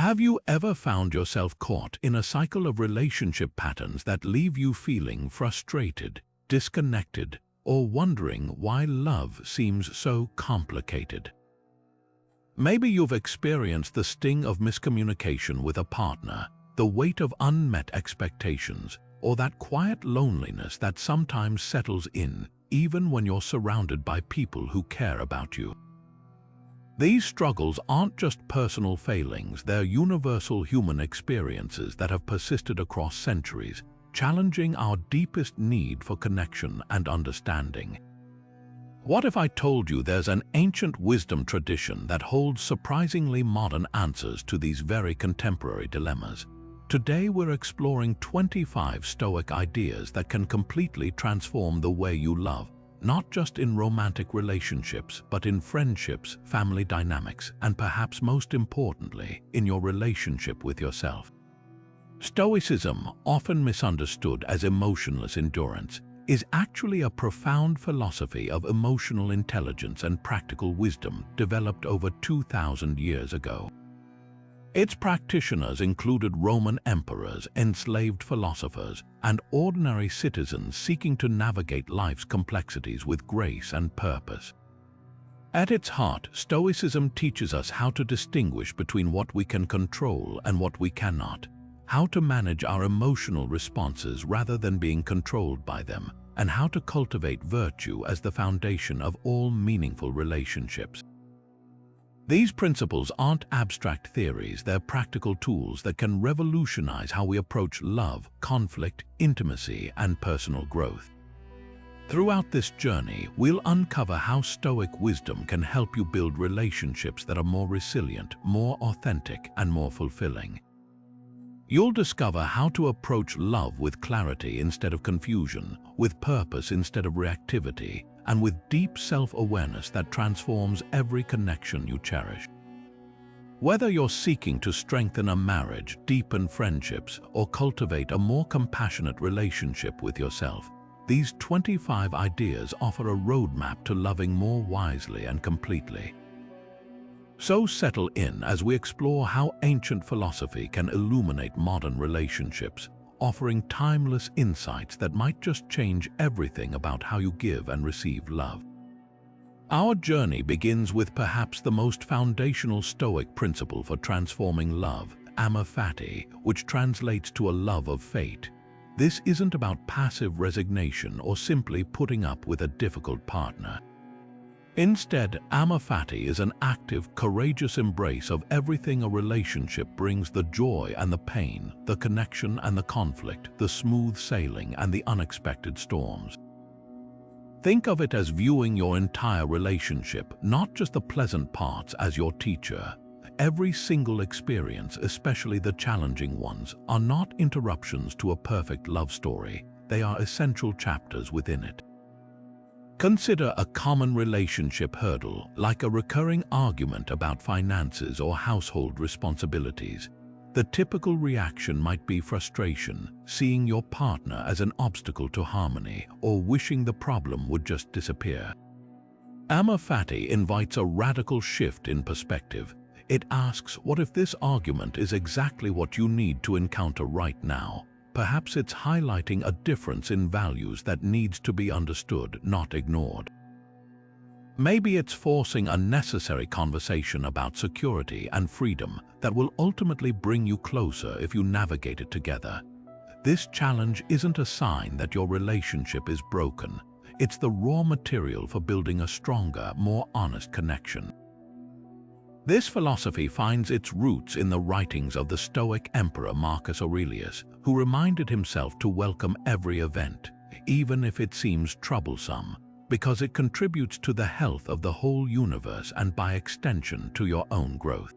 Have you ever found yourself caught in a cycle of relationship patterns that leave you feeling frustrated, disconnected, or wondering why love seems so complicated? Maybe you've experienced the sting of miscommunication with a partner, the weight of unmet expectations, or that quiet loneliness that sometimes settles in even when you're surrounded by people who care about you. These struggles aren't just personal failings, they're universal human experiences that have persisted across centuries, challenging our deepest need for connection and understanding. What if I told you there's an ancient wisdom tradition that holds surprisingly modern answers to these very contemporary dilemmas? Today we're exploring 25 Stoic ideas that can completely transform the way you love, not just in romantic relationships, but in friendships, family dynamics, and perhaps most importantly, in your relationship with yourself. Stoicism, often misunderstood as emotionless endurance, is actually a profound philosophy of emotional intelligence and practical wisdom developed over 2,000 years ago. Its practitioners included Roman emperors, enslaved philosophers, and ordinary citizens seeking to navigate life's complexities with grace and purpose. At its heart, Stoicism teaches us how to distinguish between what we can control and what we cannot, how to manage our emotional responses rather than being controlled by them, and how to cultivate virtue as the foundation of all meaningful relationships. These principles aren't abstract theories, they're practical tools that can revolutionize how we approach love, conflict, intimacy, and personal growth. Throughout this journey, we'll uncover how Stoic wisdom can help you build relationships that are more resilient, more authentic, and more fulfilling. You'll discover how to approach love with clarity instead of confusion, with purpose instead of reactivity, and with deep self-awareness that transforms every connection you cherish. Whether you're seeking to strengthen a marriage, deepen friendships, or cultivate a more compassionate relationship with yourself, these 25 ideas offer a roadmap to loving more wisely and completely. So settle in as we explore how ancient philosophy can illuminate modern relationships, offering timeless insights that might just change everything about how you give and receive love. Our journey begins with perhaps the most foundational Stoic principle for transforming love, Amor Fati, which translates to a love of fate. This isn't about passive resignation or simply putting up with a difficult partner. Instead, Amor Fati is an active, courageous embrace of everything a relationship brings: the joy and the pain, the connection and the conflict, the smooth sailing and the unexpected storms. Think of it as viewing your entire relationship, not just the pleasant parts, as your teacher. Every single experience, especially the challenging ones, are not interruptions to a perfect love story. They are essential chapters within it. Consider a common relationship hurdle, like a recurring argument about finances or household responsibilities. The typical reaction might be frustration, seeing your partner as an obstacle to harmony, or wishing the problem would just disappear. Amor Fati invites a radical shift in perspective. It asks, what if this argument is exactly what you need to encounter right now? Perhaps it's highlighting a difference in values that needs to be understood, not ignored. Maybe it's forcing a necessary conversation about security and freedom that will ultimately bring you closer if you navigate it together. This challenge isn't a sign that your relationship is broken. It's the raw material for building a stronger, more honest connection. This philosophy finds its roots in the writings of the Stoic emperor Marcus Aurelius, who reminded himself to welcome every event, even if it seems troublesome, because it contributes to the health of the whole universe and by extension to your own growth.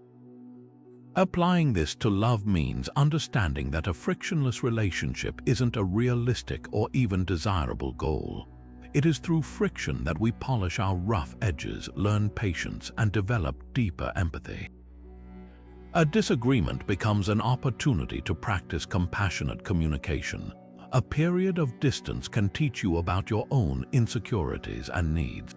Applying this to love means understanding that a frictionless relationship isn't a realistic or even desirable goal. It is through friction that we polish our rough edges, learn patience, and develop deeper empathy. A disagreement becomes an opportunity to practice compassionate communication. A period of distance can teach you about your own insecurities and needs.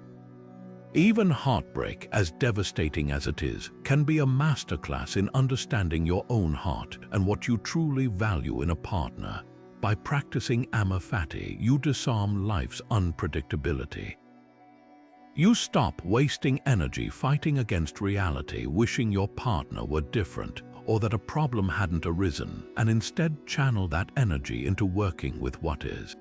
Even heartbreak, as devastating as it is, can be a masterclass in understanding your own heart and what you truly value in a partner. By practicing Amor Fati, you disarm life's unpredictability. You stop wasting energy fighting against reality, wishing your partner were different or that a problem hadn't arisen, and instead channel that energy into working with what is.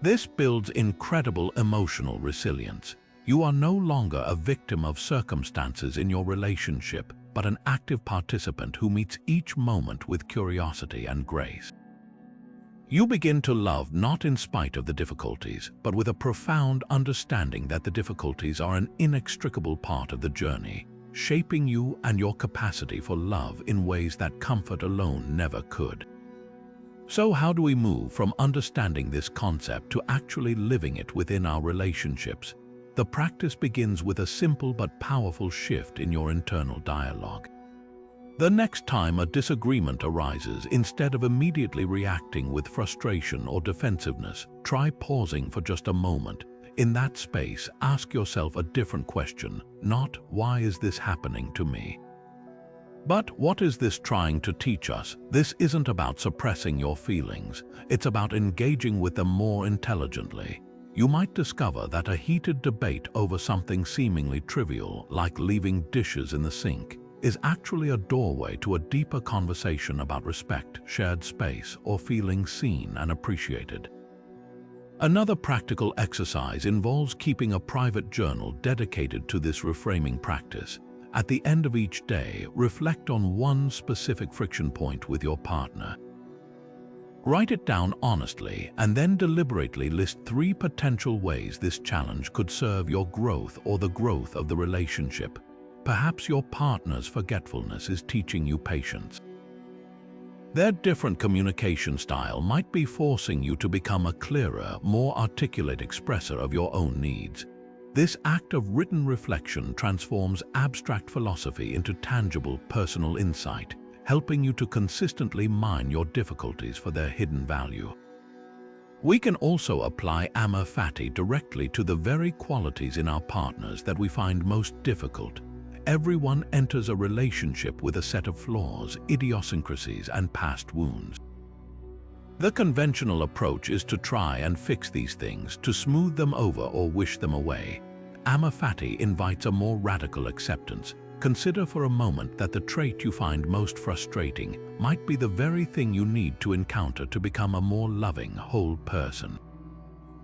This builds incredible emotional resilience. You are no longer a victim of circumstances in your relationship, but an active participant who meets each moment with curiosity and grace. You begin to love not in spite of the difficulties, but with a profound understanding that the difficulties are an inextricable part of the journey, shaping you and your capacity for love in ways that comfort alone never could. So how do we move from understanding this concept to actually living it within our relationships? The practice begins with a simple but powerful shift in your internal dialogue. The next time a disagreement arises, instead of immediately reacting with frustration or defensiveness, try pausing for just a moment. In that space, ask yourself a different question, not "Why is this happening to me?" but "What is this trying to teach us?" This isn't about suppressing your feelings, it's about engaging with them more intelligently. You might discover that a heated debate over something seemingly trivial, like leaving dishes in the sink, is actually a doorway to a deeper conversation about respect, shared space, or feeling seen and appreciated. Another practical exercise involves keeping a private journal dedicated to this reframing practice. At the end of each day, reflect on one specific friction point with your partner. Write it down honestly and then deliberately list 3 potential ways this challenge could serve your growth or the growth of the relationship. Perhaps your partner's forgetfulness is teaching you patience. Their different communication style might be forcing you to become a clearer, more articulate expresser of your own needs. This act of written reflection transforms abstract philosophy into tangible personal insight, helping you to consistently mine your difficulties for their hidden value. We can also apply Amor Fati directly to the very qualities in our partners that we find most difficult. Everyone enters a relationship with a set of flaws, idiosyncrasies, and past wounds. The conventional approach is to try and fix these things, to smooth them over or wish them away. Amor Fati invites a more radical acceptance. Consider for a moment that the trait you find most frustrating might be the very thing you need to encounter to become a more loving, whole person.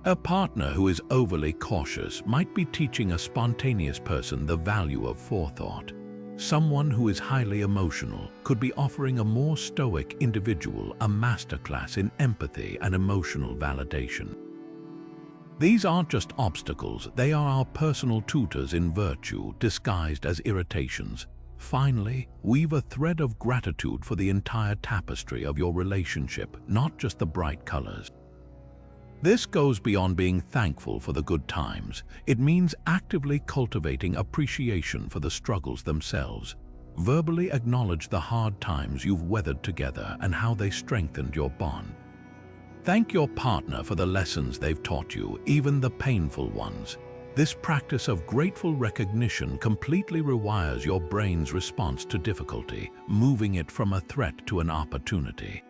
A partner who is overly cautious might be teaching a spontaneous person the value of forethought. Someone who is highly emotional could be offering a more stoic individual a masterclass in empathy and emotional validation. These aren't just obstacles, they are our personal tutors in virtue disguised as irritations. Finally, weave a thread of gratitude for the entire tapestry of your relationship, not just the bright colors. This goes beyond being thankful for the good times. It means actively cultivating appreciation for the struggles themselves. Verbally acknowledge the hard times you've weathered together and how they strengthened your bond. Thank your partner for the lessons they've taught you, even the painful ones. This practice of grateful recognition completely rewires your brain's response to difficulty, moving it from a threat to an opportunity.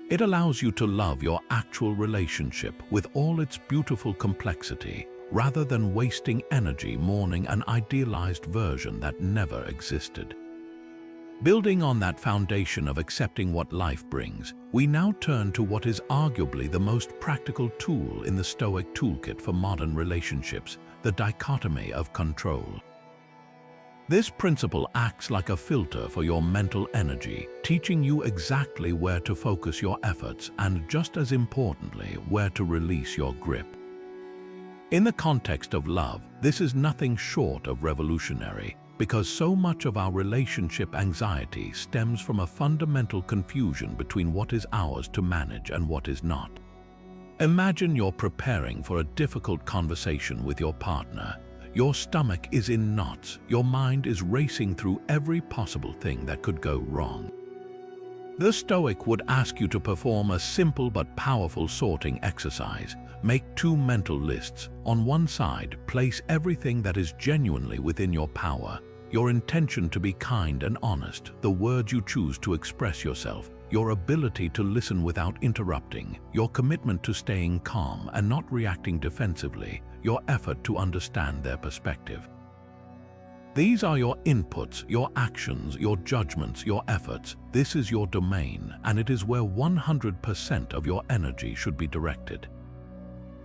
It allows you to love your actual relationship with all its beautiful complexity, rather than wasting energy mourning an idealized version that never existed. Building on that foundation of accepting what life brings, we now turn to what is arguably the most practical tool in the Stoic toolkit for modern relationships, the Dichotomy of Control. This principle acts like a filter for your mental energy, teaching you exactly where to focus your efforts and, just as importantly, where to release your grip. In the context of love, this is nothing short of revolutionary, because so much of our relationship anxiety stems from a fundamental confusion between what is ours to manage and what is not. Imagine you're preparing for a difficult conversation with your partner. Your stomach is in knots, your mind is racing through every possible thing that could go wrong. The Stoic would ask you to perform a simple but powerful sorting exercise. Make two mental lists. On one side, place everything that is genuinely within your power. Your intention to be kind and honest, the words you choose to express yourself, your ability to listen without interrupting, your commitment to staying calm and not reacting defensively, your effort to understand their perspective. These are your inputs, your actions, your judgments, your efforts. This is your domain, and it is where 100% of your energy should be directed.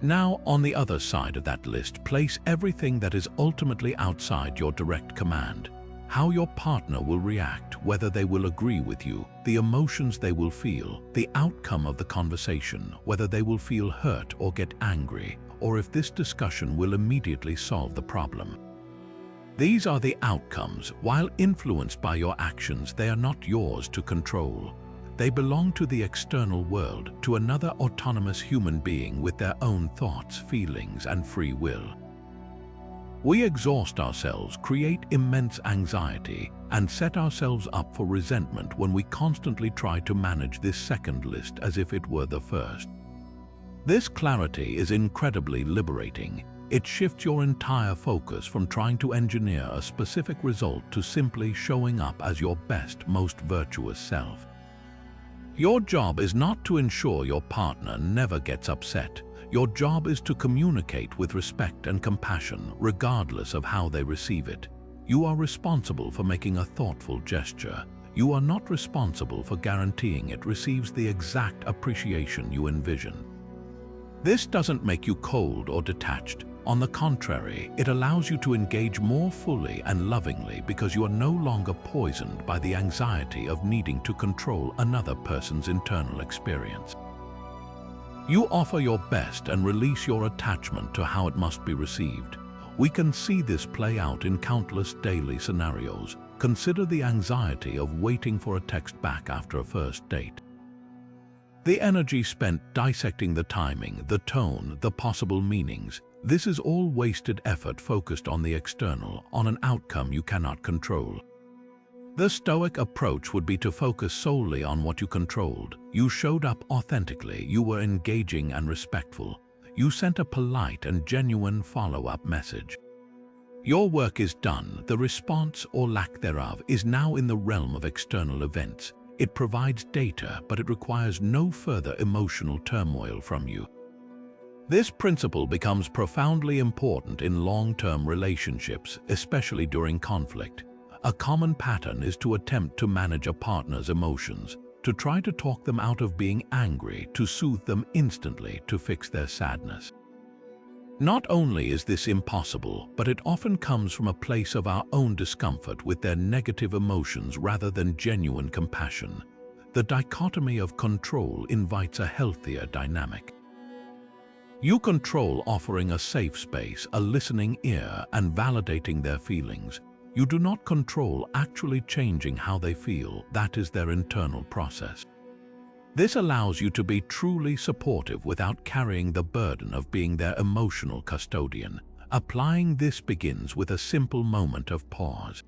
Now, on the other side of that list, place everything that is ultimately outside your direct command. How your partner will react, whether they will agree with you, the emotions they will feel, the outcome of the conversation, whether they will feel hurt or get angry, or if this discussion will immediately solve the problem. These are the outcomes. While influenced by your actions, they are not yours to control. They belong to the external world, to another autonomous human being with their own thoughts, feelings, and free will. We exhaust ourselves, create immense anxiety, and set ourselves up for resentment when we constantly try to manage this second list as if it were the first. This clarity is incredibly liberating. It shifts your entire focus from trying to engineer a specific result to simply showing up as your best, most virtuous self. Your job is not to ensure your partner never gets upset. Your job is to communicate with respect and compassion, regardless of how they receive it. You are responsible for making a thoughtful gesture. You are not responsible for guaranteeing it receives the exact appreciation you envision. This doesn't make you cold or detached. On the contrary, it allows you to engage more fully and lovingly because you are no longer poisoned by the anxiety of needing to control another person's internal experience. You offer your best and release your attachment to how it must be received. We can see this play out in countless daily scenarios. Consider the anxiety of waiting for a text back after a first date. The energy spent dissecting the timing, the tone, the possible meanings. This is all wasted effort focused on the external, on an outcome you cannot control. The Stoic approach would be to focus solely on what you controlled. You showed up authentically, you were engaging and respectful. You sent a polite and genuine follow-up message. Your work is done. The response, or lack thereof, is now in the realm of external events. It provides data, but it requires no further emotional turmoil from you. This principle becomes profoundly important in long-term relationships, especially during conflict. A common pattern is to attempt to manage a partner's emotions, to try to talk them out of being angry, to soothe them instantly, to fix their sadness. Not only is this impossible, but it often comes from a place of our own discomfort with their negative emotions rather than genuine compassion. The dichotomy of control invites a healthier dynamic. You control offering a safe space, a listening ear, and validating their feelings. You do not control actually changing how they feel. That is their internal process. This allows you to be truly supportive without carrying the burden of being their emotional custodian. Applying this begins with a simple moment of pause.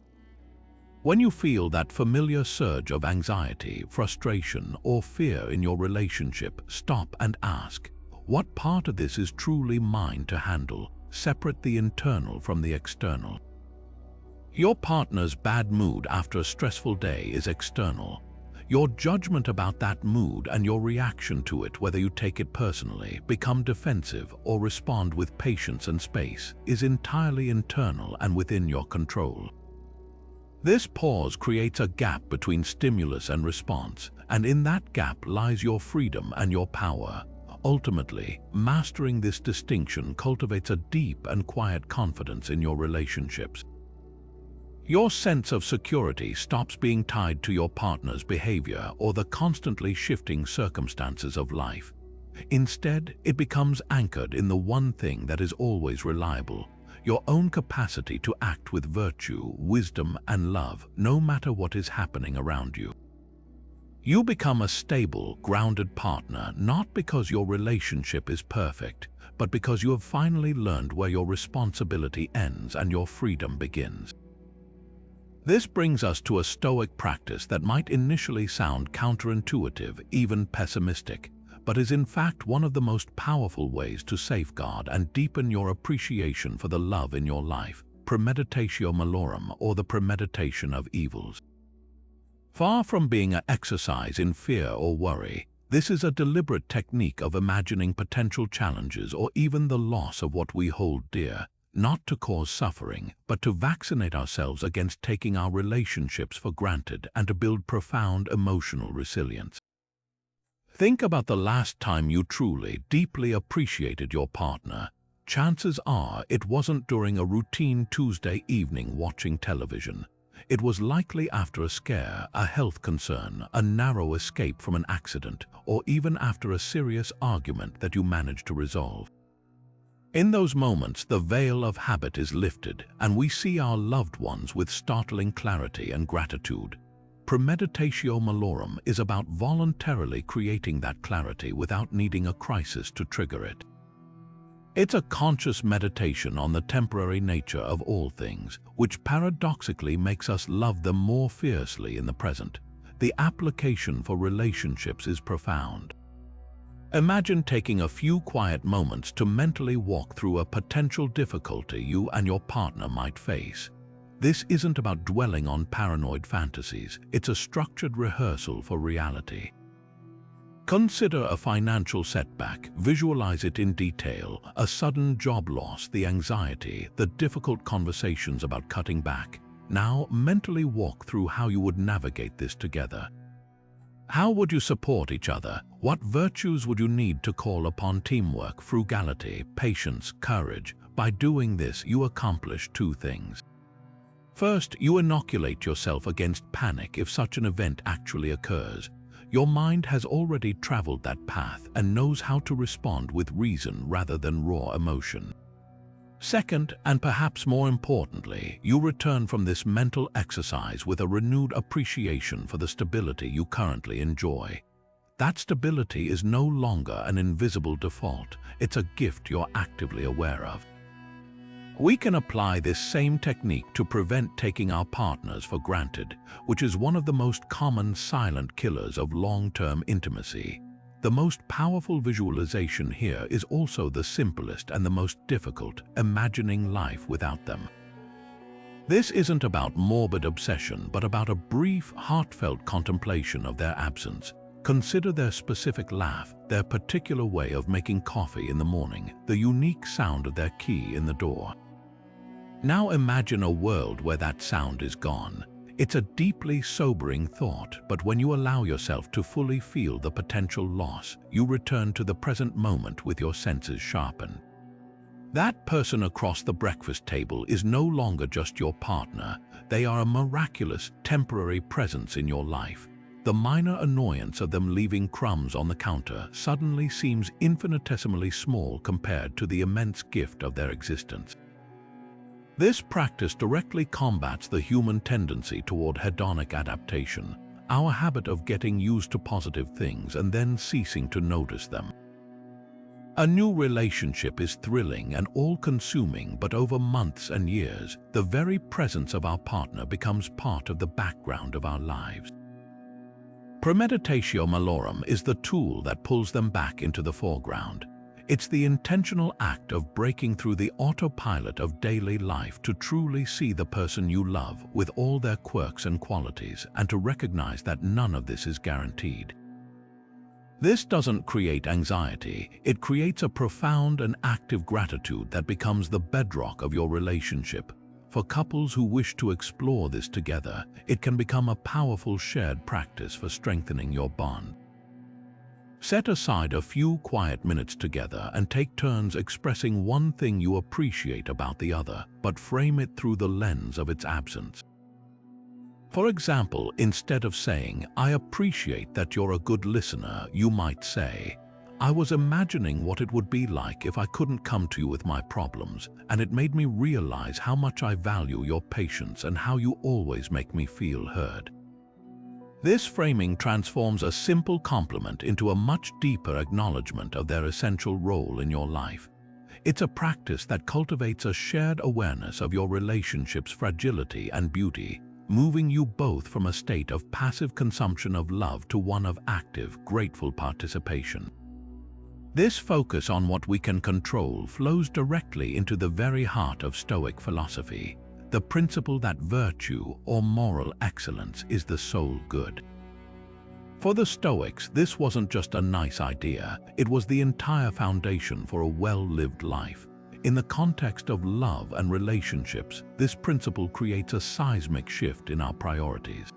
When you feel that familiar surge of anxiety, frustration, or fear in your relationship, stop and ask, what part of this is truly mine to handle? Separate the internal from the external. Your partner's bad mood after a stressful day is external. Your judgment about that mood and your reaction to it, whether you take it personally, become defensive, or respond with patience and space, is entirely internal and within your control. This pause creates a gap between stimulus and response, and in that gap lies your freedom and your power. Ultimately, mastering this distinction cultivates a deep and quiet confidence in your relationships. Your sense of security stops being tied to your partner's behavior or the constantly shifting circumstances of life. Instead, it becomes anchored in the one thing that is always reliable: your own capacity to act with virtue, wisdom, and love, no matter what is happening around you. You become a stable, grounded partner not because your relationship is perfect, but because you have finally learned where your responsibility ends and your freedom begins. This brings us to a Stoic practice that might initially sound counterintuitive, even pessimistic, but is in fact one of the most powerful ways to safeguard and deepen your appreciation for the love in your life: Premeditatio Malorum, or the premeditation of evils. Far from being an exercise in fear or worry, this is a deliberate technique of imagining potential challenges or even the loss of what we hold dear, not to cause suffering, but to vaccinate ourselves against taking our relationships for granted and to build profound emotional resilience. Think about the last time you truly, deeply appreciated your partner. Chances are it wasn't during a routine Tuesday evening watching television. It was likely after a scare, a health concern, a narrow escape from an accident, or even after a serious argument that you managed to resolve. In those moments, the veil of habit is lifted, and we see our loved ones with startling clarity and gratitude. Premeditatio Malorum is about voluntarily creating that clarity without needing a crisis to trigger it. It's a conscious meditation on the temporary nature of all things, which paradoxically makes us love them more fiercely in the present. The application for relationships is profound. Imagine taking a few quiet moments to mentally walk through a potential difficulty you and your partner might face. This isn't about dwelling on paranoid fantasies, it's a structured rehearsal for reality. Consider a financial setback, visualize it in detail: a sudden job loss, the anxiety, the difficult conversations about cutting back. Now mentally walk through how you would navigate this together. How would you support each other? What virtues would you need to call upon? Teamwork, frugality, patience, courage. By doing this, you accomplish two things. First, you inoculate yourself against panic if such an event actually occurs. Your mind has already traveled that path and knows how to respond with reason rather than raw emotion. Second, and perhaps more importantly, you return from this mental exercise with a renewed appreciation for the stability you currently enjoy. That stability is no longer an invisible default, it's a gift you're actively aware of. We can apply this same technique to prevent taking our partners for granted, which is one of the most common silent killers of long-term intimacy. The most powerful visualization here is also the simplest and the most difficult: imagining life without them. This isn't about morbid obsession, but about a brief, heartfelt contemplation of their absence. Consider their specific laugh, their particular way of making coffee in the morning, the unique sound of their key in the door. Now imagine a world where that sound is gone. It's a deeply sobering thought, but when you allow yourself to fully feel the potential loss, you return to the present moment with your senses sharpened. That person across the breakfast table is no longer just your partner. They are a miraculous, temporary presence in your life. The minor annoyance of them leaving crumbs on the counter suddenly seems infinitesimally small compared to the immense gift of their existence. This practice directly combats the human tendency toward hedonic adaptation, our habit of getting used to positive things and then ceasing to notice them. A new relationship is thrilling and all-consuming, but over months and years, the very presence of our partner becomes part of the background of our lives. Premeditatio Malorum is the tool that pulls them back into the foreground. It's the intentional act of breaking through the autopilot of daily life to truly see the person you love with all their quirks and qualities, and to recognize that none of this is guaranteed. This doesn't create anxiety, it creates a profound and active gratitude that becomes the bedrock of your relationship. For couples who wish to explore this together, it can become a powerful shared practice for strengthening your bond. Set aside a few quiet minutes together and take turns expressing one thing you appreciate about the other, but frame it through the lens of its absence. For example, instead of saying, "I appreciate that you're a good listener," you might say, "I was imagining what it would be like if I couldn't come to you with my problems, and it made me realize how much I value your patience and how you always make me feel heard." This framing transforms a simple compliment into a much deeper acknowledgement of their essential role in your life. It's a practice that cultivates a shared awareness of your relationship's fragility and beauty, moving you both from a state of passive consumption of love to one of active, grateful participation. This focus on what we can control flows directly into the very heart of Stoic philosophy, the principle that virtue or moral excellence is the sole good. For the Stoics, this wasn't just a nice idea, it was the entire foundation for a well-lived life. In the context of love and relationships, this principle creates a seismic shift in our priorities.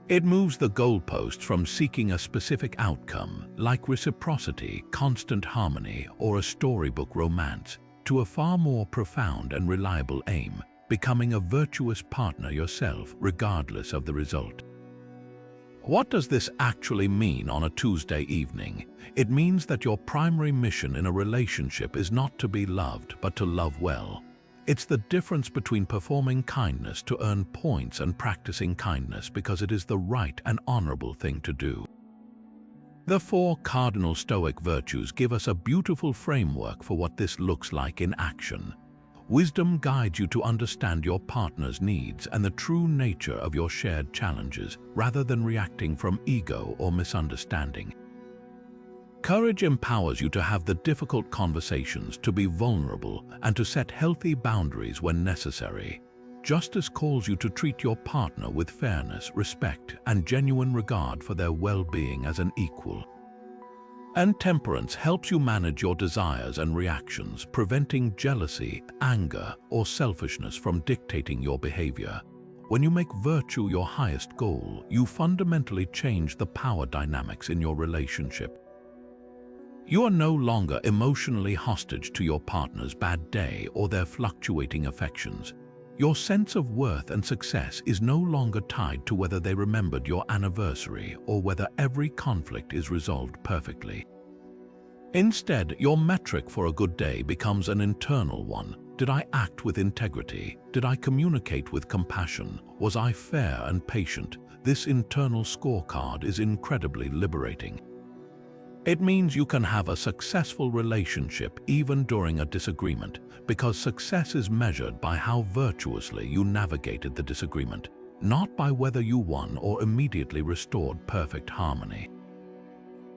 It moves the goalposts from seeking a specific outcome, like reciprocity, constant harmony, or a storybook romance, to a far more profound and reliable aim, becoming a virtuous partner yourself, regardless of the result. What does this actually mean on a Tuesday evening? It means that your primary mission in a relationship is not to be loved, but to love well. It's the difference between performing kindness to earn points and practicing kindness because it is the right and honorable thing to do. The 4 cardinal Stoic virtues give us a beautiful framework for what this looks like in action. Wisdom guides you to understand your partner's needs and the true nature of your shared challenges, rather than reacting from ego or misunderstanding. Courage empowers you to have the difficult conversations, to be vulnerable, and to set healthy boundaries when necessary. Justice calls you to treat your partner with fairness, respect, and genuine regard for their well-being as an equal. And temperance helps you manage your desires and reactions, preventing jealousy, anger, or selfishness from dictating your behavior. When you make virtue your highest goal, you fundamentally change the power dynamics in your relationship. You are no longer emotionally hostage to your partner's bad day or their fluctuating affections. Your sense of worth and success is no longer tied to whether they remembered your anniversary or whether every conflict is resolved perfectly. Instead, your metric for a good day becomes an internal one. Did I act with integrity? Did I communicate with compassion? Was I fair and patient? This internal scorecard is incredibly liberating. It means you can have a successful relationship even during a disagreement, because success is measured by how virtuously you navigated the disagreement, not by whether you won or immediately restored perfect harmony.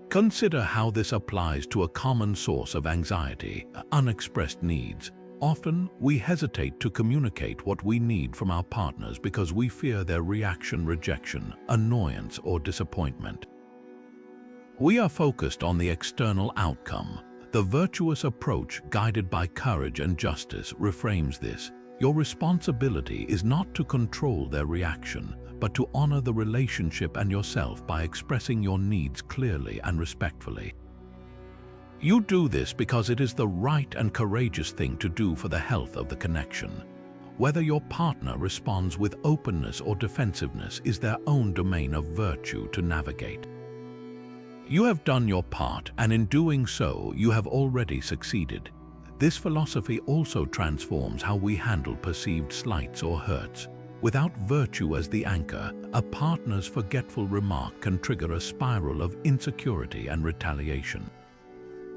Consider how this applies to a common source of anxiety, unexpressed needs. Often, we hesitate to communicate what we need from our partners because we fear their reaction, rejection, annoyance, or disappointment. We are focused on the external outcome. The virtuous approach, guided by courage and justice, reframes this. Your responsibility is not to control their reaction, but to honor the relationship and yourself by expressing your needs clearly and respectfully. You do this because it is the right and courageous thing to do for the health of the connection. Whether your partner responds with openness or defensiveness is their own domain of virtue to navigate. You have done your part, and in doing so, you have already succeeded. This philosophy also transforms how we handle perceived slights or hurts. Without virtue as the anchor, a partner's forgetful remark can trigger a spiral of insecurity and retaliation.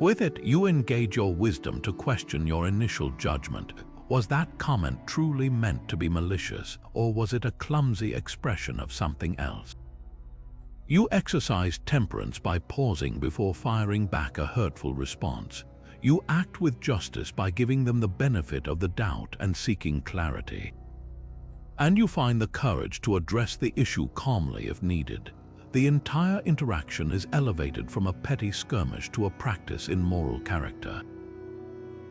With it, you engage your wisdom to question your initial judgment. Was that comment truly meant to be malicious, or was it a clumsy expression of something else? You exercise temperance by pausing before firing back a hurtful response. You act with justice by giving them the benefit of the doubt and seeking clarity. And you find the courage to address the issue calmly if needed. The entire interaction is elevated from a petty skirmish to a practice in moral character.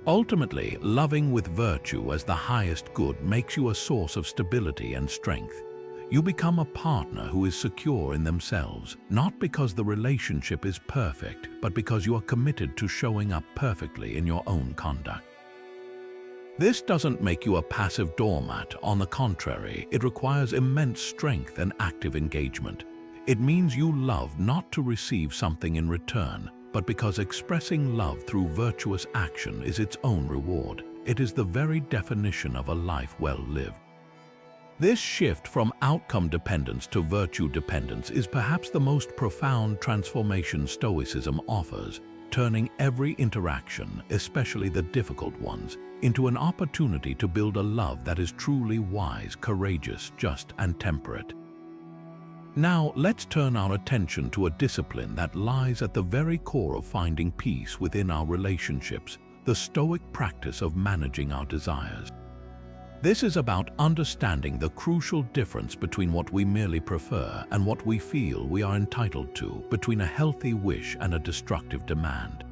Ultimately, loving with virtue as the highest good makes you a source of stability and strength. You become a partner who is secure in themselves, not because the relationship is perfect, but because you are committed to showing up perfectly in your own conduct. This doesn't make you a passive doormat. On the contrary, it requires immense strength and active engagement. It means you love not to receive something in return, but because expressing love through virtuous action is its own reward. It is the very definition of a life well lived. This shift from outcome dependence to virtue dependence is perhaps the most profound transformation Stoicism offers. turning every interaction, especially the difficult ones, into an opportunity to build a love that is truly wise, courageous, just, and temperate. Now, let's turn our attention to a discipline that lies at the very core of finding peace within our relationships, the Stoic practice of managing our desires. This is about understanding the crucial difference between what we merely prefer and what we feel we are entitled to, between a healthy wish and a destructive demand.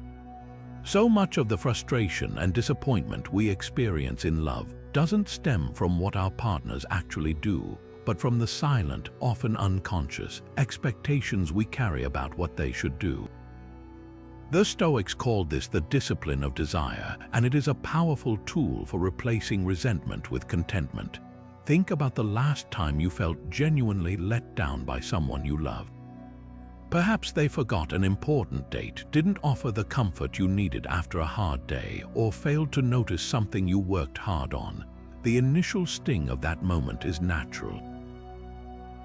So much of the frustration and disappointment we experience in love doesn't stem from what our partners actually do, but from the silent, often unconscious, expectations we carry about what they should do. The Stoics called this the discipline of desire, and it is a powerful tool for replacing resentment with contentment. Think about the last time you felt genuinely let down by someone you love. Perhaps they forgot an important date, didn't offer the comfort you needed after a hard day, or failed to notice something you worked hard on. The initial sting of that moment is natural.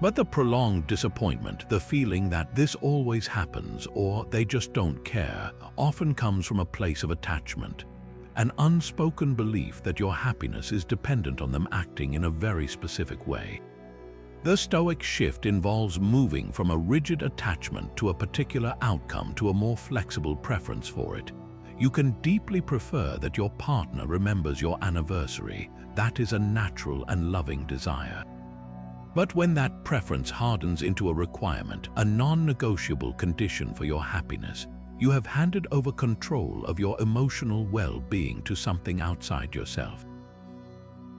But the prolonged disappointment, the feeling that this always happens or they just don't care, often comes from a place of attachment, an unspoken belief that your happiness is dependent on them acting in a very specific way. The Stoic shift involves moving from a rigid attachment to a particular outcome to a more flexible preference for it. You can deeply prefer that your partner remembers your anniversary. That is a natural and loving desire. But when that preference hardens into a requirement, a non-negotiable condition for your happiness, you have handed over control of your emotional well-being to something outside yourself.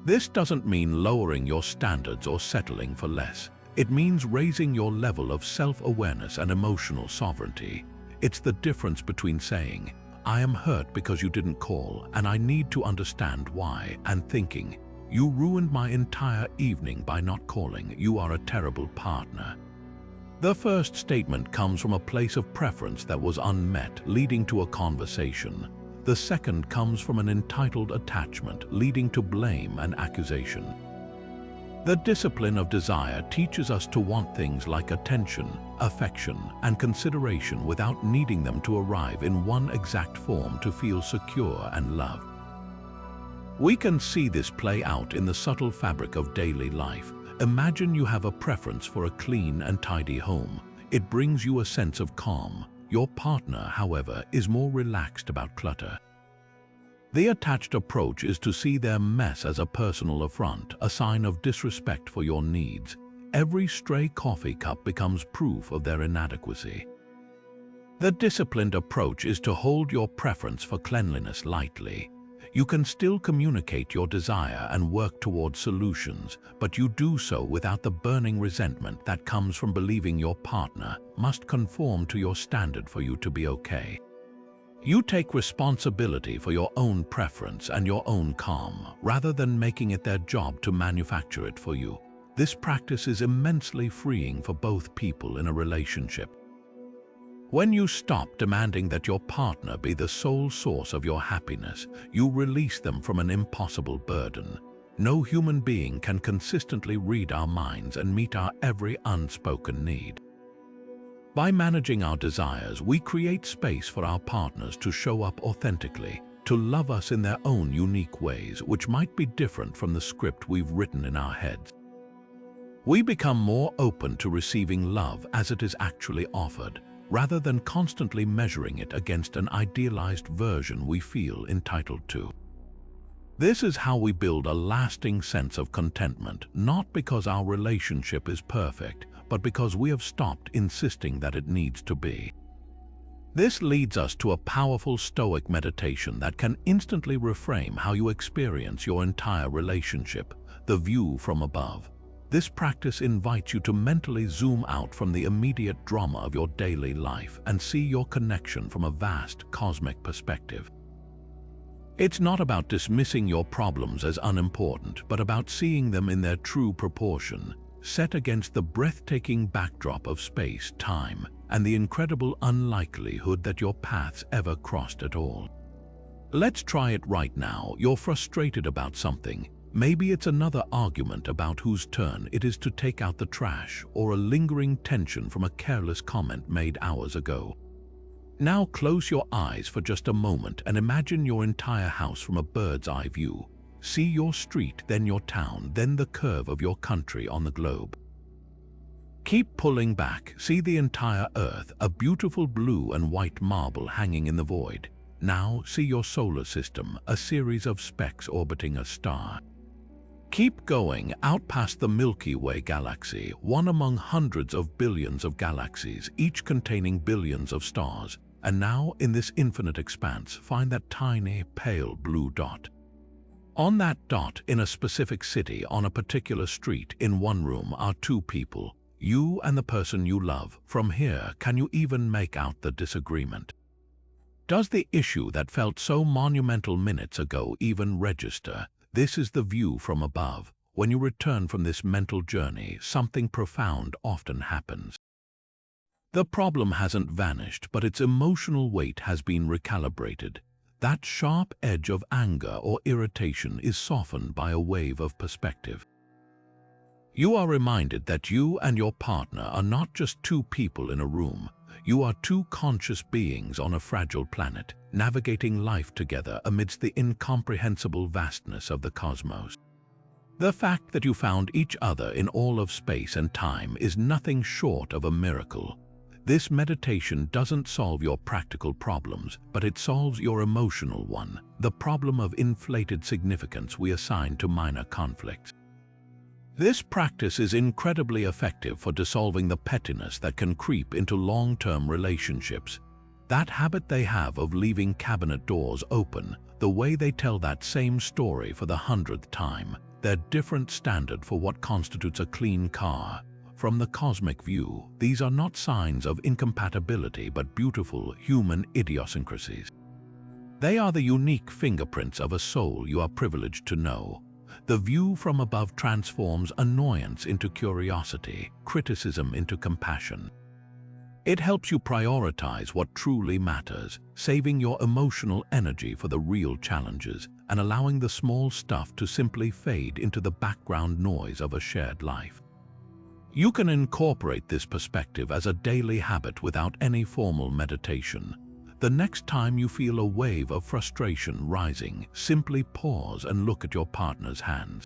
This doesn't mean lowering your standards or settling for less. It means raising your level of self-awareness and emotional sovereignty. It's the difference between saying, "I am hurt because you didn't call, and I need to understand why," and thinking, "You ruined my entire evening by not calling. You are a terrible partner." The first statement comes from a place of preference that was unmet, leading to a conversation. The second comes from an entitled attachment, leading to blame and accusation. The discipline of desire teaches us to want things like attention, affection, and consideration without needing them to arrive in one exact form to feel secure and loved. We can see this play out in the subtle fabric of daily life. Imagine you have a preference for a clean and tidy home. It brings you a sense of calm. Your partner, however, is more relaxed about clutter. The attached approach is to see their mess as a personal affront, a sign of disrespect for your needs. Every stray coffee cup becomes proof of their inadequacy. The disciplined approach is to hold your preference for cleanliness lightly. You can still communicate your desire and work towards solutions, but you do so without the burning resentment that comes from believing your partner must conform to your standard for you to be okay. You take responsibility for your own preference and your own calm, rather than making it their job to manufacture it for you. This practice is immensely freeing for both people in a relationship. When you stop demanding that your partner be the sole source of your happiness, you release them from an impossible burden. No human being can consistently read our minds and meet our every unspoken need. By managing our desires, we create space for our partners to show up authentically, to love us in their own unique ways, which might be different from the script we've written in our heads. We become more open to receiving love as it is actually offered, rather than constantly measuring it against an idealized version we feel entitled to. This is how we build a lasting sense of contentment, not because our relationship is perfect, but because we have stopped insisting that it needs to be. This leads us to a powerful Stoic meditation that can instantly reframe how you experience your entire relationship, the view from above. This practice invites you to mentally zoom out from the immediate drama of your daily life and see your connection from a vast cosmic perspective. It's not about dismissing your problems as unimportant, but about seeing them in their true proportion, set against the breathtaking backdrop of space, time, and the incredible unlikelihood that your paths ever crossed at all. Let's try it right now. You're frustrated about something. Maybe it's another argument about whose turn it is to take out the trash, or a lingering tension from a careless comment made hours ago. Now close your eyes for just a moment and imagine your entire house from a bird's eye view. See your street, then your town, then the curve of your country on the globe. Keep pulling back. See the entire earth, a beautiful blue and white marble hanging in the void. Now see your solar system, a series of specks orbiting a star. Keep going out past the Milky Way galaxy, one among hundreds of billions of galaxies, each containing billions of stars. And now, in this infinite expanse, find that tiny, pale blue dot. On that dot, in a specific city, on a particular street, in one room, are two people, you and the person you love. From here, can you even make out the disagreement? Does the issue that felt so monumental minutes ago even register? This is the view from above. When you return from this mental journey, something profound often happens. The problem hasn't vanished, but its emotional weight has been recalibrated. That sharp edge of anger or irritation is softened by a wave of perspective. You are reminded that you and your partner are not just two people in a room. You are two conscious beings on a fragile planet, navigating life together amidst the incomprehensible vastness of the cosmos. The fact that you found each other in all of space and time is nothing short of a miracle. This meditation doesn't solve your practical problems, but it solves your emotional one, the problem of inflated significance we assign to minor conflicts. This practice is incredibly effective for dissolving the pettiness that can creep into long-term relationships. That habit they have of leaving cabinet doors open, the way they tell that same story for the 100th time, their different standard for what constitutes a clean car. From the cosmic view, these are not signs of incompatibility but beautiful human idiosyncrasies. They are the unique fingerprints of a soul you are privileged to know. The view from above transforms annoyance into curiosity, criticism into compassion. It helps you prioritize what truly matters, saving your emotional energy for the real challenges and allowing the small stuff to simply fade into the background noise of a shared life. You can incorporate this perspective as a daily habit without any formal meditation. The next time you feel a wave of frustration rising, simply pause and look at your partner's hands.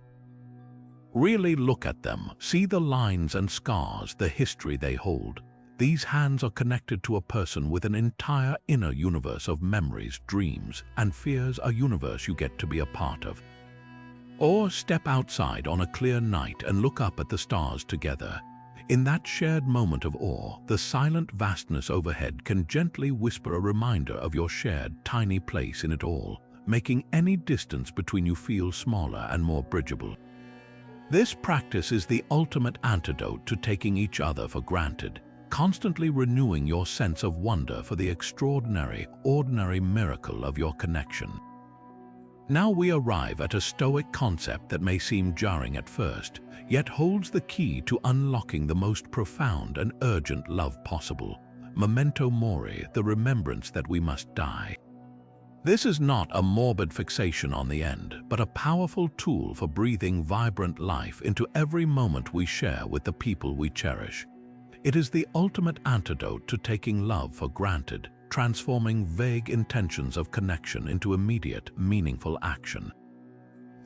Really look at them, see the lines and scars, the history they hold. These hands are connected to a person with an entire inner universe of memories, dreams, and fears, a universe you get to be a part of. Or step outside on a clear night and look up at the stars together. In that shared moment of awe, the silent vastness overhead can gently whisper a reminder of your shared tiny place in it all, making any distance between you feel smaller and more bridgeable. This practice is the ultimate antidote to taking each other for granted, constantly renewing your sense of wonder for the extraordinary, ordinary miracle of your connection. Now we arrive at a Stoic concept that may seem jarring at first, yet holds the key to unlocking the most profound and urgent love possible. Memento mori, the remembrance that we must die. This is not a morbid fixation on the end, but a powerful tool for breathing vibrant life into every moment we share with the people we cherish. It is the ultimate antidote to taking love for granted, transforming vague intentions of connection into immediate, meaningful action.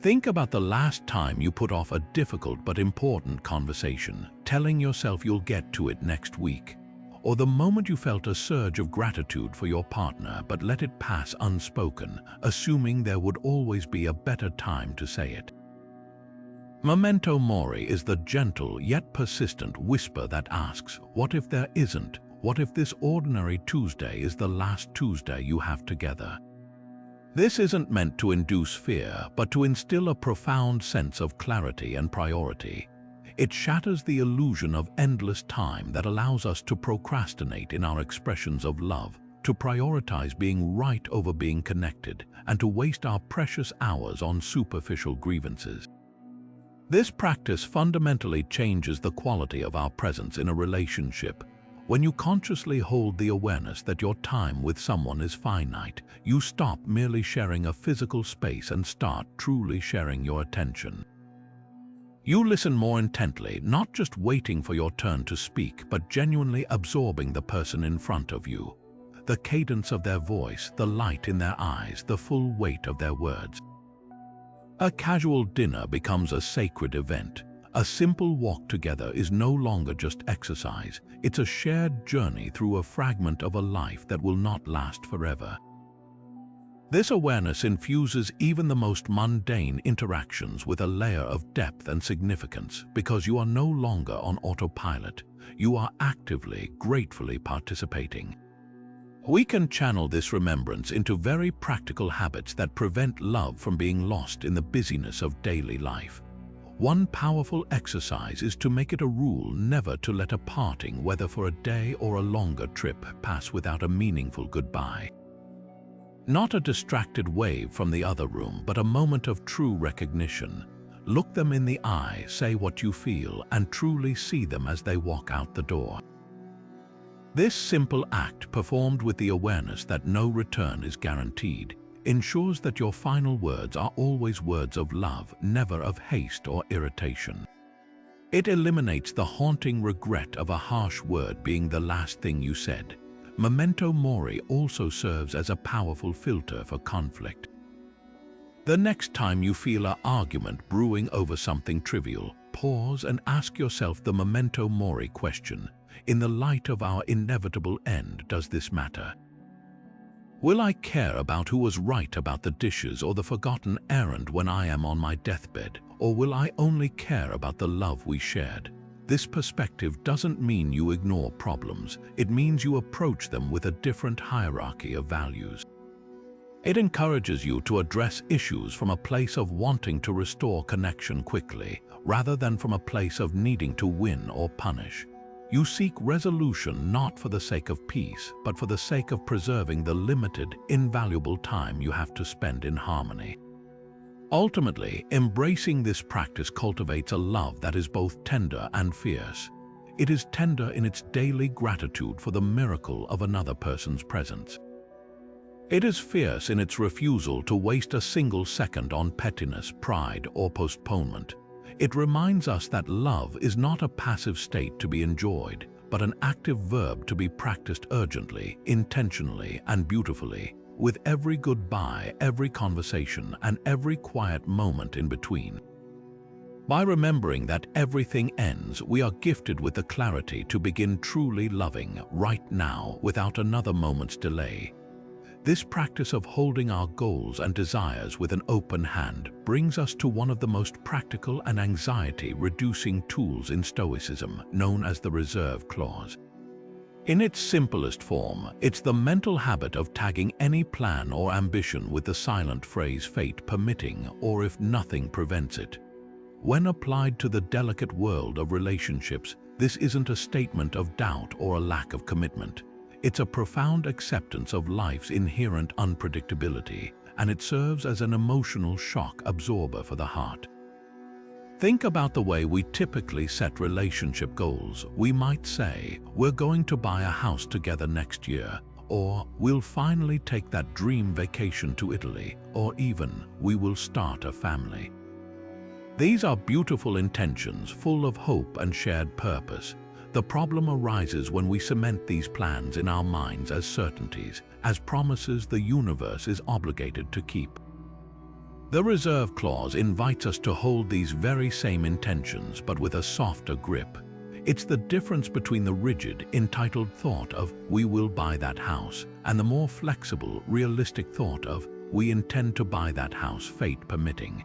Think about the last time you put off a difficult but important conversation, telling yourself you'll get to it next week. Or the moment you felt a surge of gratitude for your partner but let it pass unspoken, assuming there would always be a better time to say it. Memento mori is the gentle yet persistent whisper that asks, what if there isn't? What if this ordinary Tuesday is the last Tuesday you have together? This isn't meant to induce fear, but to instill a profound sense of clarity and priority. It shatters the illusion of endless time that allows us to procrastinate in our expressions of love, to prioritize being right over being connected, and to waste our precious hours on superficial grievances. This practice fundamentally changes the quality of our presence in a relationship. When you consciously hold the awareness that your time with someone is finite, you stop merely sharing a physical space and start truly sharing your attention. You listen more intently, not just waiting for your turn to speak, but genuinely absorbing the person in front of you. the cadence of their voice, the light in their eyes, the full weight of their words. A casual dinner becomes a sacred event. A simple walk together is no longer just exercise, it's a shared journey through a fragment of a life that will not last forever. This awareness infuses even the most mundane interactions with a layer of depth and significance, because you are no longer on autopilot. You are actively, gratefully participating. We can channel this remembrance into very practical habits that prevent love from being lost in the busyness of daily life. One powerful exercise is to make it a rule never to let a parting, whether for a day or a longer trip, pass without a meaningful goodbye. Not a distracted wave from the other room, but a moment of true recognition. Look them in the eye, say what you feel, and truly see them as they walk out the door. This simple act, performed with the awareness that no return is guaranteed, ensures that your final words are always words of love, never of haste or irritation. It eliminates the haunting regret of a harsh word being the last thing you said. Memento mori also serves as a powerful filter for conflict. The next time you feel an argument brewing over something trivial, pause and ask yourself the memento mori question. In the light of our inevitable end, does this matter? Will I care about who was right about the dishes or the forgotten errand when I am on my deathbed, or will I only care about the love we shared? This perspective doesn't mean you ignore problems, it means you approach them with a different hierarchy of values. It encourages you to address issues from a place of wanting to restore connection quickly, rather than from a place of needing to win or punish. You seek resolution not for the sake of peace, but for the sake of preserving the limited, invaluable time you have to spend in harmony. Ultimately, embracing this practice cultivates a love that is both tender and fierce. It is tender in its daily gratitude for the miracle of another person's presence. It is fierce in its refusal to waste a single second on pettiness, pride, or postponement. It reminds us that love is not a passive state to be enjoyed, but an active verb to be practiced urgently, intentionally, and beautifully, with every goodbye, every conversation, and every quiet moment in between. By remembering that everything ends, we are gifted with the clarity to begin truly loving right now without another moment's delay. This practice of holding our goals and desires with an open hand brings us to one of the most practical and anxiety-reducing tools in Stoicism, known as the reserve clause. In its simplest form, it's the mental habit of tagging any plan or ambition with the silent phrase "fate permitting" or "if nothing prevents it." When applied to the delicate world of relationships, this isn't a statement of doubt or a lack of commitment. It's a profound acceptance of life's inherent unpredictability, and it serves as an emotional shock absorber for the heart. Think about the way we typically set relationship goals. We might say, we're going to buy a house together next year, or we'll finally take that dream vacation to Italy, or even we will start a family. These are beautiful intentions, full of hope and shared purpose. The problem arises when we cement these plans in our minds as certainties, as promises the universe is obligated to keep. The reserve clause invites us to hold these very same intentions, but with a softer grip. It's the difference between the rigid, entitled thought of "we will buy that house" and the more flexible, realistic thought of "we intend to buy that house, fate permitting."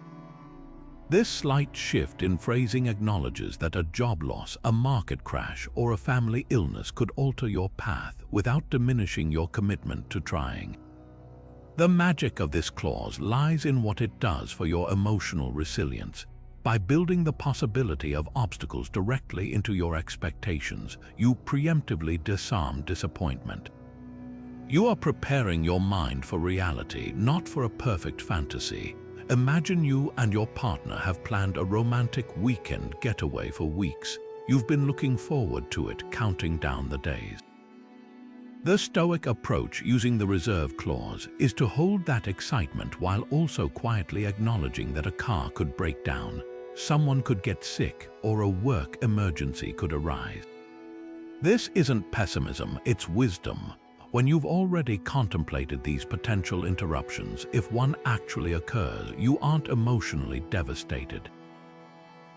This slight shift in phrasing acknowledges that a job loss, a market crash, or a family illness could alter your path without diminishing your commitment to trying. The magic of this clause lies in what it does for your emotional resilience. By building the possibility of obstacles directly into your expectations, you preemptively disarm disappointment. You are preparing your mind for reality, not for a perfect fantasy. Imagine you and your partner have planned a romantic weekend getaway for weeks. You've been looking forward to it, counting down the days. The Stoic approach, using the reserve clause, is to hold that excitement while also quietly acknowledging that a car could break down, someone could get sick, or a work emergency could arise. This isn't pessimism, it's wisdom. When you've already contemplated these potential interruptions, if one actually occurs, you aren't emotionally devastated.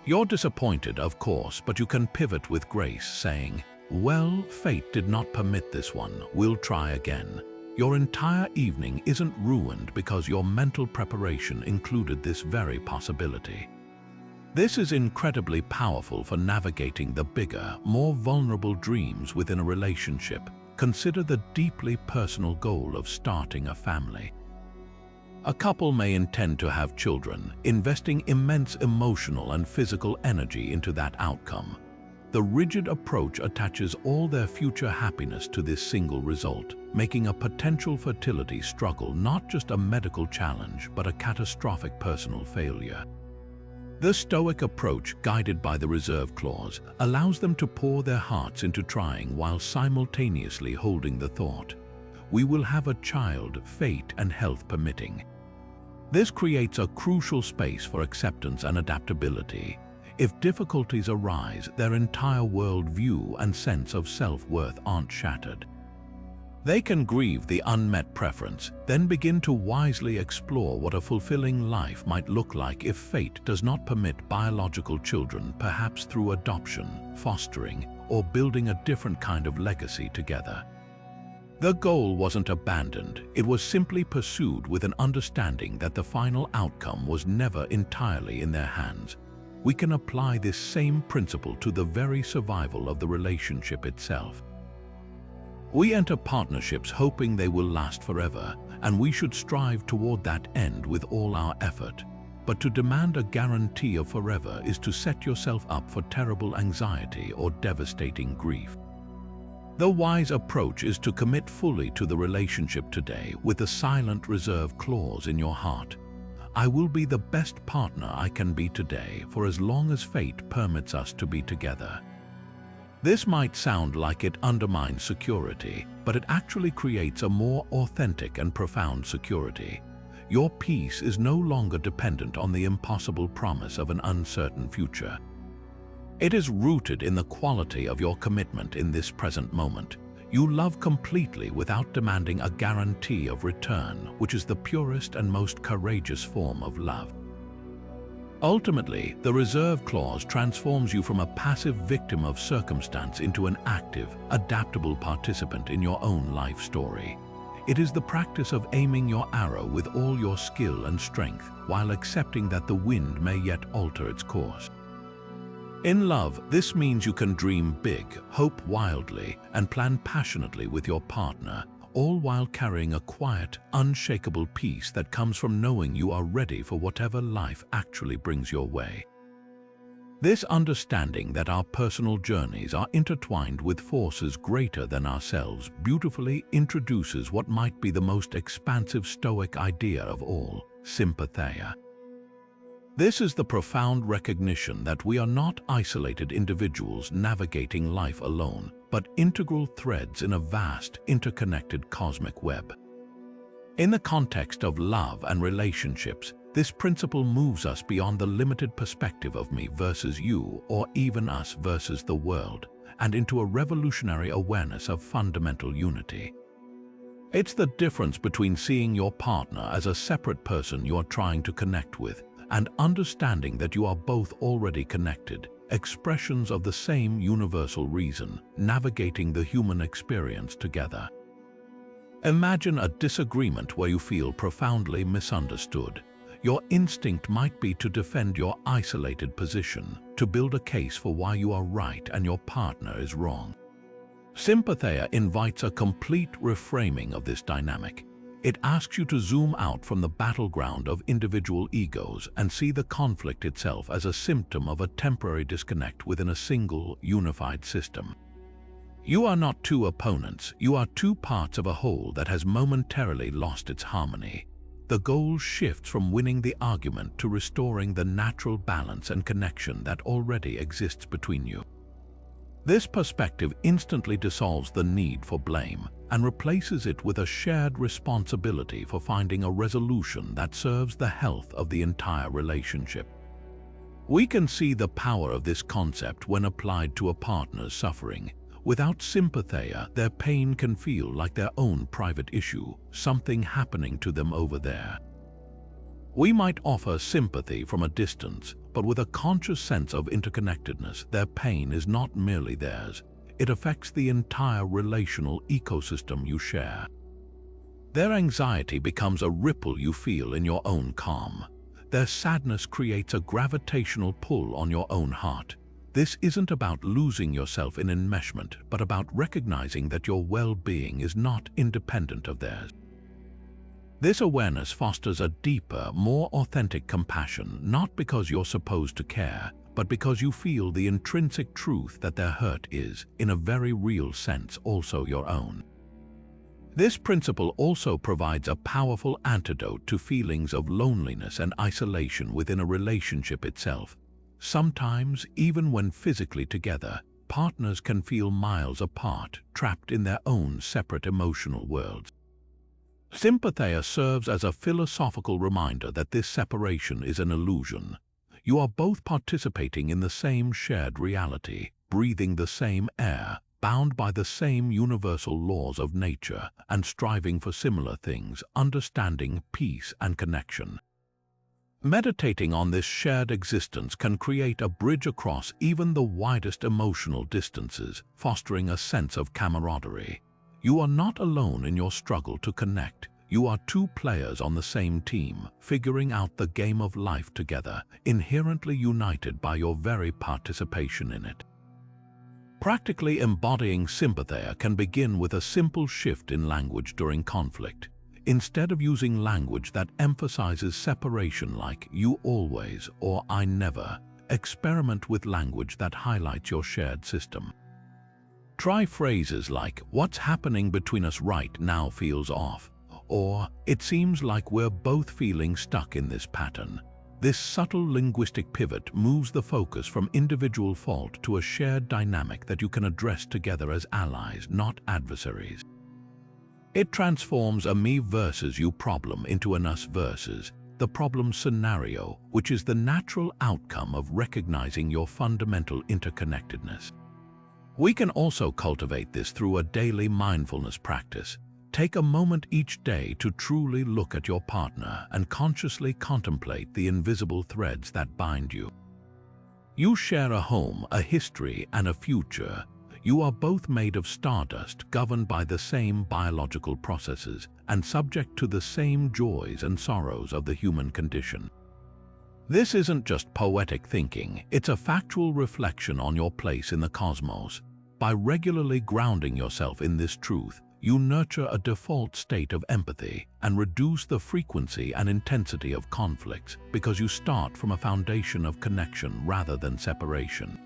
You're disappointed, of course, but you can pivot with grace, saying, "Well, fate did not permit this one, we'll try again." Your entire evening isn't ruined because your mental preparation included this very possibility. This is incredibly powerful for navigating the bigger, more vulnerable dreams within a relationship. Consider the deeply personal goal of starting a family. A couple may intend to have children, investing immense emotional and physical energy into that outcome. The rigid approach attaches all their future happiness to this single result, making a potential fertility struggle not just a medical challenge but a catastrophic personal failure. The Stoic approach, guided by the reserve clause, allows them to pour their hearts into trying while simultaneously holding the thought, "We will have a child, fate and health permitting." This creates a crucial space for acceptance and adaptability. If difficulties arise, their entire worldview and sense of self-worth aren't shattered. They can grieve the unmet preference, then begin to wisely explore what a fulfilling life might look like if fate does not permit biological children, perhaps through adoption, fostering, or building a different kind of legacy together. The goal wasn't abandoned, it was simply pursued with an understanding that the final outcome was never entirely in their hands. We can apply this same principle to the very survival of the relationship itself. We enter partnerships hoping they will last forever, and we should strive toward that end with all our effort. But to demand a guarantee of forever is to set yourself up for terrible anxiety or devastating grief. The wise approach is to commit fully to the relationship today with a silent reserve clause in your heart. I will be the best partner I can be today for as long as fate permits us to be together. This might sound like it undermines security, but it actually creates a more authentic and profound security. Your peace is no longer dependent on the impossible promise of an uncertain future. It is rooted in the quality of your commitment in this present moment. You love completely without demanding a guarantee of return, which is the purest and most courageous form of love. Ultimately, the reserve clause transforms you from a passive victim of circumstance into an active, adaptable participant in your own life story. It is the practice of aiming your arrow with all your skill and strength, while accepting that the wind may yet alter its course. In love, this means you can dream big, hope wildly, and plan passionately with your partner, all while carrying a quiet, unshakable peace that comes from knowing you are ready for whatever life actually brings your way. This understanding that our personal journeys are intertwined with forces greater than ourselves beautifully introduces what might be the most expansive Stoic idea of all, sympatheia. This is the profound recognition that we are not isolated individuals navigating life alone, but integral threads in a vast, interconnected cosmic web. In the context of love and relationships, this principle moves us beyond the limited perspective of me versus you, or even us versus the world, and into a revolutionary awareness of fundamental unity. It's the difference between seeing your partner as a separate person you are trying to connect with, and understanding that you are both already connected, expressions of the same universal reason, navigating the human experience together. Imagine a disagreement where you feel profoundly misunderstood. Your instinct might be to defend your isolated position, to build a case for why you are right and your partner is wrong. Sympatheia invites a complete reframing of this dynamic. It asks you to zoom out from the battleground of individual egos and see the conflict itself as a symptom of a temporary disconnect within a single, unified system. You are not two opponents, you are two parts of a whole that has momentarily lost its harmony. The goal shifts from winning the argument to restoring the natural balance and connection that already exists between you. This perspective instantly dissolves the need for blame and replaces it with a shared responsibility for finding a resolution that serves the health of the entire relationship. We can see the power of this concept when applied to a partner's suffering. Without sympatheia, their pain can feel like their own private issue, something happening to them over there. We might offer sympathy from a distance, but with a conscious sense of interconnectedness, their pain is not merely theirs. It affects the entire relational ecosystem you share. Their anxiety becomes a ripple you feel in your own calm. Their sadness creates a gravitational pull on your own heart. This isn't about losing yourself in enmeshment, but about recognizing that your well-being is not independent of theirs. This awareness fosters a deeper, more authentic compassion, not because you're supposed to care, but because you feel the intrinsic truth that their hurt is, in a very real sense, also your own. This principle also provides a powerful antidote to feelings of loneliness and isolation within a relationship itself. Sometimes, even when physically together, partners can feel miles apart, trapped in their own separate emotional worlds. Sympatheia serves as a philosophical reminder that this separation is an illusion. You are both participating in the same shared reality, breathing the same air, bound by the same universal laws of nature, and striving for similar things, understanding, peace, and connection. Meditating on this shared existence can create a bridge across even the widest emotional distances, fostering a sense of camaraderie. You are not alone in your struggle to connect. You are two players on the same team, figuring out the game of life together, inherently united by your very participation in it. Practically embodying sympatheia can begin with a simple shift in language during conflict. Instead of using language that emphasizes separation like "you always" or "I never," experiment with language that highlights your shared system. Try phrases like "what's happening between us right now feels off," or "it seems like we're both feeling stuck in this pattern." This subtle linguistic pivot moves the focus from individual fault to a shared dynamic that you can address together as allies, not adversaries. It transforms a me versus you problem into an us versus the problem scenario, which is the natural outcome of recognizing your fundamental interconnectedness. We can also cultivate this through a daily mindfulness practice. Take a moment each day to truly look at your partner and consciously contemplate the invisible threads that bind you. You share a home, a history, and a future. You are both made of stardust, governed by the same biological processes, and subject to the same joys and sorrows of the human condition. This isn't just poetic thinking, it's a factual reflection on your place in the cosmos. By regularly grounding yourself in this truth, you nurture a default state of empathy and reduce the frequency and intensity of conflicts because you start from a foundation of connection rather than separation.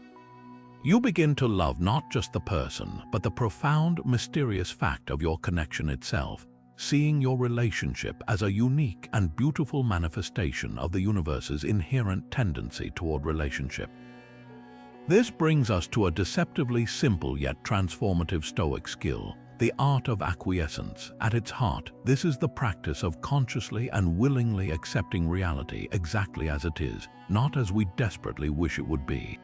You begin to love not just the person, but the profound, mysterious fact of your connection itself, seeing your relationship as a unique and beautiful manifestation of the universe's inherent tendency toward relationship. This brings us to a deceptively simple yet transformative Stoic skill, the art of acquiescence. At its heart, this is the practice of consciously and willingly accepting reality exactly as it is, not as we desperately wish it would be.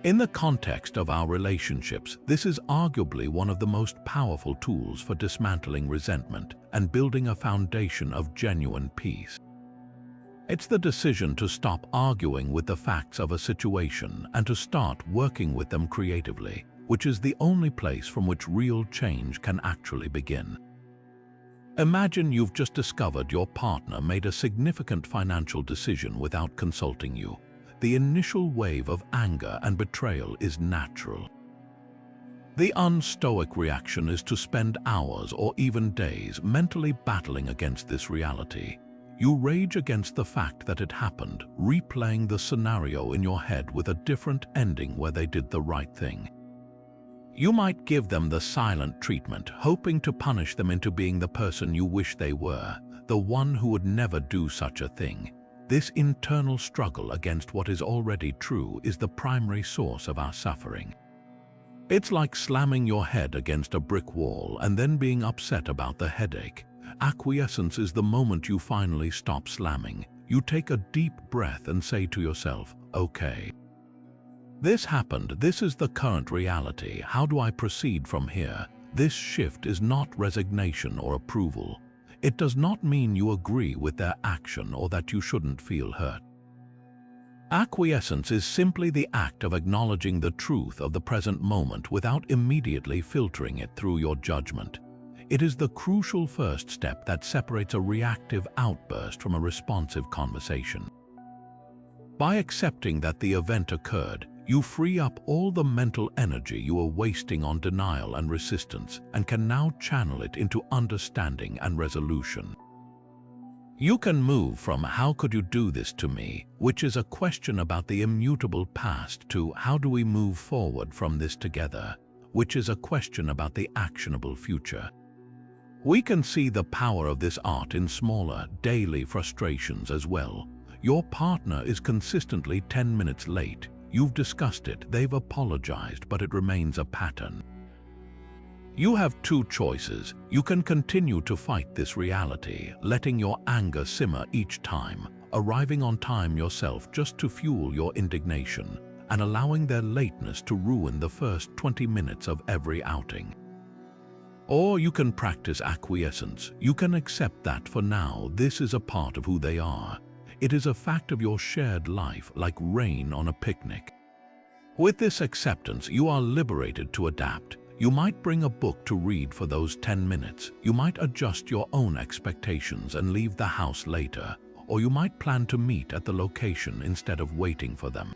In the context of our relationships, this is arguably one of the most powerful tools for dismantling resentment and building a foundation of genuine peace. It's the decision to stop arguing with the facts of a situation and to start working with them creatively, which is the only place from which real change can actually begin. Imagine you've just discovered your partner made a significant financial decision without consulting you. The initial wave of anger and betrayal is natural. The un-Stoic reaction is to spend hours or even days mentally battling against this reality. You rage against the fact that it happened, replaying the scenario in your head with a different ending where they did the right thing. You might give them the silent treatment, hoping to punish them into being the person you wish they were, the one who would never do such a thing. This internal struggle against what is already true is the primary source of our suffering. It's like slamming your head against a brick wall and then being upset about the headache. Acquiescence is the moment you finally stop slamming. You take a deep breath and say to yourself, "Okay, This happened, this is the current reality, how do I proceed from here? This shift is not resignation or approval. It does not mean you agree with their action or that you shouldn't feel hurt. Acquiescence is simply the act of acknowledging the truth of the present moment without immediately filtering it through your judgment. It is the crucial first step that separates a reactive outburst from a responsive conversation. By accepting that the event occurred, you free up all the mental energy you were wasting on denial and resistance and can now channel it into understanding and resolution. You can move from "how could you do this to me?", which is a question about the immutable past, to "how do we move forward from this together?", which is a question about the actionable future. We can see the power of this art in smaller, daily frustrations as well. Your partner is consistently 10 minutes late. You've discussed it, they've apologized, but it remains a pattern. You have two choices. You can continue to fight this reality, letting your anger simmer each time, arriving on time yourself just to fuel your indignation, and allowing their lateness to ruin the first 20 minutes of every outing. Or you can practice acquiescence. You can accept that for now this is a part of who they are. It is a fact of your shared life, like rain on a picnic. With this acceptance, you are liberated to adapt. You might bring a book to read for those 10 minutes. You might adjust your own expectations and leave the house later. Or you might plan to meet at the location instead of waiting for them.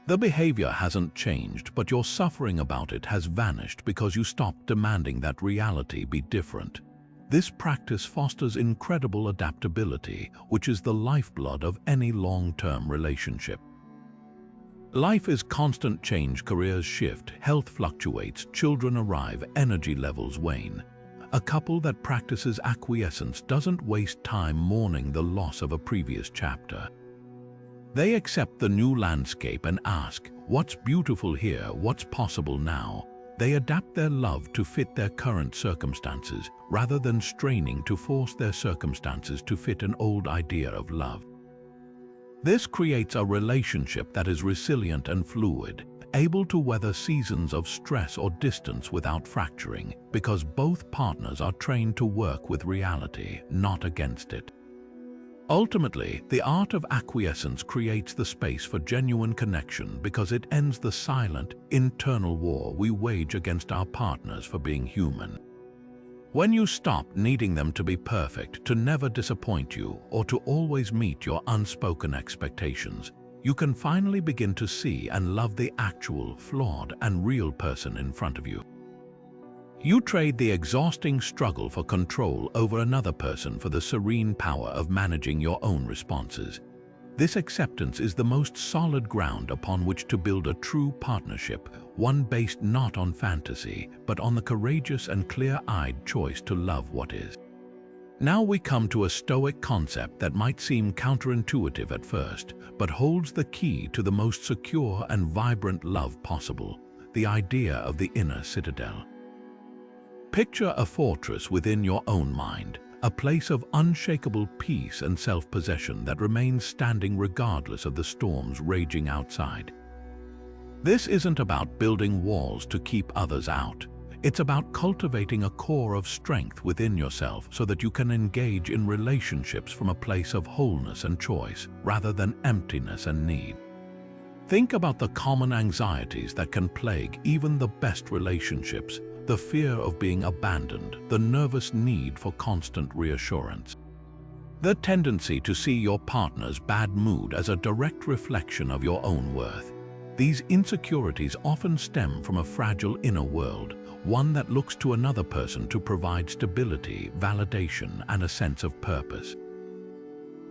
The behavior hasn't changed, but your suffering about it has vanished because you stopped demanding that reality be different. This practice fosters incredible adaptability, which is the lifeblood of any long-term relationship. Life is constant change, careers shift, health fluctuates, children arrive, energy levels wane. A couple that practices acquiescence doesn't waste time mourning the loss of a previous chapter. They accept the new landscape and ask, what's beautiful here, what's possible now? They adapt their love to fit their current circumstances, rather than straining to force their circumstances to fit an old idea of love. This creates a relationship that is resilient and fluid, able to weather seasons of stress or distance without fracturing, because both partners are trained to work with reality, not against it. Ultimately, the art of acquiescence creates the space for genuine connection because it ends the silent, internal war we wage against our partners for being human. When you stop needing them to be perfect, to never disappoint you, or to always meet your unspoken expectations, you can finally begin to see and love the actual, flawed, and real person in front of you. You trade the exhausting struggle for control over another person for the serene power of managing your own responses. This acceptance is the most solid ground upon which to build a true partnership, one based not on fantasy, but on the courageous and clear-eyed choice to love what is. Now we come to a Stoic concept that might seem counterintuitive at first, but holds the key to the most secure and vibrant love possible, the idea of the inner citadel. Picture a fortress within your own mind, a place of unshakable peace and self-possession that remains standing regardless of the storms raging outside. This isn't about building walls to keep others out. It's about cultivating a core of strength within yourself so that you can engage in relationships from a place of wholeness and choice, rather than emptiness and need. Think about the common anxieties that can plague even the best relationships: the fear of being abandoned, the nervous need for constant reassurance, the tendency to see your partner's bad mood as a direct reflection of your own worth. These insecurities often stem from a fragile inner world, one that looks to another person to provide stability, validation, and a sense of purpose.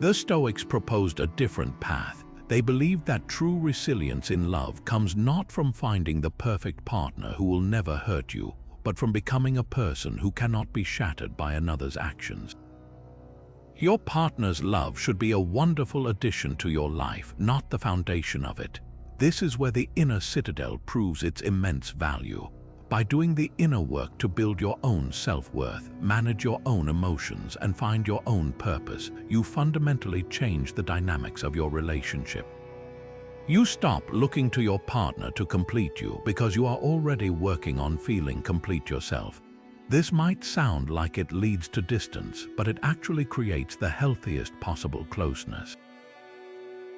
The Stoics proposed a different path. They believed that true resilience in love comes not from finding the perfect partner who will never hurt you, but from becoming a person who cannot be shattered by another's actions. Your partner's love should be a wonderful addition to your life, not the foundation of it. This is where the inner citadel proves its immense value. By doing the inner work to build your own self-worth, manage your own emotions, and find your own purpose, you fundamentally change the dynamics of your relationship. You stop looking to your partner to complete you because you are already working on feeling complete yourself. This might sound like it leads to distance, but it actually creates the healthiest possible closeness.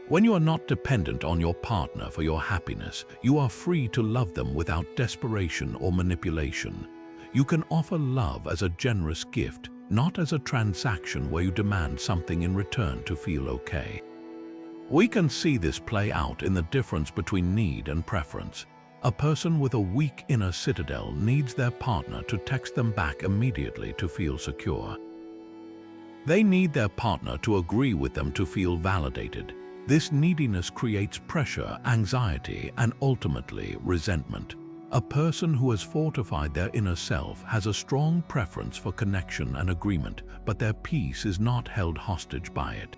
When you are not dependent on your partner for your happiness, you are free to love them without desperation or manipulation. You can offer love as a generous gift, not as a transaction where you demand something in return to feel okay. We can see this play out in the difference between need and preference. A person with a weak inner citadel needs their partner to text them back immediately to feel secure. They need their partner to agree with them to feel validated. This neediness creates pressure, anxiety, and ultimately resentment. A person who has fortified their inner self has a strong preference for connection and agreement, but their peace is not held hostage by it.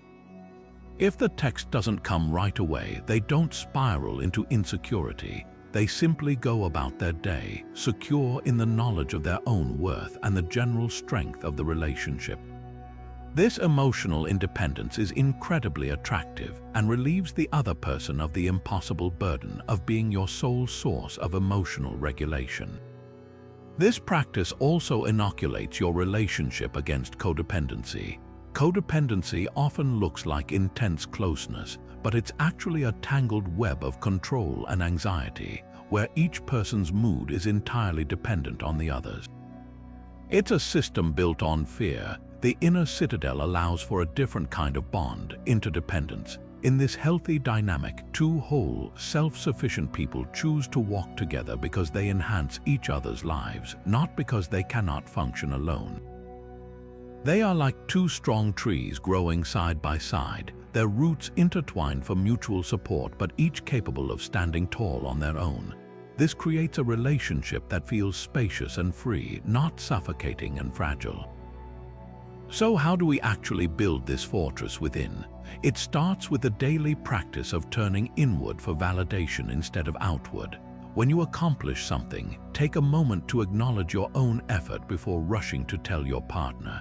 If the text doesn't come right away, they don't spiral into insecurity. They simply go about their day, secure in the knowledge of their own worth and the general strength of the relationship. This emotional independence is incredibly attractive and relieves the other person of the impossible burden of being your sole source of emotional regulation. This practice also inoculates your relationship against codependency. Codependency often looks like intense closeness, but it's actually a tangled web of control and anxiety, where each person's mood is entirely dependent on the others. It's a system built on fear. The inner citadel allows for a different kind of bond, interdependence. In this healthy dynamic, two whole, self-sufficient people choose to walk together because they enhance each other's lives, not because they cannot function alone. They are like two strong trees growing side by side, their roots intertwined for mutual support, but each capable of standing tall on their own. This creates a relationship that feels spacious and free, not suffocating and fragile. So how do we actually build this fortress within? It starts with the daily practice of turning inward for validation instead of outward. When you accomplish something, take a moment to acknowledge your own effort before rushing to tell your partner.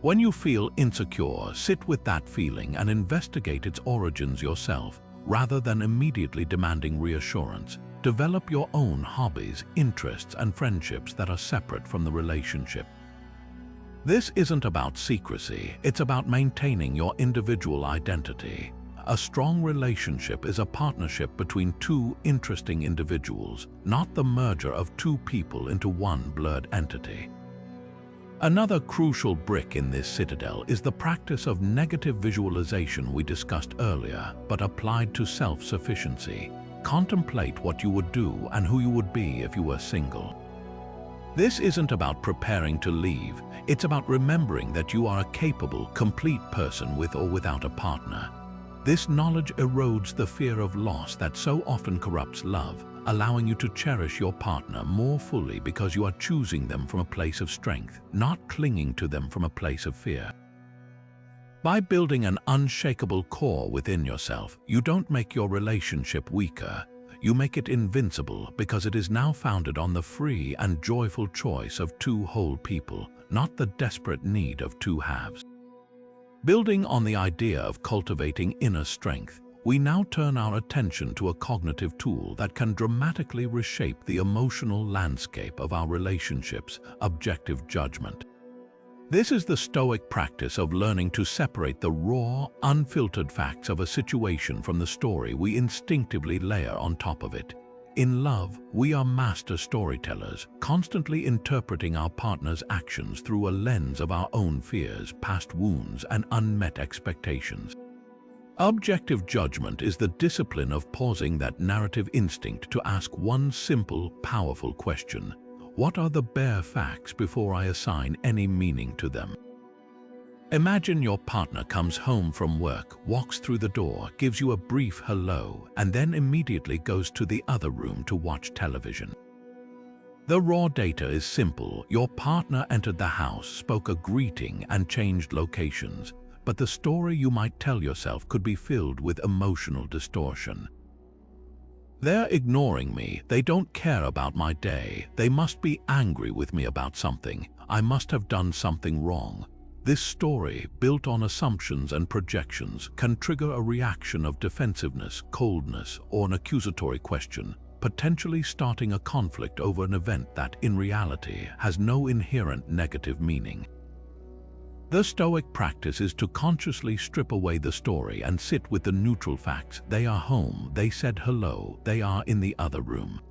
When you feel insecure, sit with that feeling and investigate its origins yourself, rather than immediately demanding reassurance. Develop your own hobbies, interests, and friendships that are separate from the relationship. This isn't about secrecy, it's about maintaining your individual identity. A strong relationship is a partnership between two interesting individuals, not the merger of two people into one blurred entity. Another crucial brick in this citadel is the practice of negative visualization we discussed earlier, but applied to self-sufficiency. Contemplate what you would do and who you would be if you were single. This isn't about preparing to leave, it's about remembering that you are a capable, complete person with or without a partner. This knowledge erodes the fear of loss that so often corrupts love, allowing you to cherish your partner more fully because you are choosing them from a place of strength, not clinging to them from a place of fear. By building an unshakable core within yourself, you don't make your relationship weaker. You make it invincible because it is now founded on the free and joyful choice of two whole people, not the desperate need of two halves. Building on the idea of cultivating inner strength, we now turn our attention to a cognitive tool that can dramatically reshape the emotional landscape of our relationships: objective judgment. This is the Stoic practice of learning to separate the raw, unfiltered facts of a situation from the story we instinctively layer on top of it. In love, we are master storytellers, constantly interpreting our partner's actions through a lens of our own fears, past wounds, and unmet expectations. Objective judgment is the discipline of pausing that narrative instinct to ask one simple, powerful question: what are the bare facts before I assign any meaning to them? Imagine your partner comes home from work, walks through the door, gives you a brief hello, and then immediately goes to the other room to watch television. The raw data is simple. Your partner entered the house, spoke a greeting, and changed locations. But the story you might tell yourself could be filled with emotional distortion. They're ignoring me, they don't care about my day, they must be angry with me about something, I must have done something wrong. This story, built on assumptions and projections, can trigger a reaction of defensiveness, coldness, or an accusatory question, potentially starting a conflict over an event that, in reality, has no inherent negative meaning. The Stoic practice is to consciously strip away the story and sit with the neutral facts. They are home, they said hello, they are in the other room.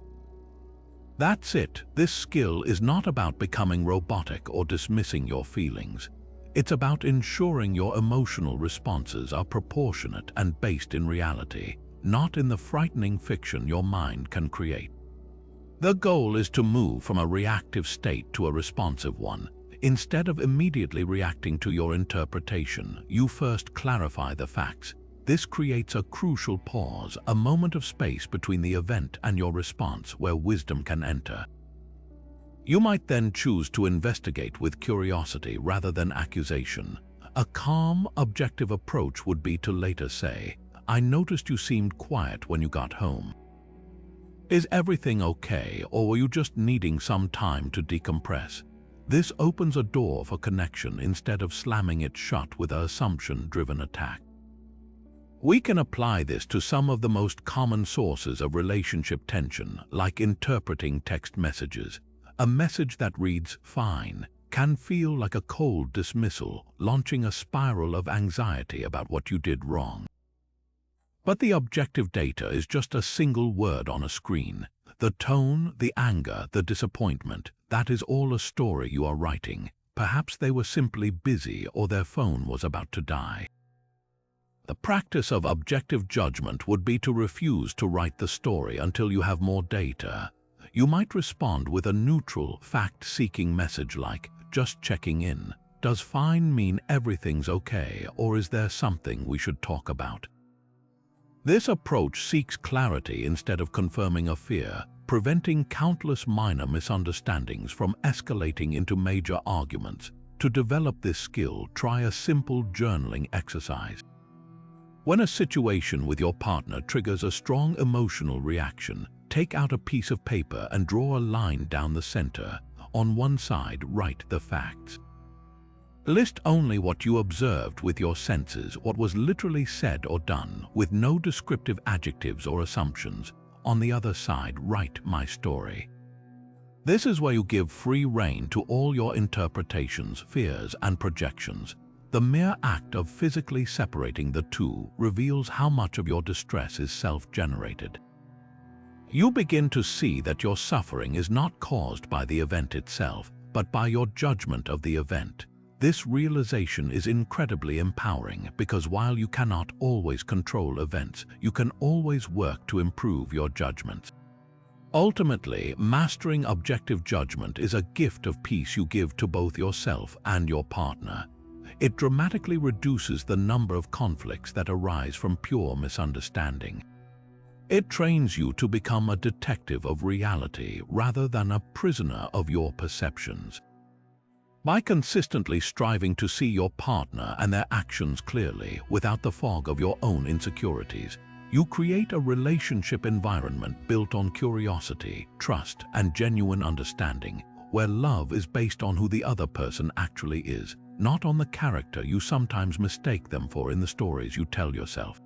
That's it. This skill is not about becoming robotic or dismissing your feelings. It's about ensuring your emotional responses are proportionate and based in reality, not in the frightening fiction your mind can create. The goal is to move from a reactive state to a responsive one. Instead of immediately reacting to your interpretation, you first clarify the facts. This creates a crucial pause, a moment of space between the event and your response where wisdom can enter. You might then choose to investigate with curiosity rather than accusation. A calm, objective approach would be to later say, "I noticed you seemed quiet when you got home. Is everything okay, or were you just needing some time to decompress?" This opens a door for connection instead of slamming it shut with an assumption-driven attack. We can apply this to some of the most common sources of relationship tension, like interpreting text messages. A message that reads, "fine," can feel like a cold dismissal, launching a spiral of anxiety about what you did wrong. But the objective data is just a single word on a screen. The tone, the anger, the disappointment, that is all a story you are writing. Perhaps they were simply busy or their phone was about to die. The practice of objective judgment would be to refuse to write the story until you have more data. You might respond with a neutral, fact-seeking message like, "Just checking in. Does fine mean everything's okay, or is there something we should talk about?" This approach seeks clarity instead of confirming a fear, preventing countless minor misunderstandings from escalating into major arguments. To develop this skill, try a simple journaling exercise. When a situation with your partner triggers a strong emotional reaction, take out a piece of paper and draw a line down the center. On one side, write the facts. List only what you observed with your senses, what was literally said or done, with no descriptive adjectives or assumptions. On the other side, write "my story." This is where you give free rein to all your interpretations, fears, and projections. The mere act of physically separating the two reveals how much of your distress is self-generated. You begin to see that your suffering is not caused by the event itself, but by your judgment of the event. This realization is incredibly empowering because while you cannot always control events, you can always work to improve your judgments. Ultimately, mastering objective judgment is a gift of peace you give to both yourself and your partner. It dramatically reduces the number of conflicts that arise from pure misunderstanding. It trains you to become a detective of reality rather than a prisoner of your perceptions. By consistently striving to see your partner and their actions clearly without the fog of your own insecurities, you create a relationship environment built on curiosity, trust, and genuine understanding, where love is based on who the other person actually is, not on the character you sometimes mistake them for in the stories you tell yourself.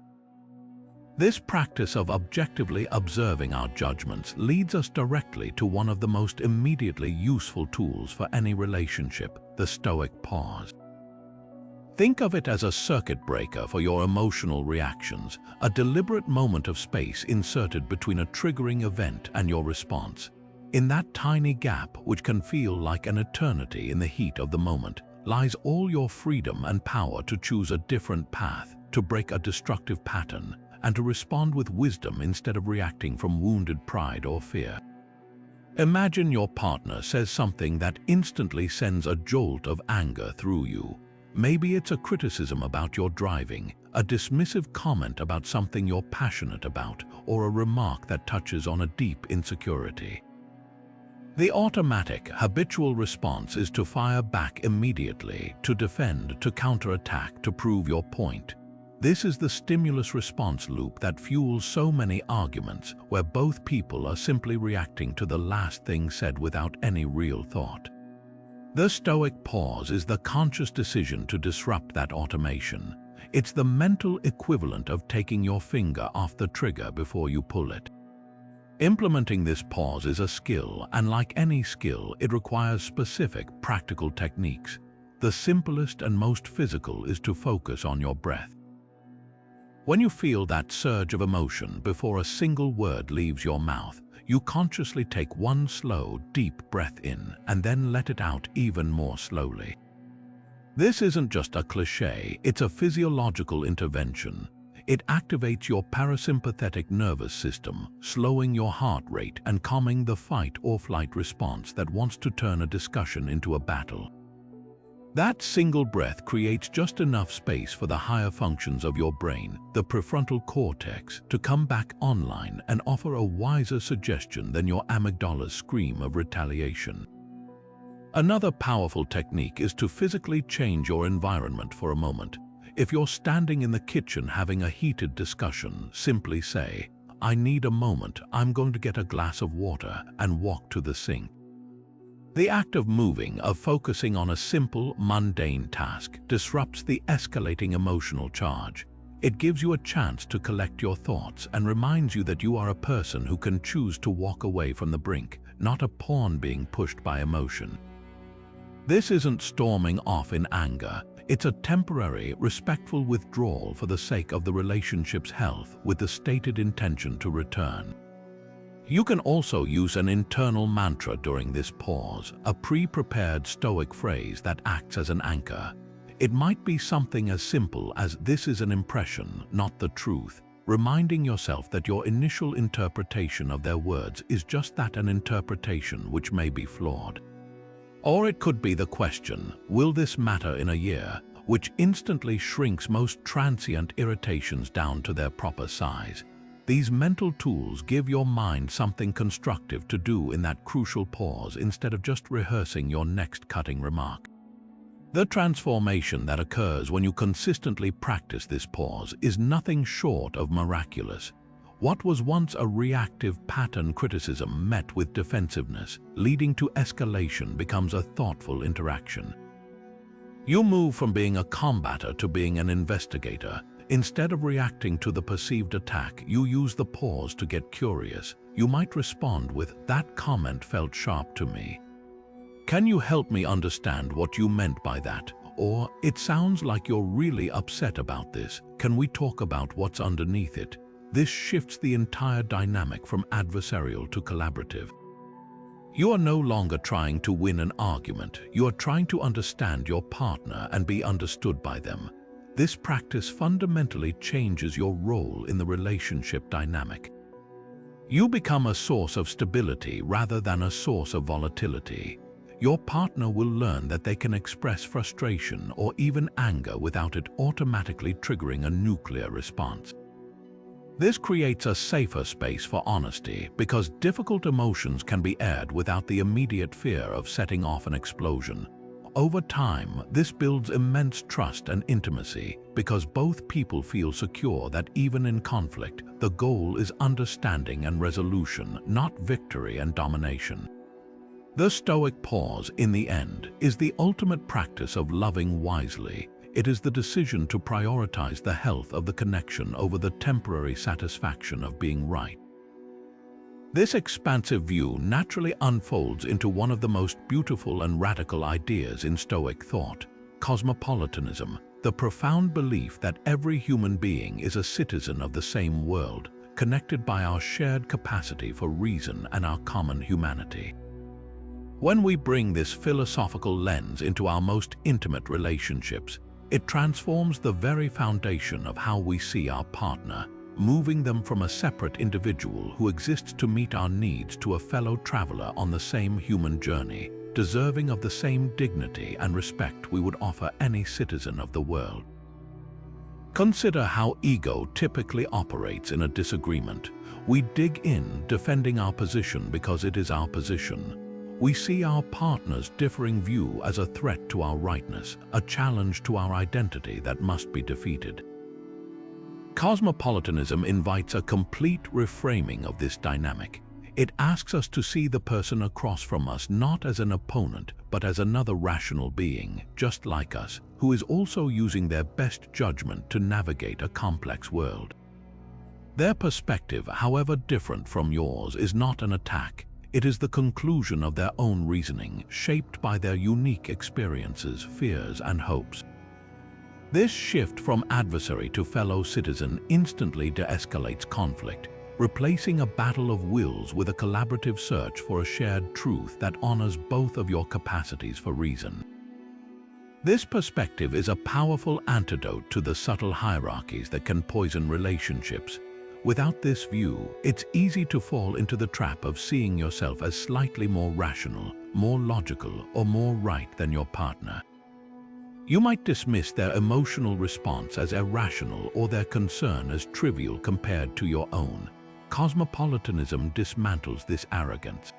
This practice of objectively observing our judgments leads us directly to one of the most immediately useful tools for any relationship, the Stoic pause. Think of it as a circuit breaker for your emotional reactions, a deliberate moment of space inserted between a triggering event and your response. In that tiny gap, which can feel like an eternity in the heat of the moment, lies all your freedom and power to choose a different path, to break a destructive pattern, and to respond with wisdom instead of reacting from wounded pride or fear. Imagine your partner says something that instantly sends a jolt of anger through you. Maybe it's a criticism about your driving, a dismissive comment about something you're passionate about, or a remark that touches on a deep insecurity. The automatic, habitual response is to fire back immediately, to defend, to counterattack, to prove your point. This is the stimulus-response loop that fuels so many arguments, where both people are simply reacting to the last thing said without any real thought. The Stoic pause is the conscious decision to disrupt that automation. It's the mental equivalent of taking your finger off the trigger before you pull it. Implementing this pause is a skill, and like any skill, it requires specific, practical techniques. The simplest and most physical is to focus on your breath. When you feel that surge of emotion before a single word leaves your mouth, you consciously take one slow, deep breath in and then let it out even more slowly. This isn't just a cliché, it's a physiological intervention. It activates your parasympathetic nervous system, slowing your heart rate and calming the fight or flight response that wants to turn a discussion into a battle. That single breath creates just enough space for the higher functions of your brain, the prefrontal cortex, to come back online and offer a wiser suggestion than your amygdala's scream of retaliation. Another powerful technique is to physically change your environment for a moment. If you're standing in the kitchen having a heated discussion, simply say, "I need a moment, I'm going to get a glass of water," and walk to the sink. The act of moving, of focusing on a simple, mundane task, disrupts the escalating emotional charge. It gives you a chance to collect your thoughts and reminds you that you are a person who can choose to walk away from the brink, not a pawn being pushed by emotion. This isn't storming off in anger. It's a temporary, respectful withdrawal for the sake of the relationship's health with the stated intention to return. You can also use an internal mantra during this pause, a pre-prepared Stoic phrase that acts as an anchor. It might be something as simple as "this is an impression, not the truth," reminding yourself that your initial interpretation of their words is just that, an interpretation which may be flawed. Or it could be the question, "Will this matter in a year?" which instantly shrinks most transient irritations down to their proper size. These mental tools give your mind something constructive to do in that crucial pause instead of just rehearsing your next cutting remark. The transformation that occurs when you consistently practice this pause is nothing short of miraculous. What was once a reactive pattern criticism met with defensiveness, leading to escalation, becomes a thoughtful interaction. You move from being a combator to being an investigator. Instead of reacting to the perceived attack, you use the pause to get curious. You might respond with, "That comment felt sharp to me. Can you help me understand what you meant by that?" Or, "It sounds like you're really upset about this. Can we talk about what's underneath it?" This shifts the entire dynamic from adversarial to collaborative. You are no longer trying to win an argument. You are trying to understand your partner and be understood by them. This practice fundamentally changes your role in the relationship dynamic. You become a source of stability rather than a source of volatility. Your partner will learn that they can express frustration or even anger without it automatically triggering a nuclear response. This creates a safer space for honesty because difficult emotions can be aired without the immediate fear of setting off an explosion. Over time, this builds immense trust and intimacy because both people feel secure that even in conflict, the goal is understanding and resolution, not victory and domination. The Stoic pause, in the end, is the ultimate practice of loving wisely. It is the decision to prioritize the health of the connection over the temporary satisfaction of being right. This expansive view naturally unfolds into one of the most beautiful and radical ideas in Stoic thought, cosmopolitanism, the profound belief that every human being is a citizen of the same world, connected by our shared capacity for reason and our common humanity. When we bring this philosophical lens into our most intimate relationships, it transforms the very foundation of how we see our partner, moving them from a separate individual who exists to meet our needs to a fellow traveler on the same human journey, deserving of the same dignity and respect we would offer any citizen of the world. Consider how ego typically operates in a disagreement. We dig in, defending our position because it is our position. We see our partner's differing view as a threat to our rightness, a challenge to our identity that must be defeated. Cosmopolitanism invites a complete reframing of this dynamic. It asks us to see the person across from us not as an opponent, but as another rational being, just like us, who is also using their best judgment to navigate a complex world. Their perspective, however different from yours, is not an attack. It is the conclusion of their own reasoning, shaped by their unique experiences, fears, and hopes. This shift from adversary to fellow citizen instantly de-escalates conflict, replacing a battle of wills with a collaborative search for a shared truth that honors both of your capacities for reason. This perspective is a powerful antidote to the subtle hierarchies that can poison relationships. Without this view, it's easy to fall into the trap of seeing yourself as slightly more rational, more logical, or more right than your partner. You might dismiss their emotional response as irrational or their concern as trivial compared to your own. Cosmopolitanism dismantles this arrogance.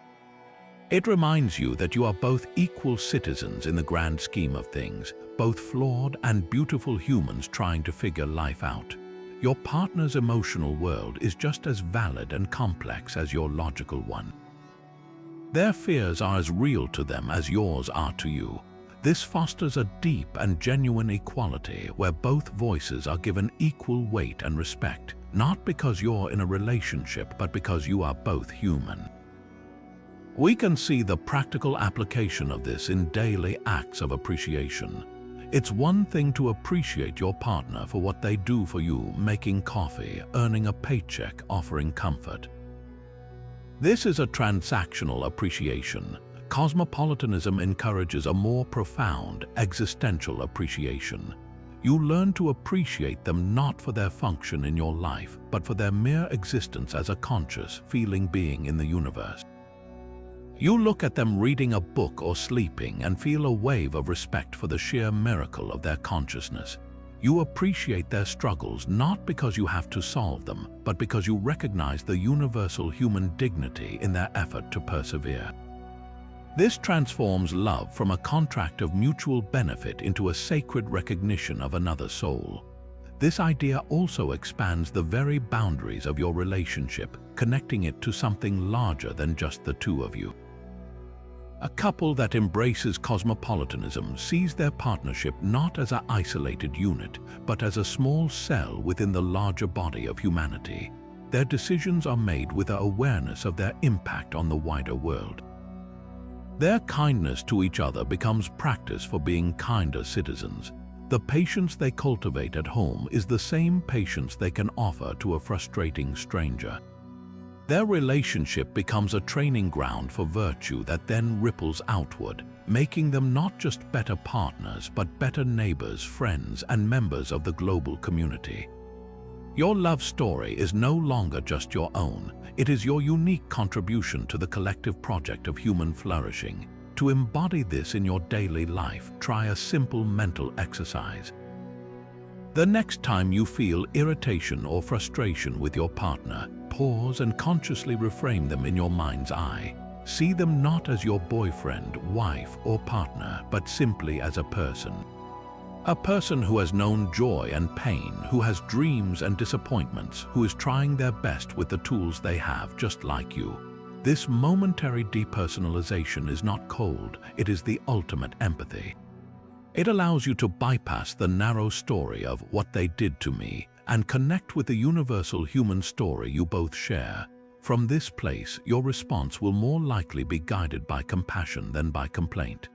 It reminds you that you are both equal citizens in the grand scheme of things, both flawed and beautiful humans trying to figure life out. Your partner's emotional world is just as valid and complex as your logical one. Their fears are as real to them as yours are to you. This fosters a deep and genuine equality where both voices are given equal weight and respect, not because you're in a relationship, but because you are both human. We can see the practical application of this in daily acts of appreciation. It's one thing to appreciate your partner for what they do for you, making coffee, earning a paycheck, offering comfort. This is a transactional appreciation. Cosmopolitanism encourages a more profound, existential appreciation. You learn to appreciate them not for their function in your life, but for their mere existence as a conscious, feeling being in the universe. You look at them reading a book or sleeping and feel a wave of respect for the sheer miracle of their consciousness. You appreciate their struggles not because you have to solve them, but because you recognize the universal human dignity in their effort to persevere. This transforms love from a contract of mutual benefit into a sacred recognition of another soul. This idea also expands the very boundaries of your relationship, connecting it to something larger than just the two of you. A couple that embraces cosmopolitanism sees their partnership not as an isolated unit, but as a small cell within the larger body of humanity. Their decisions are made with an awareness of their impact on the wider world. Their kindness to each other becomes practice for being kinder citizens. The patience they cultivate at home is the same patience they can offer to a frustrating stranger. Their relationship becomes a training ground for virtue that then ripples outward, making them not just better partners, but better neighbors, friends, and members of the global community. Your love story is no longer just your own. It is your unique contribution to the collective project of human flourishing. To embody this in your daily life, try a simple mental exercise. The next time you feel irritation or frustration with your partner, pause and consciously reframe them in your mind's eye. See them not as your boyfriend, wife, or partner, but simply as a person. A person who has known joy and pain, who has dreams and disappointments, who is trying their best with the tools they have, just like you. This momentary depersonalization is not cold, it is the ultimate empathy. It allows you to bypass the narrow story of what they did to me and connect with the universal human story you both share. From this place, your response will more likely be guided by compassion than by complaint.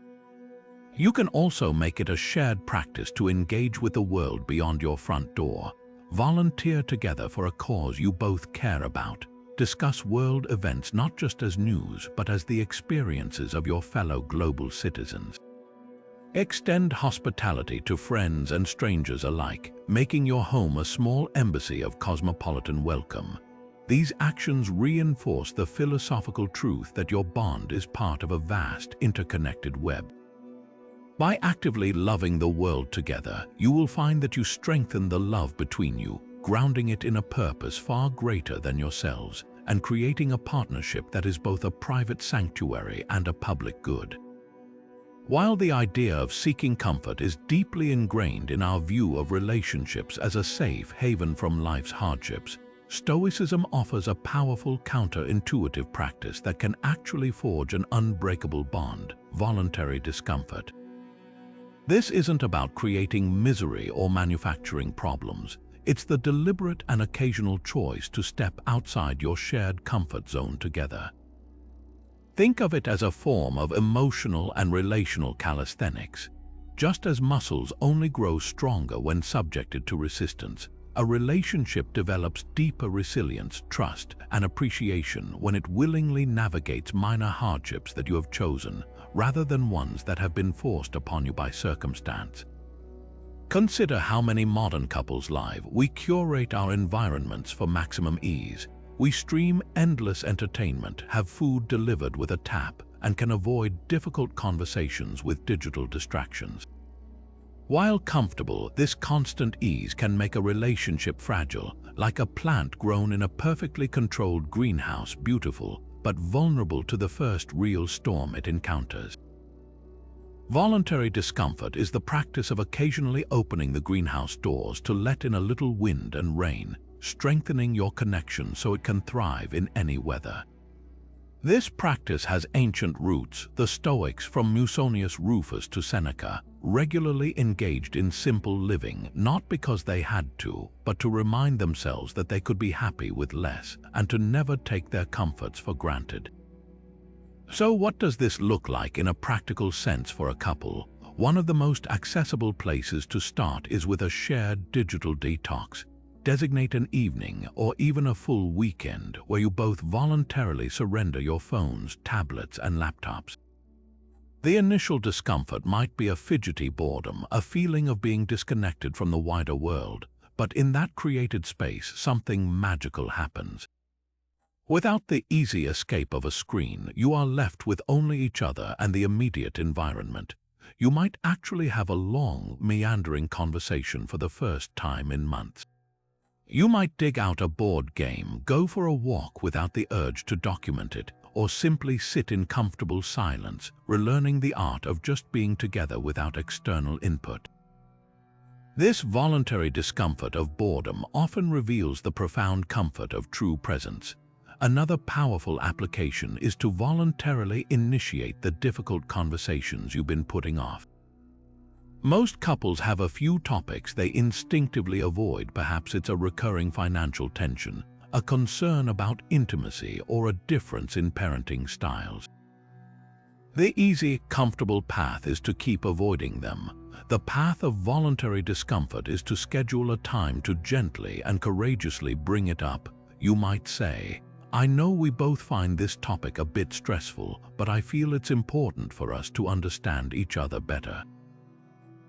You can also make it a shared practice to engage with the world beyond your front door. Volunteer together for a cause you both care about. Discuss world events not just as news, but as the experiences of your fellow global citizens. Extend hospitality to friends and strangers alike, making your home a small embassy of cosmopolitan welcome. These actions reinforce the philosophical truth that your bond is part of a vast, interconnected web. By actively loving the world together, you will find that you strengthen the love between you, grounding it in a purpose far greater than yourselves, and creating a partnership that is both a private sanctuary and a public good. While the idea of seeking comfort is deeply ingrained in our view of relationships as a safe haven from life's hardships, Stoicism offers a powerful counterintuitive practice that can actually forge an unbreakable bond: voluntary discomfort. This isn't about creating misery or manufacturing problems. It's the deliberate and occasional choice to step outside your shared comfort zone together. Think of it as a form of emotional and relational calisthenics. Just as muscles only grow stronger when subjected to resistance, a relationship develops deeper resilience, trust, and appreciation when it willingly navigates minor hardships that you have chosen, rather than ones that have been forced upon you by circumstance. Consider how many modern couples live. We curate our environments for maximum ease. We stream endless entertainment, have food delivered with a tap, and can avoid difficult conversations with digital distractions. While comfortable, this constant ease can make a relationship fragile, like a plant grown in a perfectly controlled greenhouse, beautiful, but vulnerable to the first real storm it encounters. Voluntary discomfort is the practice of occasionally opening the greenhouse doors to let in a little wind and rain, strengthening your connection so it can thrive in any weather. This practice has ancient roots. The Stoics, from Musonius Rufus to Seneca, regularly engaged in simple living, not because they had to, but to remind themselves that they could be happy with less and to never take their comforts for granted. So what does this look like in a practical sense for a couple? One of the most accessible places to start is with a shared digital detox. Designate an evening or even a full weekend where you both voluntarily surrender your phones, tablets, and laptops. The initial discomfort might be a fidgety boredom, a feeling of being disconnected from the wider world, but in that created space, something magical happens. Without the easy escape of a screen, you are left with only each other and the immediate environment. You might actually have a long, meandering conversation for the first time in months. You might dig out a board game, go for a walk without the urge to document it, or simply sit in comfortable silence, relearning the art of just being together without external input. This voluntary discomfort of boredom often reveals the profound comfort of true presence. Another powerful application is to voluntarily initiate the difficult conversations you've been putting off. Most couples have a few topics they instinctively avoid. Perhaps it's a recurring financial tension, a concern about intimacy, or a difference in parenting styles. The easy, comfortable path is to keep avoiding them. The path of voluntary discomfort is to schedule a time to gently and courageously bring it up. You might say, "I know we both find this topic a bit stressful, but I feel it's important for us to understand each other better.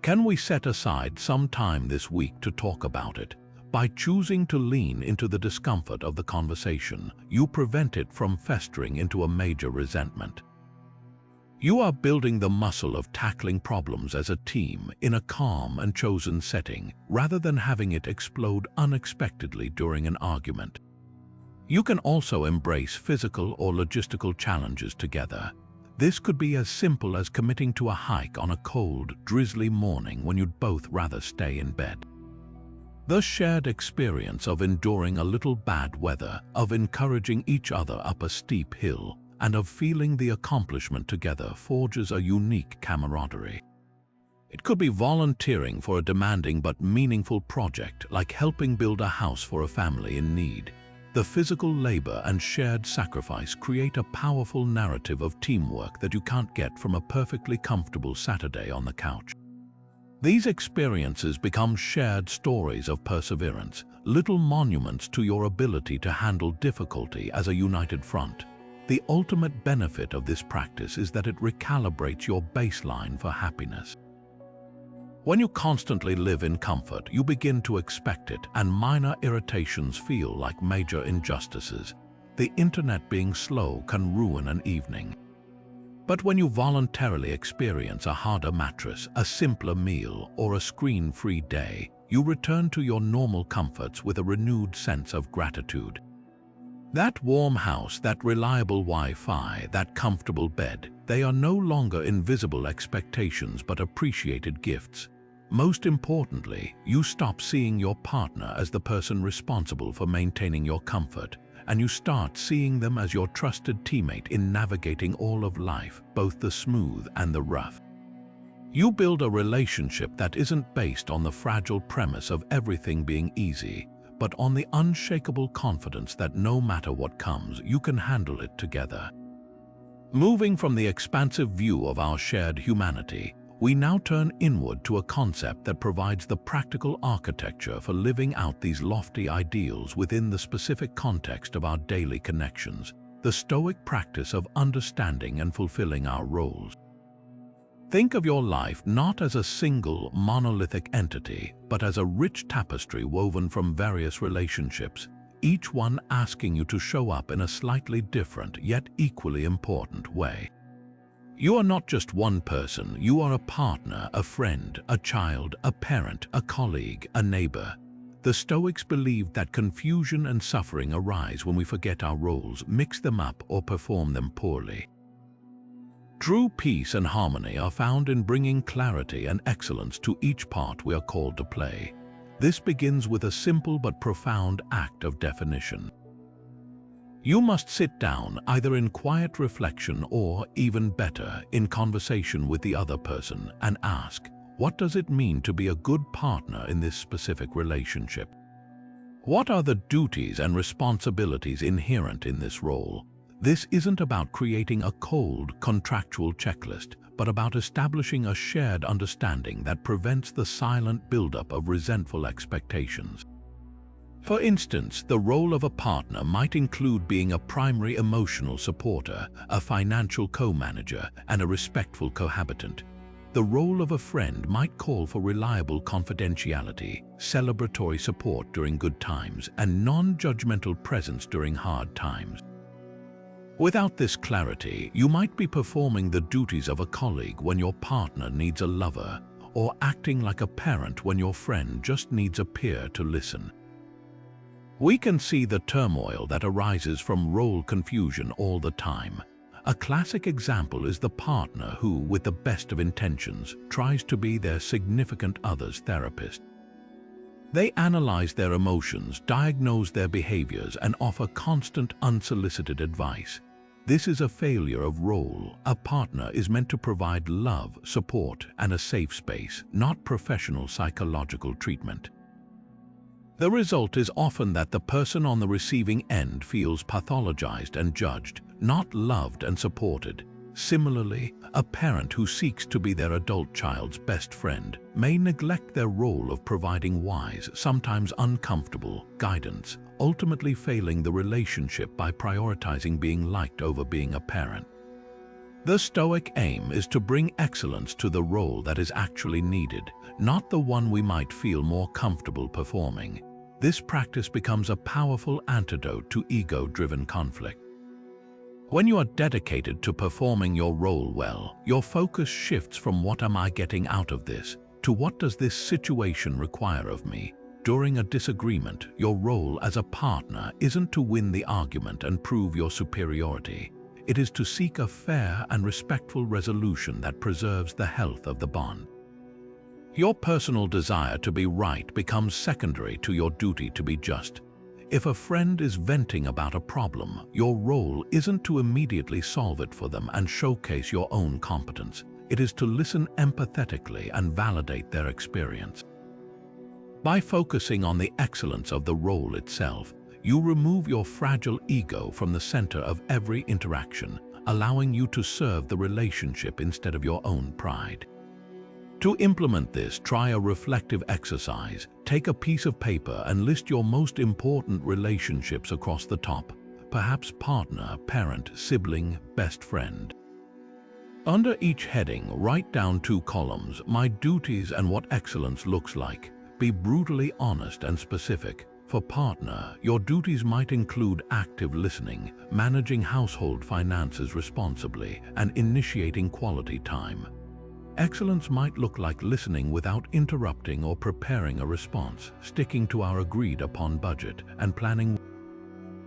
Can we set aside some time this week to talk about it?" By choosing to lean into the discomfort of the conversation, you prevent it from festering into a major resentment. You are building the muscle of tackling problems as a team in a calm and chosen setting, rather than having it explode unexpectedly during an argument. You can also embrace physical or logistical challenges together. This could be as simple as committing to a hike on a cold, drizzly morning when you'd both rather stay in bed. The shared experience of enduring a little bad weather, of encouraging each other up a steep hill, and of feeling the accomplishment together forges a unique camaraderie. It could be volunteering for a demanding but meaningful project, like helping build a house for a family in need. The physical labor and shared sacrifice create a powerful narrative of teamwork that you can't get from a perfectly comfortable Saturday on the couch. These experiences become shared stories of perseverance, little monuments to your ability to handle difficulty as a united front. The ultimate benefit of this practice is that it recalibrates your baseline for happiness. When you constantly live in comfort, you begin to expect it, and minor irritations feel like major injustices. The internet being slow can ruin an evening. But when you voluntarily experience a harder mattress, a simpler meal, or a screen-free day, you return to your normal comforts with a renewed sense of gratitude. That warm house, that reliable Wi-Fi, that comfortable bed, they are no longer invisible expectations but appreciated gifts. Most importantly, you stop seeing your partner as the person responsible for maintaining your comfort, and you start seeing them as your trusted teammate in navigating all of life, both the smooth and the rough. You build a relationship that isn't based on the fragile premise of everything being easy, but on the unshakable confidence that no matter what comes, you can handle it together. Moving from the expansive view of our shared humanity, we now turn inward to a concept that provides the practical architecture for living out these lofty ideals within the specific context of our daily connections, the Stoic practice of understanding and fulfilling our roles. Think of your life not as a single, monolithic entity, but as a rich tapestry woven from various relationships, each one asking you to show up in a slightly different yet equally important way. You are not just one person, you are a partner, a friend, a child, a parent, a colleague, a neighbor. The Stoics believed that confusion and suffering arise when we forget our roles, mix them up, or perform them poorly. True peace and harmony are found in bringing clarity and excellence to each part we are called to play. This begins with a simple but profound act of definition. You must sit down, either in quiet reflection or, even better, in conversation with the other person, and ask, what does it mean to be a good partner in this specific relationship? What are the duties and responsibilities inherent in this role? This isn't about creating a cold, contractual checklist, but about establishing a shared understanding that prevents the silent buildup of resentful expectations. For instance, the role of a partner might include being a primary emotional supporter, a financial co-manager, and a respectful cohabitant. The role of a friend might call for reliable confidentiality, celebratory support during good times, and non-judgmental presence during hard times. Without this clarity, you might be performing the duties of a colleague when your partner needs a lover, or acting like a parent when your friend just needs a peer to listen. We can see the turmoil that arises from role confusion all the time. A classic example is the partner who, with the best of intentions, tries to be their significant other's therapist. They analyze their emotions, diagnose their behaviors, and offer constant, unsolicited advice. This is a failure of role. A partner is meant to provide love, support, and a safe space, not professional psychological treatment. The result is often that the person on the receiving end feels pathologized and judged, not loved and supported. Similarly, a parent who seeks to be their adult child's best friend may neglect their role of providing wise, sometimes uncomfortable, guidance, ultimately failing the relationship by prioritizing being liked over being a parent. The Stoic aim is to bring excellence to the role that is actually needed, not the one we might feel more comfortable performing. This practice becomes a powerful antidote to ego-driven conflict. When you are dedicated to performing your role well, your focus shifts from what am I getting out of this to what does this situation require of me. During a disagreement, your role as a partner isn't to win the argument and prove your superiority. It is to seek a fair and respectful resolution that preserves the health of the bond. Your personal desire to be right becomes secondary to your duty to be just. If a friend is venting about a problem, your role isn't to immediately solve it for them and showcase your own competence. It is to listen empathetically and validate their experience. By focusing on the excellence of the role itself, you remove your fragile ego from the center of every interaction, allowing you to serve the relationship instead of your own pride. To implement this, try a reflective exercise. Take a piece of paper and list your most important relationships across the top, perhaps partner, parent, sibling, best friend. Under each heading, write down 2 columns, my duties and what excellence looks like. Be brutally honest and specific. For partner, your duties might include active listening, managing household finances responsibly, and initiating quality time. Excellence might look like listening without interrupting or preparing a response, sticking to our agreed-upon budget, and planning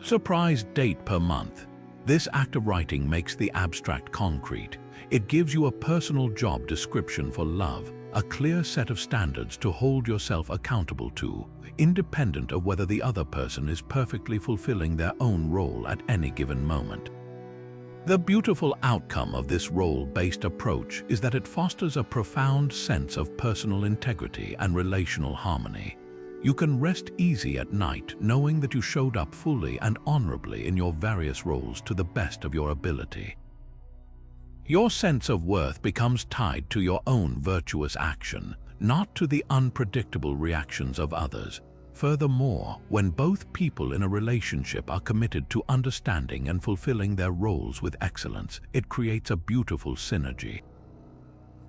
surprise date per month. This act of writing makes the abstract concrete. It gives you a personal job description for love, a clear set of standards to hold yourself accountable to, independent of whether the other person is perfectly fulfilling their own role at any given moment. The beautiful outcome of this role-based approach is that it fosters a profound sense of personal integrity and relational harmony. You can rest easy at night knowing that you showed up fully and honorably in your various roles to the best of your ability. Your sense of worth becomes tied to your own virtuous action, not to the unpredictable reactions of others. Furthermore, when both people in a relationship are committed to understanding and fulfilling their roles with excellence, it creates a beautiful synergy.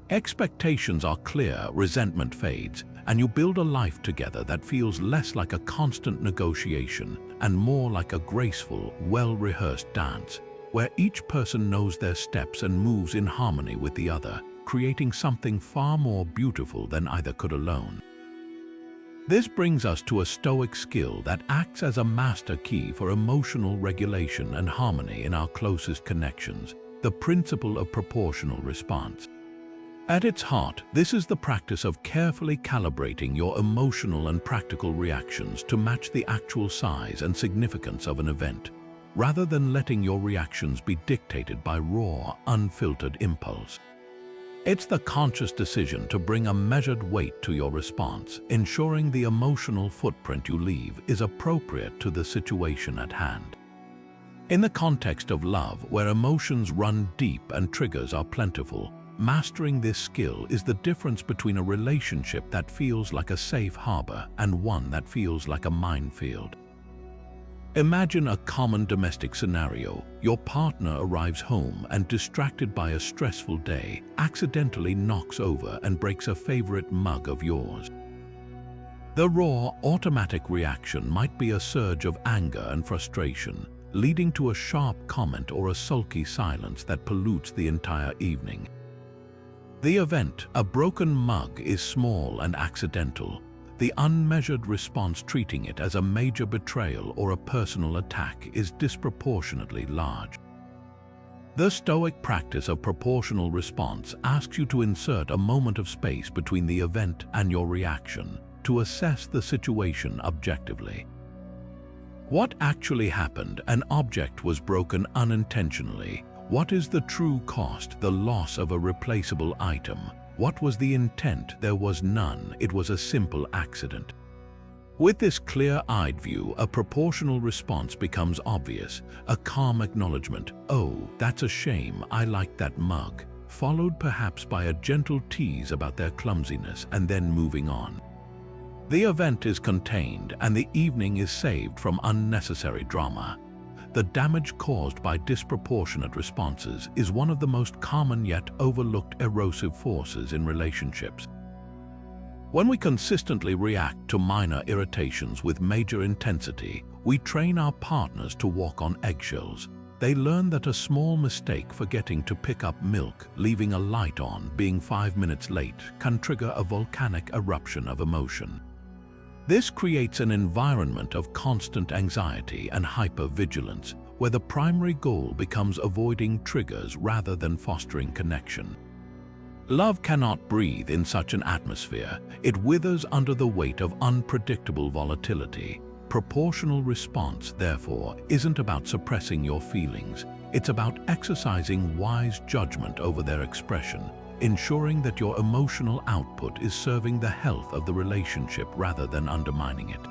Expectations are clear, resentment fades, and you build a life together that feels less like a constant negotiation and more like a graceful, well-rehearsed dance, where each person knows their steps and moves in harmony with the other, creating something far more beautiful than either could alone. This brings us to a Stoic skill that acts as a master key for emotional regulation and harmony in our closest connections, the principle of proportional response. At its heart, this is the practice of carefully calibrating your emotional and practical reactions to match the actual size and significance of an event, rather than letting your reactions be dictated by raw, unfiltered impulse. It's the conscious decision to bring a measured weight to your response, ensuring the emotional footprint you leave is appropriate to the situation at hand. In the context of love, where emotions run deep and triggers are plentiful, mastering this skill is the difference between a relationship that feels like a safe harbor and one that feels like a minefield. Imagine a common domestic scenario. Your partner arrives home and, distracted by a stressful day, accidentally knocks over and breaks a favorite mug of yours. The raw, automatic reaction might be a surge of anger and frustration, leading to a sharp comment or a sulky silence that pollutes the entire evening. The event, a broken mug, is small and accidental. The unmeasured response, treating it as a major betrayal or a personal attack, is disproportionately large. The Stoic practice of proportional response asks you to insert a moment of space between the event and your reaction to assess the situation objectively. What actually happened? An object was broken unintentionally. What is the true cost? The loss of a replaceable item. What was the intent? There was none. It was a simple accident. With this clear-eyed view, a proportional response becomes obvious. A calm acknowledgement, "Oh, that's a shame, I liked that mug," followed perhaps by a gentle tease about their clumsiness, and then moving on. The event is contained and the evening is saved from unnecessary drama. The damage caused by disproportionate responses is one of the most common yet overlooked erosive forces in relationships. When we consistently react to minor irritations with major intensity, we train our partners to walk on eggshells. They learn that a small mistake, forgetting to pick up milk, leaving a light on, being 5 minutes late, can trigger a volcanic eruption of emotion. This creates an environment of constant anxiety and hypervigilance, where the primary goal becomes avoiding triggers rather than fostering connection. Love cannot breathe in such an atmosphere. It withers under the weight of unpredictable volatility. Proportional response, therefore, isn't about suppressing your feelings. It's about exercising wise judgment over their expression, ensuring that your emotional output is serving the health of the relationship rather than undermining it.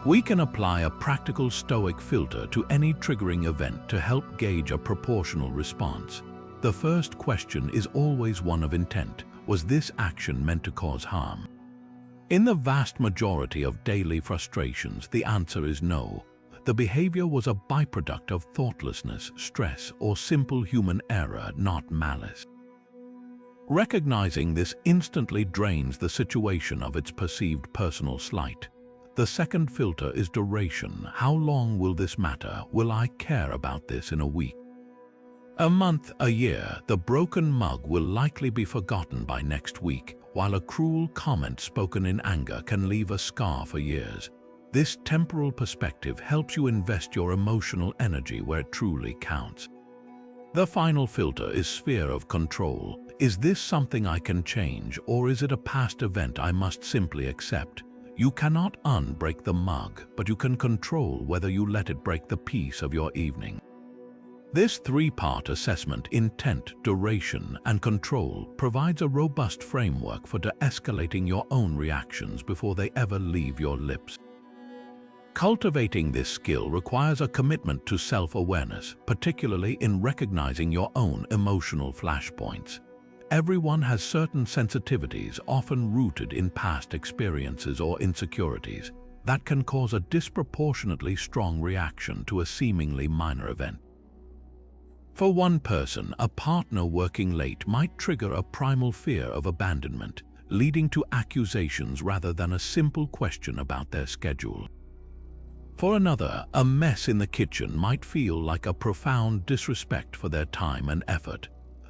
We can apply a practical Stoic filter to any triggering event to help gauge a proportional response. The first question is always one of intent. Was this action meant to cause harm? In the vast majority of daily frustrations, the answer is no. The behavior was a byproduct of thoughtlessness, stress, or simple human error, not malice. Recognizing this instantly drains the situation of its perceived personal slight. The second filter is duration. How long will this matter? Will I care about this in a week? A month, a year? The broken mug will likely be forgotten by next week, while a cruel comment spoken in anger can leave a scar for years. This temporal perspective helps you invest your emotional energy where it truly counts. The final filter is sphere of control. Is this something I can change, or is it a past event I must simply accept? You cannot unbreak the mug, but you can control whether you let it break the peace of your evening. This three-part assessment, intent, duration, and control, provides a robust framework for de-escalating your own reactions before they ever leave your lips. Cultivating this skill requires a commitment to self-awareness, particularly in recognizing your own emotional flashpoints. Everyone has certain sensitivities, often rooted in past experiences or insecurities, that can cause a disproportionately strong reaction to a seemingly minor event. For one person, a partner working late might trigger a primal fear of abandonment, leading to accusations rather than a simple question about their schedule. For another, a mess in the kitchen might feel like a profound disrespect for their time and effort.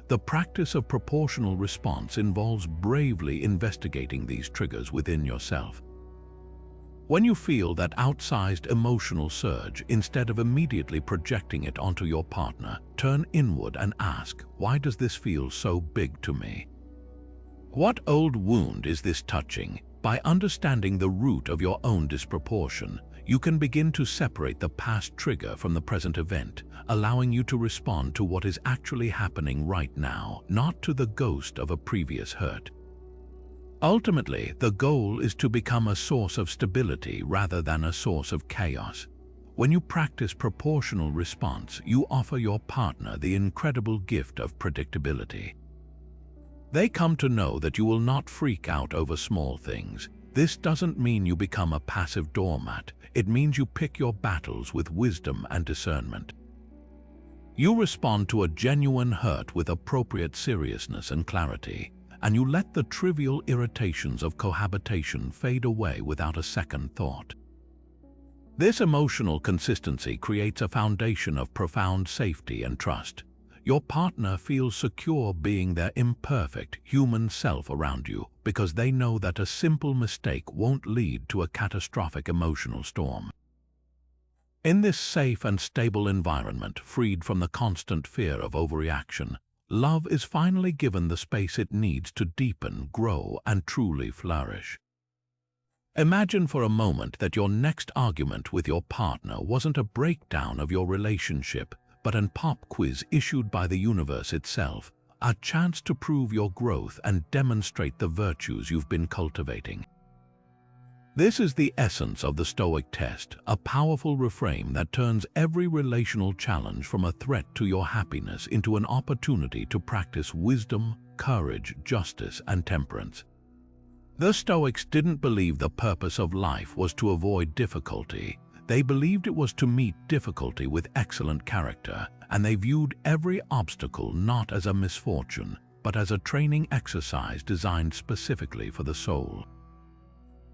The practice of proportional response involves bravely investigating these triggers within yourself. When you feel that outsized emotional surge, instead of immediately projecting it onto your partner, turn inward and ask, why does this feel so big to me? What old wound is this touching? By understanding the root of your own disproportion, you can begin to separate the past trigger from the present event, allowing you to respond to what is actually happening right now, not to the ghost of a previous hurt. Ultimately, the goal is to become a source of stability rather than a source of chaos. When you practice proportional response, you offer your partner the incredible gift of predictability. They come to know that you will not freak out over small things. This doesn't mean you become a passive doormat. It means you pick your battles with wisdom and discernment. You respond to a genuine hurt with appropriate seriousness and clarity, and you let the trivial irritations of cohabitation fade away without a second thought. This emotional consistency creates a foundation of profound safety and trust. Your partner feels secure being their imperfect, human self around you because they know that a simple mistake won't lead to a catastrophic emotional storm. In this safe and stable environment, freed from the constant fear of overreaction, love is finally given the space it needs to deepen, grow, and truly flourish. Imagine for a moment that your next argument with your partner wasn't a breakdown of your relationship, but an pop quiz issued by the universe itself, a chance to prove your growth and demonstrate the virtues you've been cultivating. This is the essence of the Stoic test, a powerful reframe that turns every relational challenge from a threat to your happiness into an opportunity to practice wisdom, courage, justice, and temperance. The Stoics didn't believe the purpose of life was to avoid difficulty. They believed it was to meet difficulty with excellent character, and they viewed every obstacle not as a misfortune, but as a training exercise designed specifically for the soul.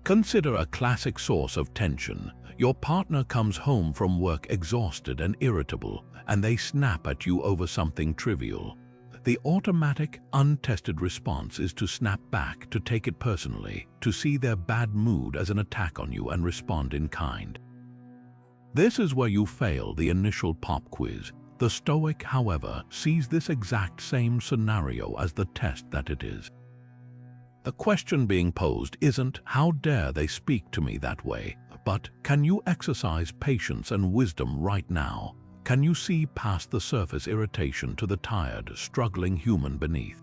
Consider a classic source of tension. Your partner comes home from work exhausted and irritable, and they snap at you over something trivial. The automatic, untested response is to snap back, to take it personally, to see their bad mood as an attack on you and respond in kind. This is where you fail the initial pop quiz. The Stoic, however, sees this exact same scenario as the test that it is. The question being posed isn't, how dare they speak to me that way, but can you exercise patience and wisdom right now? Can you see past the surface irritation to the tired, struggling human beneath?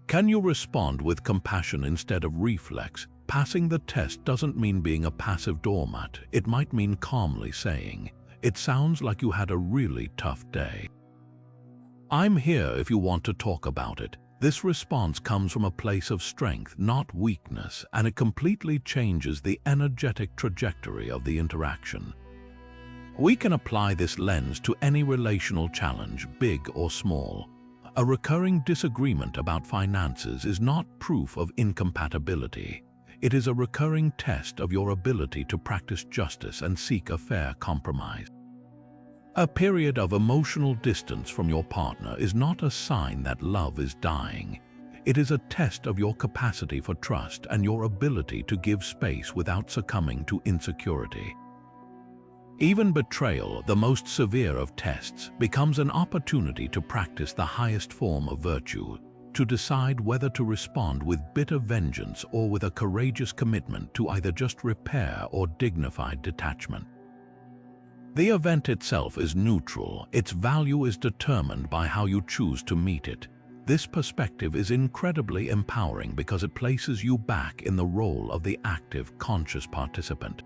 Can you respond with compassion instead of reflex? Passing the test doesn't mean being a passive doormat. It might mean calmly saying, "It sounds like you had a really tough day. I'm here if you want to talk about it." This response comes from a place of strength, not weakness, and it completely changes the energetic trajectory of the interaction. We can apply this lens to any relational challenge, big or small. A recurring disagreement about finances is not proof of incompatibility. It is a recurring test of your ability to practice justice and seek a fair compromise. A period of emotional distance from your partner is not a sign that love is dying. It is a test of your capacity for trust and your ability to give space without succumbing to insecurity. Even betrayal, the most severe of tests, becomes an opportunity to practice the highest form of virtue, to decide whether to respond with bitter vengeance or with a courageous commitment to either just repair or dignified detachment. The event itself is neutral. Its value is determined by how you choose to meet it. This perspective is incredibly empowering because it places you back in the role of the active, conscious participant.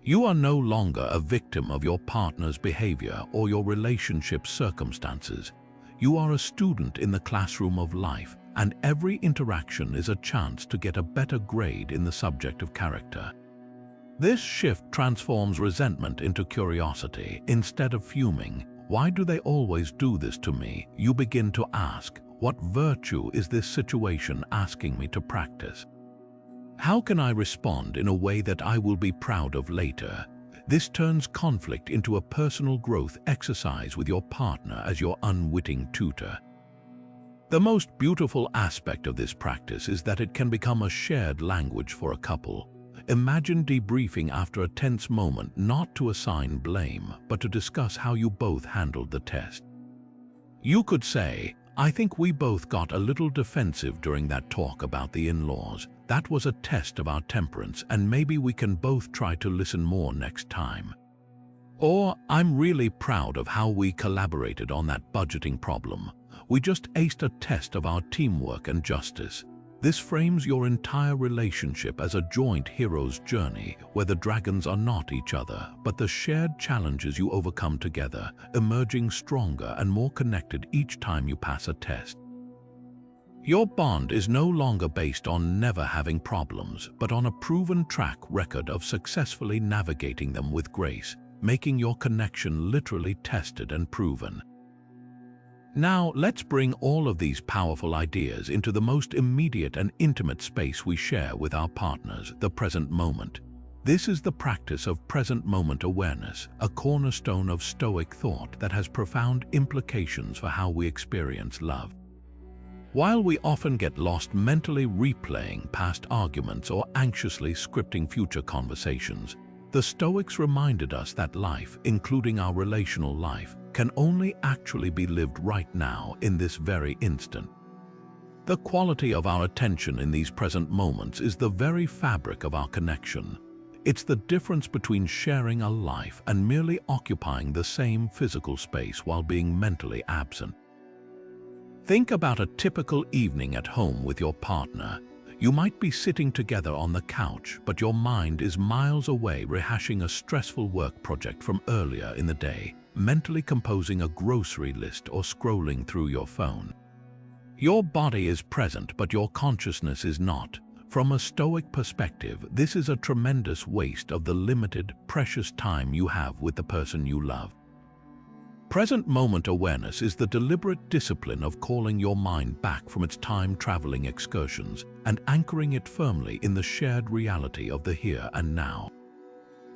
You are no longer a victim of your partner's behavior or your relationship's circumstances. You are a student in the classroom of life, and every interaction is a chance to get a better grade in the subject of character. This shift transforms resentment into curiosity. Instead of fuming, "Why do they always do this to me?" you begin to ask, "What virtue is this situation asking me to practice? How can I respond in a way that I will be proud of later?" This turns conflict into a personal growth exercise with your partner as your unwitting tutor. The most beautiful aspect of this practice is that it can become a shared language for a couple. Imagine debriefing after a tense moment, not to assign blame, but to discuss how you both handled the test. You could say, "I think we both got a little defensive during that talk about the in-laws. That was a test of our temperance, and maybe we can both try to listen more next time." Or, "I'm really proud of how we collaborated on that budgeting problem. We just aced a test of our teamwork and justice." This frames your entire relationship as a joint hero's journey, where the dragons are not each other, but the shared challenges you overcome together, emerging stronger and more connected each time you pass a test. Your bond is no longer based on never having problems, but on a proven track record of successfully navigating them with grace, making your connection literally tested and proven. Now, let's bring all of these powerful ideas into the most immediate and intimate space we share with our partners, the present moment. This is the practice of present moment awareness, a cornerstone of Stoic thought that has profound implications for how we experience love. While we often get lost mentally replaying past arguments or anxiously scripting future conversations, the Stoics reminded us that life, including our relational life, can only actually be lived right now in this very instant. The quality of our attention in these present moments is the very fabric of our connection. It's the difference between sharing a life and merely occupying the same physical space while being mentally absent. Think about a typical evening at home with your partner. You might be sitting together on the couch, but your mind is miles away rehashing a stressful work project from earlier in the day, mentally composing a grocery list or scrolling through your phone. Your body is present, but your consciousness is not. From a Stoic perspective, this is a tremendous waste of the limited, precious time you have with the person you love. Present moment awareness is the deliberate discipline of calling your mind back from its time-traveling excursions and anchoring it firmly in the shared reality of the here and now.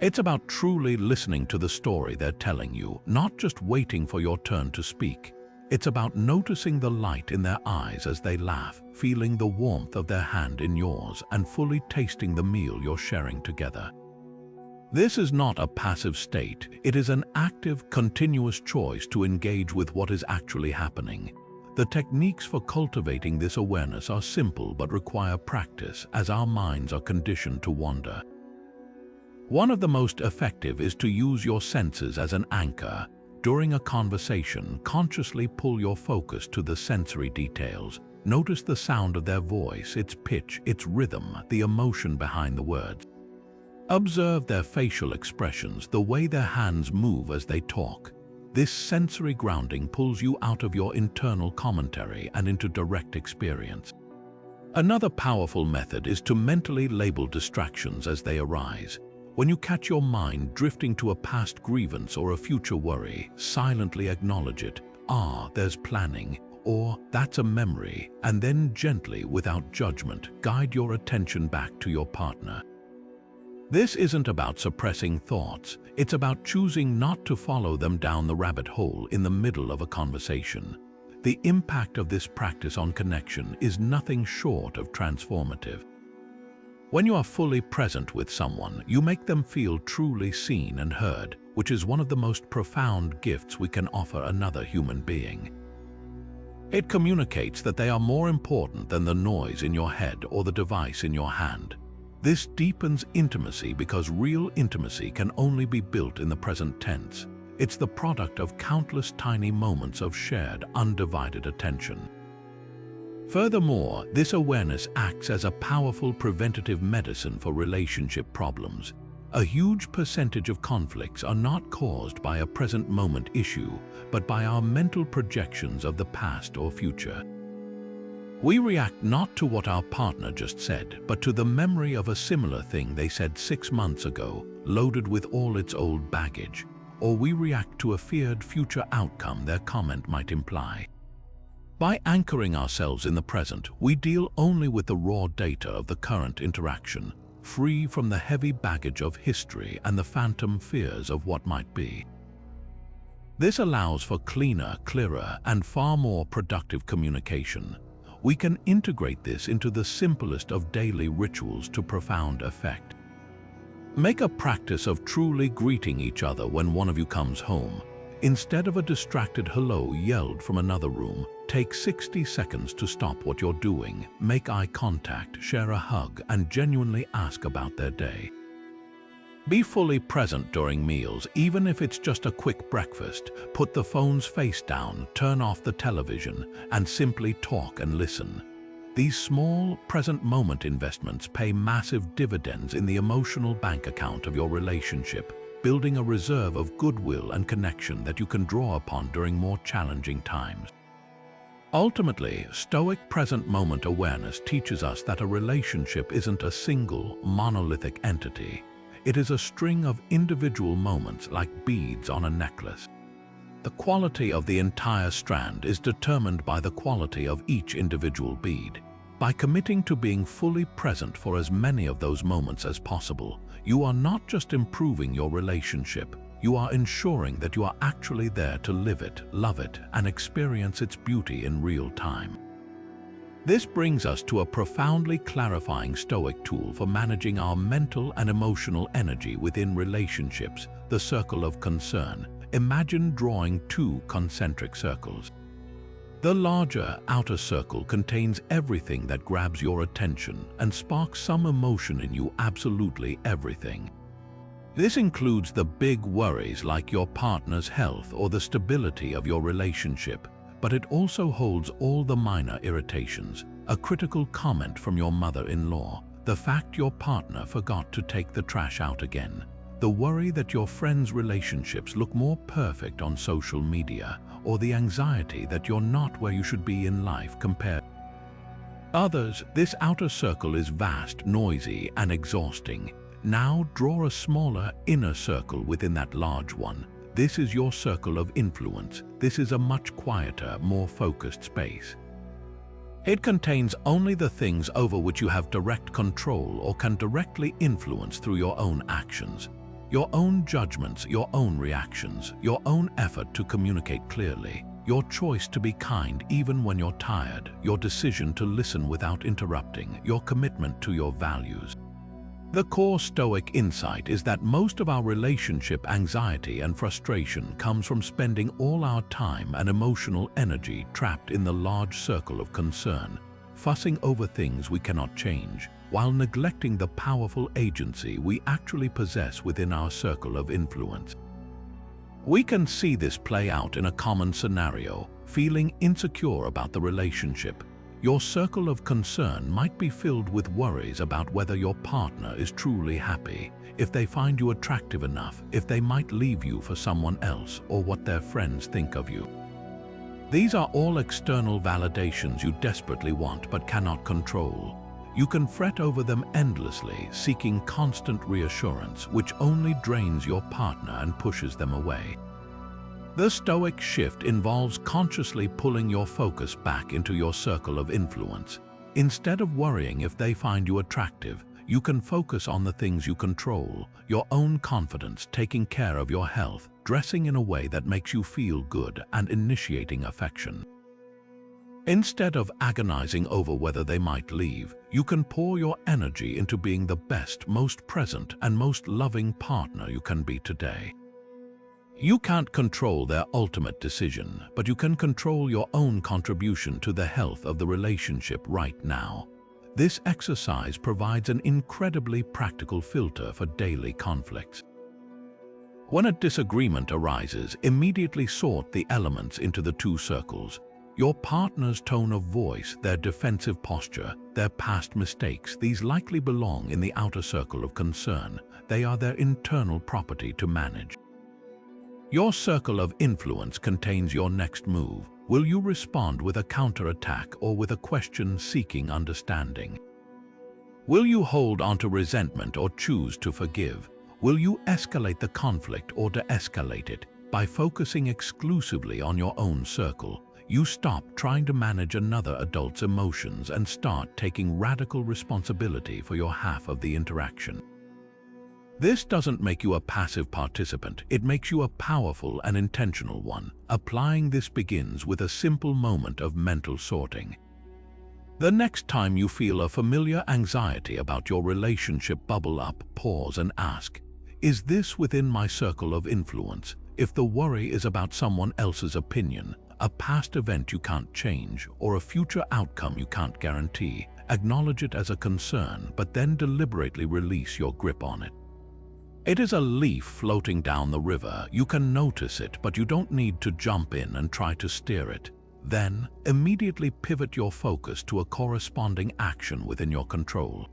It's about truly listening to the story they're telling you, not just waiting for your turn to speak. It's about noticing the light in their eyes as they laugh, feeling the warmth of their hand in yours, and fully tasting the meal you're sharing together. This is not a passive state. It is an active, continuous choice to engage with what is actually happening. The techniques for cultivating this awareness are simple but require practice, as our minds are conditioned to wander. One of the most effective is to use your senses as an anchor. During a conversation, consciously pull your focus to the sensory details. Notice the sound of their voice, its pitch, its rhythm, the emotion behind the words. Observe their facial expressions, the way their hands move as they talk. This sensory grounding pulls you out of your internal commentary and into direct experience. Another powerful method is to mentally label distractions as they arise. When you catch your mind drifting to a past grievance or a future worry, silently acknowledge it. "Ah, there's planning," or "that's a memory," and then gently, without judgment, guide your attention back to your partner. This isn't about suppressing thoughts. It's about choosing not to follow them down the rabbit hole in the middle of a conversation. The impact of this practice on connection is nothing short of transformative. When you are fully present with someone, you make them feel truly seen and heard, which is one of the most profound gifts we can offer another human being. It communicates that they are more important than the noise in your head or the device in your hand. This deepens intimacy because real intimacy can only be built in the present tense. It's the product of countless tiny moments of shared, undivided attention. Furthermore, this awareness acts as a powerful preventative medicine for relationship problems. A huge percentage of conflicts are not caused by a present moment issue, but by our mental projections of the past or future. We react not to what our partner just said, but to the memory of a similar thing they said 6 months ago, loaded with all its old baggage. Or we react to a feared future outcome their comment might imply. By anchoring ourselves in the present, we deal only with the raw data of the current interaction, free from the heavy baggage of history and the phantom fears of what might be. This allows for cleaner, clearer, and far more productive communication. We can integrate this into the simplest of daily rituals to profound effect. Make a practice of truly greeting each other when one of you comes home. Instead of a distracted hello yelled from another room, take 60 seconds to stop what you're doing, make eye contact, share a hug, and genuinely ask about their day. Be fully present during meals, even if it's just a quick breakfast. Put the phone's face down, turn off the television, and simply talk and listen. These small, present moment investments pay massive dividends in the emotional bank account of your relationship, building a reserve of goodwill and connection that you can draw upon during more challenging times. Ultimately, Stoic present moment awareness teaches us that a relationship isn't a single, monolithic entity. It is a string of individual moments like beads on a necklace. The quality of the entire strand is determined by the quality of each individual bead. By committing to being fully present for as many of those moments as possible, you are not just improving your relationship, you are ensuring that you are actually there to live it, love it, and experience its beauty in real time. This brings us to a profoundly clarifying Stoic tool for managing our mental and emotional energy within relationships, the circle of concern. Imagine drawing 2 concentric circles. The larger outer circle contains everything that grabs your attention and sparks some emotion in you, absolutely everything. This includes the big worries like your partner's health or the stability of your relationship, but it also holds all the minor irritations, a critical comment from your mother-in-law, the fact your partner forgot to take the trash out again, the worry that your friends' relationships look more perfect on social media, or the anxiety that you're not where you should be in life compared to others. This outer circle is vast, noisy, and exhausting. Now draw a smaller inner circle within that large one. This is your circle of influence. This is a much quieter, more focused space. It contains only the things over which you have direct control or can directly influence through your own actions. Your own judgments, your own reactions, your own effort to communicate clearly, your choice to be kind even when you're tired, your decision to listen without interrupting, your commitment to your values. The core Stoic insight is that most of our relationship anxiety and frustration comes from spending all our time and emotional energy trapped in the large circle of concern, fussing over things we cannot change, while neglecting the powerful agency we actually possess within our circle of influence. We can see this play out in a common scenario: feeling insecure about the relationship. Your circle of concern might be filled with worries about whether your partner is truly happy, if they find you attractive enough, if they might leave you for someone else, or what their friends think of you. These are all external validations you desperately want but cannot control. You can fret over them endlessly, seeking constant reassurance, which only drains your partner and pushes them away. The Stoic shift involves consciously pulling your focus back into your circle of influence. Instead of worrying if they find you attractive, you can focus on the things you control: your own confidence, taking care of your health, dressing in a way that makes you feel good, and initiating affection. Instead of agonizing over whether they might leave, you can pour your energy into being the best, most present, and most loving partner you can be today. You can't control their ultimate decision, but you can control your own contribution to the health of the relationship right now. This exercise provides an incredibly practical filter for daily conflicts. When a disagreement arises, immediately sort the elements into the two circles. Your partner's tone of voice, their defensive posture, their past mistakes, these likely belong in the outer circle of concern. They are their internal property to manage. Your circle of influence contains your next move. Will you respond with a counterattack or with a question seeking understanding? Will you hold onto resentment or choose to forgive? Will you escalate the conflict or de-escalate it? By focusing exclusively on your own circle, you stop trying to manage another adult's emotions and start taking radical responsibility for your half of the interaction. This doesn't make you a passive participant, it makes you a powerful and intentional one. Applying this begins with a simple moment of mental sorting. The next time you feel a familiar anxiety about your relationship bubble up, pause and ask, is this within my circle of influence? If the worry is about someone else's opinion, a past event you can't change, or a future outcome you can't guarantee, acknowledge it as a concern, but then deliberately release your grip on it. It is a leaf floating down the river. You can notice it, but you don't need to jump in and try to steer it. Then, immediately pivot your focus to a corresponding action within your control.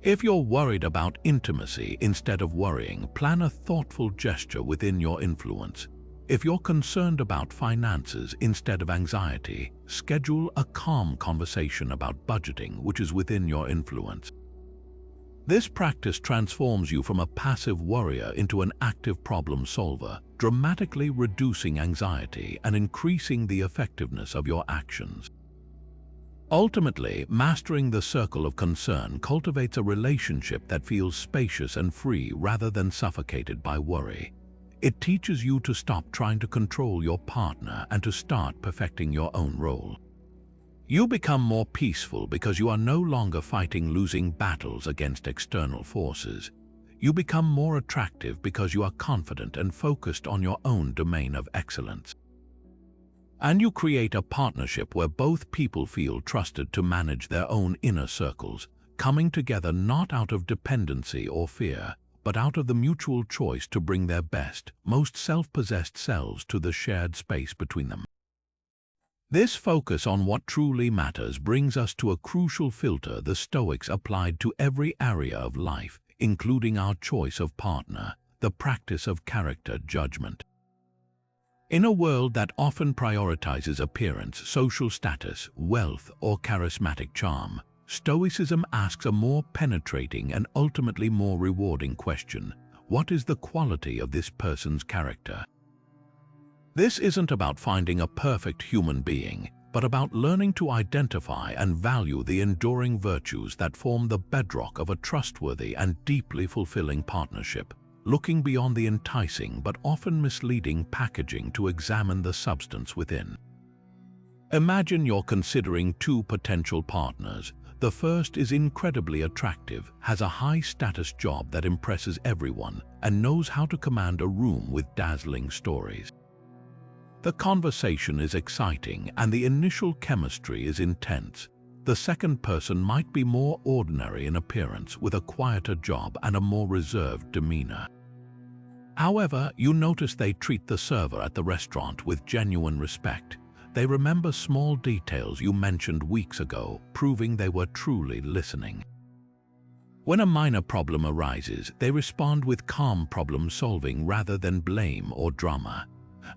If you're worried about intimacy instead of worrying, plan a thoughtful gesture within your influence. If you're concerned about finances instead of anxiety, schedule a calm conversation about budgeting, which is within your influence. This practice transforms you from a passive worrier into an active problem solver, dramatically reducing anxiety and increasing the effectiveness of your actions. Ultimately, mastering the circle of concern cultivates a relationship that feels spacious and free rather than suffocated by worry. It teaches you to stop trying to control your partner and to start perfecting your own role. You become more peaceful because you are no longer fighting losing battles against external forces. You become more attractive because you are confident and focused on your own domain of excellence. And you create a partnership where both people feel trusted to manage their own inner circles, coming together not out of dependency or fear, but out of the mutual choice to bring their best, most self-possessed selves to the shared space between them. This focus on what truly matters brings us to a crucial filter the Stoics applied to every area of life, including our choice of partner, the practice of character judgment. In a world that often prioritizes appearance, social status, wealth, or charismatic charm, Stoicism asks a more penetrating and ultimately more rewarding question: what is the quality of this person's character? This isn't about finding a perfect human being, but about learning to identify and value the enduring virtues that form the bedrock of a trustworthy and deeply fulfilling partnership, looking beyond the enticing but often misleading packaging to examine the substance within. Imagine you're considering two potential partners. The first is incredibly attractive, has a high-status job that impresses everyone, and knows how to command a room with dazzling stories. The conversation is exciting and the initial chemistry is intense. The second person might be more ordinary in appearance, with a quieter job and a more reserved demeanor. However, you notice they treat the server at the restaurant with genuine respect. They remember small details you mentioned weeks ago, proving they were truly listening. When a minor problem arises, they respond with calm problem solving rather than blame or drama.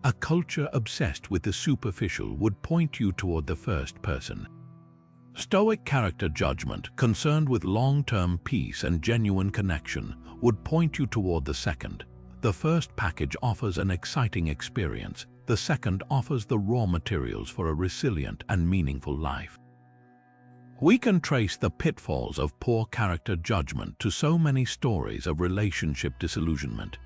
A culture obsessed with the superficial would point you toward the first person. Stoic character judgment, concerned with long-term peace and genuine connection, would point you toward the second. The first package offers an exciting experience. The second offers the raw materials for a resilient and meaningful life. We can trace the pitfalls of poor character judgment to so many stories of relationship disillusionment.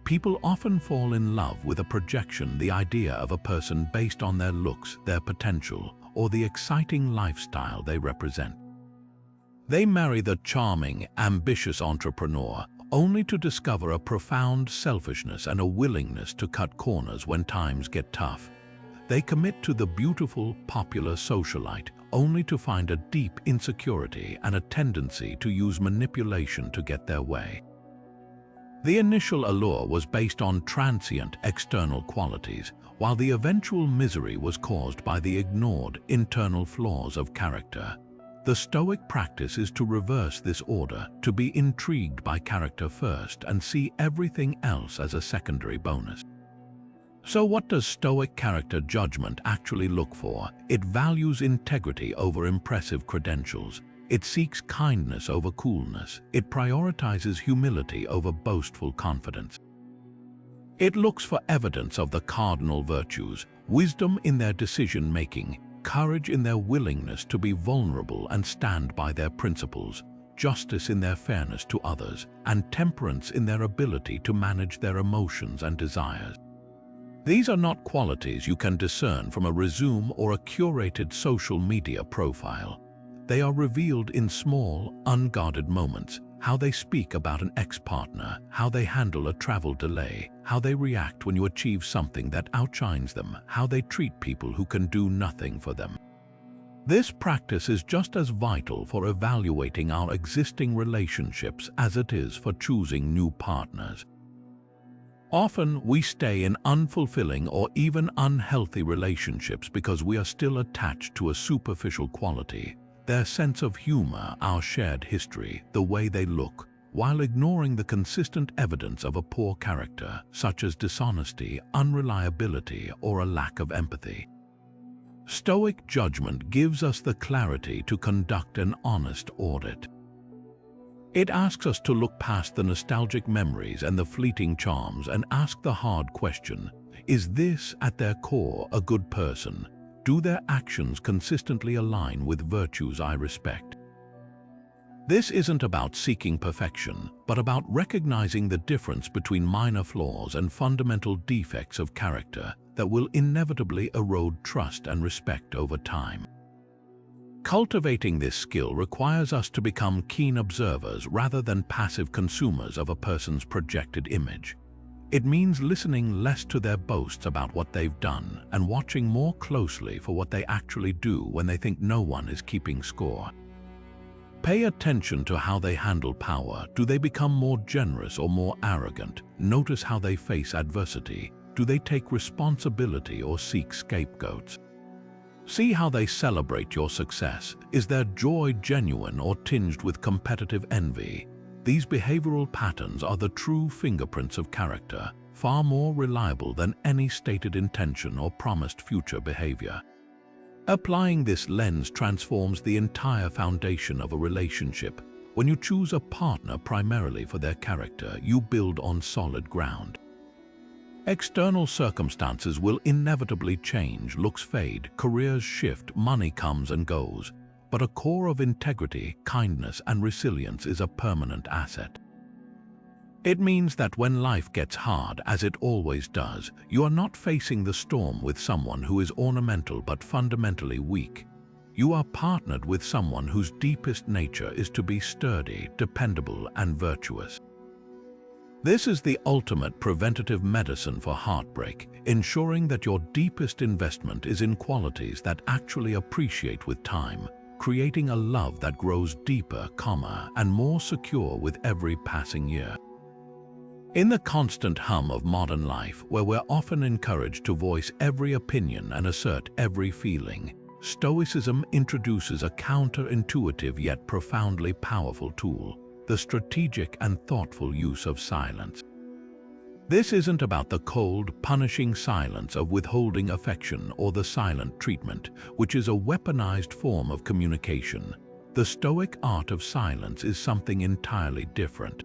People often fall in love with a projection, the idea of a person based on their looks, their potential, or the exciting lifestyle they represent. They marry the charming, ambitious entrepreneur, only to discover a profound selfishness and a willingness to cut corners when times get tough. They commit to the beautiful, popular socialite, only to find a deep insecurity and a tendency to use manipulation to get their way. The initial allure was based on transient external qualities, while the eventual misery was caused by the ignored internal flaws of character. The Stoic practice is to reverse this order, to be intrigued by character first and see everything else as a secondary bonus. So what does Stoic character judgment actually look for? It values integrity over impressive credentials. It seeks kindness over coolness. It prioritizes humility over boastful confidence. It looks for evidence of the cardinal virtues, wisdom in their decision-making, courage in their willingness to be vulnerable and stand by their principles, justice in their fairness to others, and temperance in their ability to manage their emotions and desires. These are not qualities you can discern from a resume or a curated social media profile. They are revealed in small, unguarded moments: how they speak about an ex-partner, how they handle a travel delay, how they react when you achieve something that outshines them, how they treat people who can do nothing for them. This practice is just as vital for evaluating our existing relationships as it is for choosing new partners. Often, we stay in unfulfilling or even unhealthy relationships because we are still attached to a superficial quality: their sense of humor, our shared history, the way they look, while ignoring the consistent evidence of a poor character, such as dishonesty, unreliability, or a lack of empathy. Stoic judgment gives us the clarity to conduct an honest audit. It asks us to look past the nostalgic memories and the fleeting charms and ask the hard question: is this, at their core, a good person? Do their actions consistently align with virtues I respect? This isn't about seeking perfection, but about recognizing the difference between minor flaws and fundamental defects of character that will inevitably erode trust and respect over time. Cultivating this skill requires us to become keen observers rather than passive consumers of a person's projected image. It means listening less to their boasts about what they've done and watching more closely for what they actually do when they think no one is keeping score. Pay attention to how they handle power. Do they become more generous or more arrogant? Notice how they face adversity. Do they take responsibility or seek scapegoats? See how they celebrate your success. Is their joy genuine or tinged with competitive envy? These behavioral patterns are the true fingerprints of character, far more reliable than any stated intention or promised future behavior. Applying this lens transforms the entire foundation of a relationship. When you choose a partner primarily for their character, you build on solid ground. External circumstances will inevitably change, looks fade, careers shift, money comes and goes. But a core of integrity, kindness, and resilience is a permanent asset. It means that when life gets hard, as it always does, you are not facing the storm with someone who is ornamental but fundamentally weak. You are partnered with someone whose deepest nature is to be sturdy, dependable, and virtuous. This is the ultimate preventative medicine for heartbreak, ensuring that your deepest investment is in qualities that actually appreciate with time, creating a love that grows deeper, calmer, and more secure with every passing year. In the constant hum of modern life, where we're often encouraged to voice every opinion and assert every feeling, Stoicism introduces a counterintuitive yet profoundly powerful tool: the strategic and thoughtful use of silence. This isn't about the cold, punishing silence of withholding affection or the silent treatment, which is a weaponized form of communication. The Stoic art of silence is something entirely different.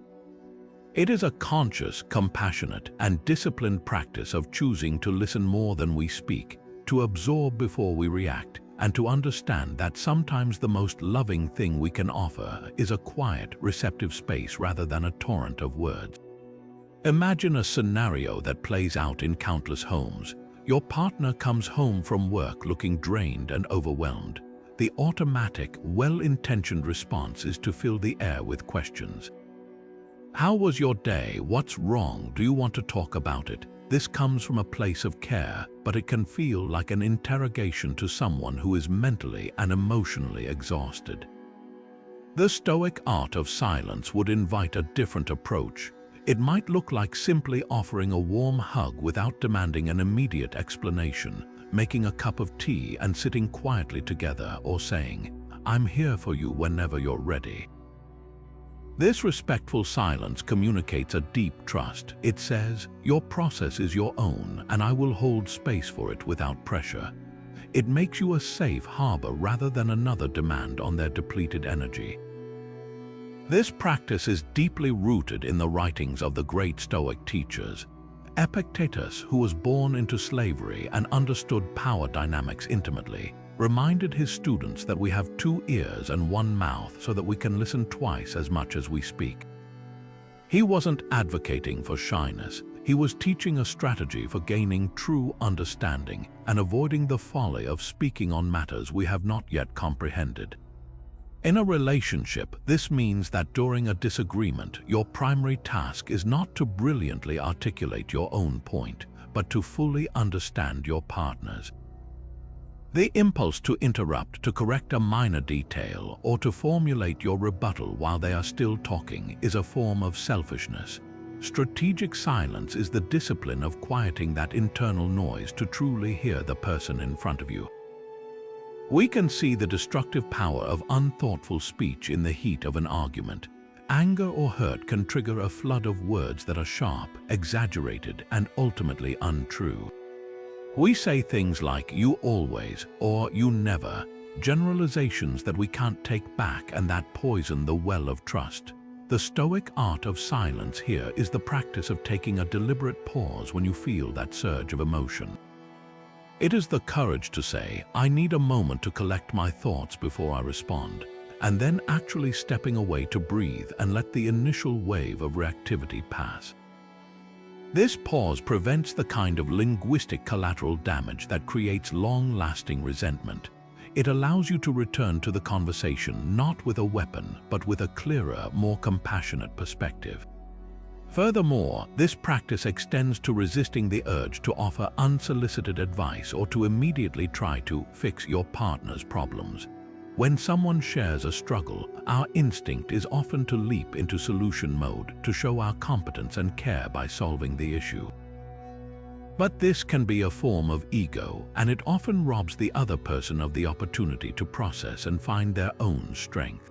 It is a conscious, compassionate, and disciplined practice of choosing to listen more than we speak, to absorb before we react, and to understand that sometimes the most loving thing we can offer is a quiet, receptive space rather than a torrent of words. Imagine a scenario that plays out in countless homes. Your partner comes home from work looking drained and overwhelmed. The automatic, well-intentioned response is to fill the air with questions. How was your day? What's wrong? Do you want to talk about it? This comes from a place of care, but it can feel like an interrogation to someone who is mentally and emotionally exhausted. The Stoic art of silence would invite a different approach. It might look like simply offering a warm hug without demanding an immediate explanation, making a cup of tea and sitting quietly together, or saying, "I'm here for you whenever you're ready." This respectful silence communicates a deep trust. It says, "Your process is your own, and I will hold space for it without pressure." It makes you a safe harbor rather than another demand on their depleted energy. This practice is deeply rooted in the writings of the great Stoic teachers. Epictetus, who was born into slavery and understood power dynamics intimately, reminded his students that we have 2 ears and 1 mouth so that we can listen twice as much as we speak. He wasn't advocating for shyness. He was teaching a strategy for gaining true understanding and avoiding the folly of speaking on matters we have not yet comprehended. In a relationship, this means that during a disagreement, your primary task is not to brilliantly articulate your own point, but to fully understand your partner's. The impulse to interrupt, to correct a minor detail, or to formulate your rebuttal while they are still talking is a form of selfishness. Strategic silence is the discipline of quieting that internal noise to truly hear the person in front of you. We can see the destructive power of unthoughtful speech in the heat of an argument. Anger or hurt can trigger a flood of words that are sharp, exaggerated, and ultimately untrue. We say things like "you always" or "you never," generalizations that we can't take back and that poison the well of trust. The Stoic art of silence here is the practice of taking a deliberate pause when you feel that surge of emotion. It is the courage to say, "I need a moment to collect my thoughts before I respond," and then actually stepping away to breathe and let the initial wave of reactivity pass. This pause prevents the kind of linguistic collateral damage that creates long-lasting resentment. It allows you to return to the conversation not with a weapon, but with a clearer, more compassionate perspective. Furthermore, this practice extends to resisting the urge to offer unsolicited advice or to immediately try to fix your partner's problems. When someone shares a struggle, our instinct is often to leap into solution mode, to show our competence and care by solving the issue. But this can be a form of ego, and it often robs the other person of the opportunity to process and find their own strength.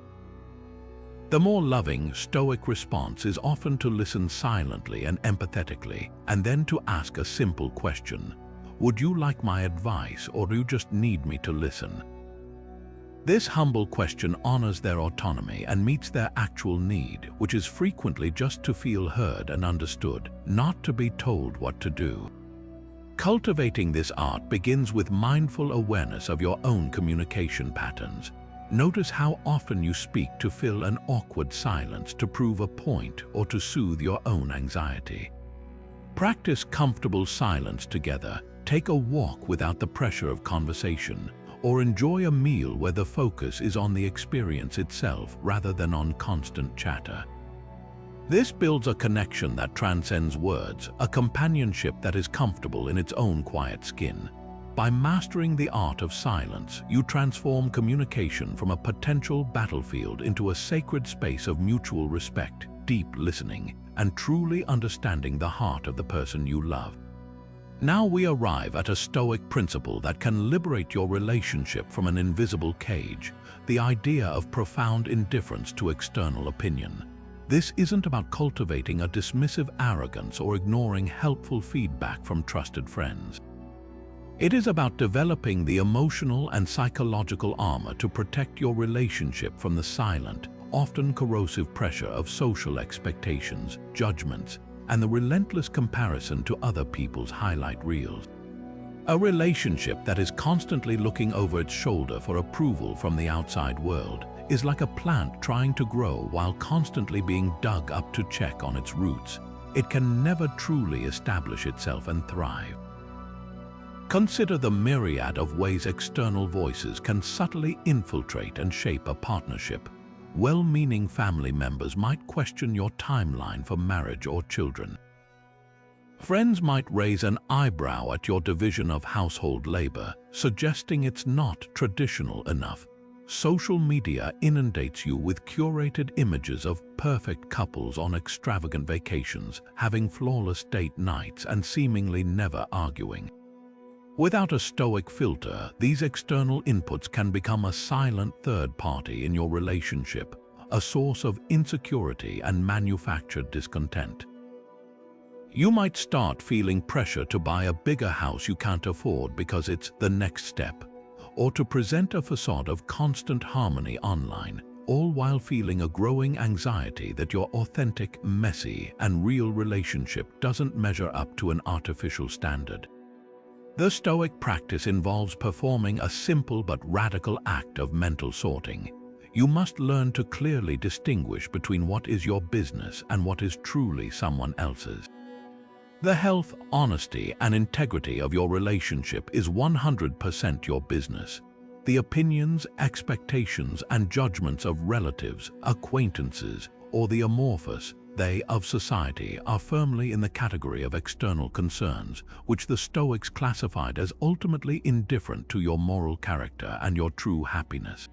The more loving, Stoic response is often to listen silently and empathetically, and then to ask a simple question: "Would you like my advice, or do you just need me to listen?" This humble question honors their autonomy and meets their actual need, which is frequently just to feel heard and understood, not to be told what to do. Cultivating this art begins with mindful awareness of your own communication patterns. Notice how often you speak to fill an awkward silence, to prove a point, or to soothe your own anxiety. Practice comfortable silence together. Take a walk without the pressure of conversation, or enjoy a meal where the focus is on the experience itself rather than on constant chatter. This builds a connection that transcends words, a companionship that is comfortable in its own quiet skin. By mastering the art of silence, you transform communication from a potential battlefield into a sacred space of mutual respect, deep listening, and truly understanding the heart of the person you love. Now we arrive at a Stoic principle that can liberate your relationship from an invisible cage, the idea of profound indifference to external opinion. This isn't about cultivating a dismissive arrogance or ignoring helpful feedback from trusted friends. It is about developing the emotional and psychological armor to protect your relationship from the silent, often corrosive pressure of social expectations, judgments, and the relentless comparison to other people's highlight reels. A relationship that is constantly looking over its shoulder for approval from the outside world is like a plant trying to grow while constantly being dug up to check on its roots. It can never truly establish itself and thrive. Consider the myriad of ways external voices can subtly infiltrate and shape a partnership. well-meaning family members might question your timeline for marriage or children. Friends might raise an eyebrow at your division of household labor, suggesting it's not traditional enough. Social media inundates you with curated images of perfect couples on extravagant vacations, having flawless date nights and seemingly never arguing. Without a Stoic filter, these external inputs can become a silent third party in your relationship, a source of insecurity and manufactured discontent. You might start feeling pressure to buy a bigger house you can't afford because it's the next step, or to present a facade of constant harmony online, all while feeling a growing anxiety that your authentic, messy, and real relationship doesn't measure up to an artificial standard. The Stoic practice involves performing a simple but radical act of mental sorting. You must learn to clearly distinguish between what is your business and what is truly someone else's. The health, honesty, and integrity of your relationship is 100% your business. The opinions, expectations, and judgments of relatives, acquaintances, or the amorphous they of society are firmly in the category of external concerns, which the Stoics classified as ultimately indifferent to your moral character and your true happiness.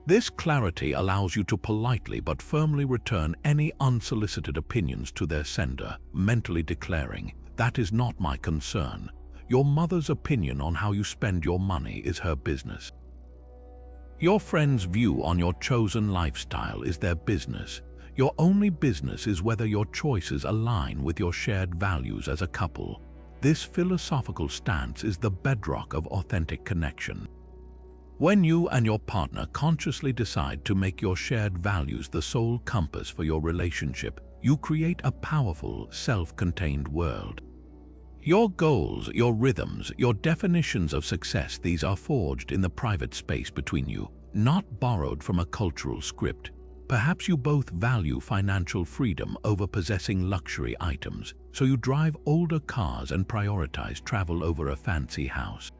This clarity allows you to politely but firmly return any unsolicited opinions to their sender, mentally declaring, "That is not my concern. Your mother's opinion on how you spend your money is her business." Your friend's view on your chosen lifestyle is their business. Your only business is whether your choices align with your shared values as a couple. This philosophical stance is the bedrock of authentic connection. When you and your partner consciously decide to make your shared values the sole compass for your relationship, you create a powerful, self-contained world. Your goals, your rhythms, your definitions of success, these are forged in the private space between you, not borrowed from a cultural script. Perhaps you both value financial freedom over possessing luxury items, so you drive older cars and prioritize travel over a fancy house.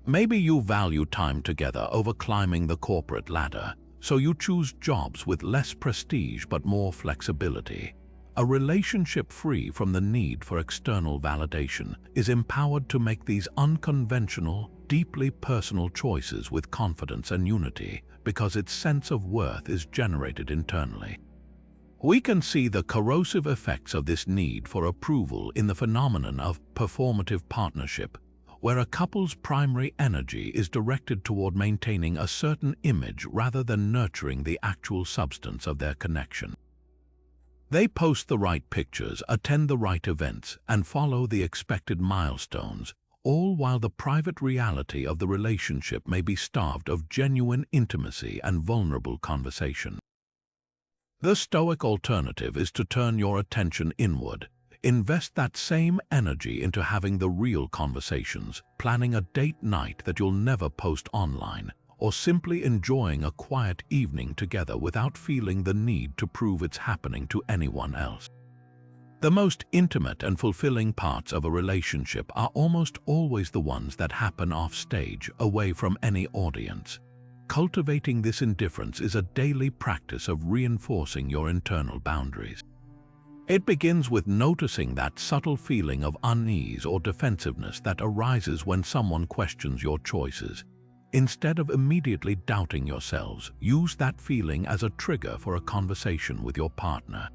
Maybe you value time together over climbing the corporate ladder, so you choose jobs with less prestige but more flexibility. A relationship free from the need for external validation is empowered to make these unconventional, deeply personal choices with confidence and unity, because its sense of worth is generated internally. We can see the corrosive effects of this need for approval in the phenomenon of performative partnership, where a couple's primary energy is directed toward maintaining a certain image rather than nurturing the actual substance of their connection. They post the right pictures, attend the right events, and follow the expected milestones, all while the private reality of the relationship may be starved of genuine intimacy and vulnerable conversation. The Stoic alternative is to turn your attention inward. Invest that same energy into having the real conversations, planning a date night that you'll never post online, or simply enjoying a quiet evening together without feeling the need to prove it's happening to anyone else. The most intimate and fulfilling parts of a relationship are almost always the ones that happen off stage, away from any audience. Cultivating this indifference is a daily practice of reinforcing your internal boundaries. It begins with noticing that subtle feeling of unease or defensiveness that arises when someone questions your choices. Instead of immediately doubting yourselves, use that feeling as a trigger for a conversation with your partner.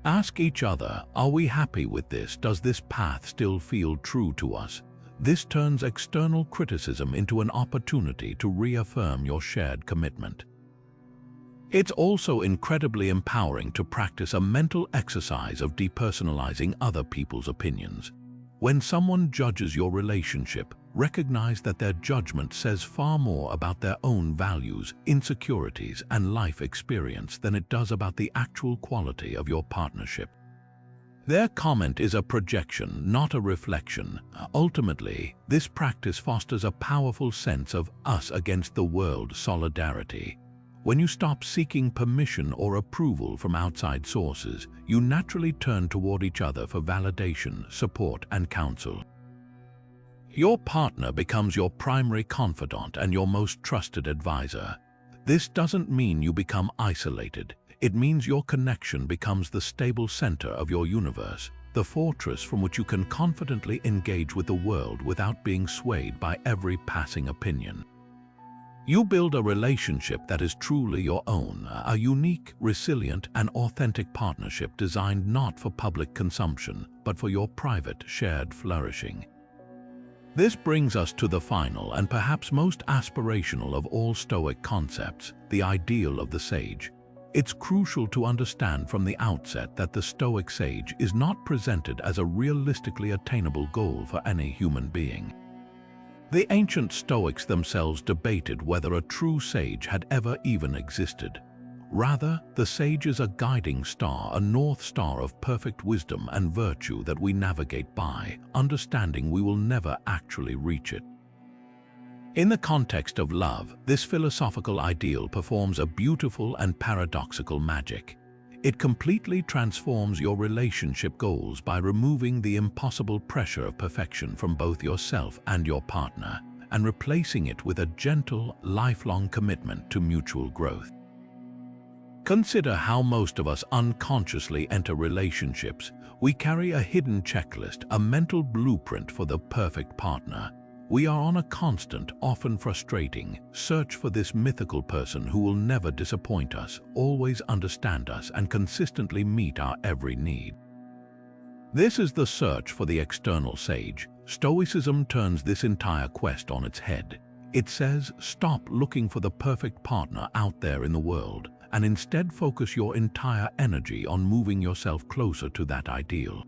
Ask each other, are we happy with this? Does this path still feel true to us? This turns external criticism into an opportunity to reaffirm your shared commitment. It's also incredibly empowering to practice a mental exercise of depersonalizing other people's opinions. When someone judges your relationship, recognize that their judgment says far more about their own values, insecurities, and life experience than it does about the actual quality of your partnership. Their comment is a projection, not a reflection. Ultimately, this practice fosters a powerful sense of us against the world solidarity. When you stop seeking permission or approval from outside sources, you naturally turn toward each other for validation, support, and counsel. Your partner becomes your primary confidant and your most trusted advisor. This doesn't mean you become isolated. It means your connection becomes the stable center of your universe, the fortress from which you can confidently engage with the world without being swayed by every passing opinion. You build a relationship that is truly your own, a unique, resilient, and authentic partnership designed not for public consumption, but for your private, shared flourishing. This brings us to the final and perhaps most aspirational of all Stoic concepts, the ideal of the sage. It's crucial to understand from the outset that the Stoic sage is not presented as a realistically attainable goal for any human being. The ancient Stoics themselves debated whether a true sage had ever even existed. Rather, the sage is a guiding star, a north star of perfect wisdom and virtue that we navigate by, understanding we will never actually reach it. In the context of love, this philosophical ideal performs a beautiful and paradoxical magic. It completely transforms your relationship goals by removing the impossible pressure of perfection from both yourself and your partner, and replacing it with a gentle, lifelong commitment to mutual growth. Consider how most of us unconsciously enter relationships. We carry a hidden checklist, a mental blueprint for the perfect partner. We are on a constant, often frustrating, search for this mythical person who will never disappoint us, always understand us, and consistently meet our every need. This is the search for the external sage. Stoicism turns this entire quest on its head. It says, stop looking for the perfect partner out there in the world, and instead focus your entire energy on moving yourself closer to that ideal.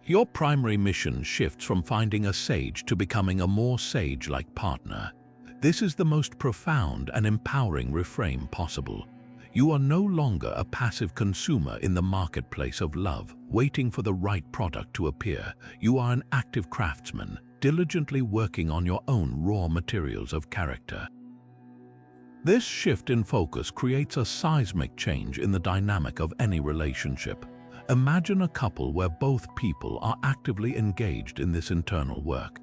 Your primary mission shifts from finding a sage to becoming a more sage-like partner. This is the most profound and empowering reframe possible. You are no longer a passive consumer in the marketplace of love, waiting for the right product to appear. You are an active craftsman, diligently working on your own raw materials of character. This shift in focus creates a seismic change in the dynamic of any relationship. Imagine a couple where both people are actively engaged in this internal work.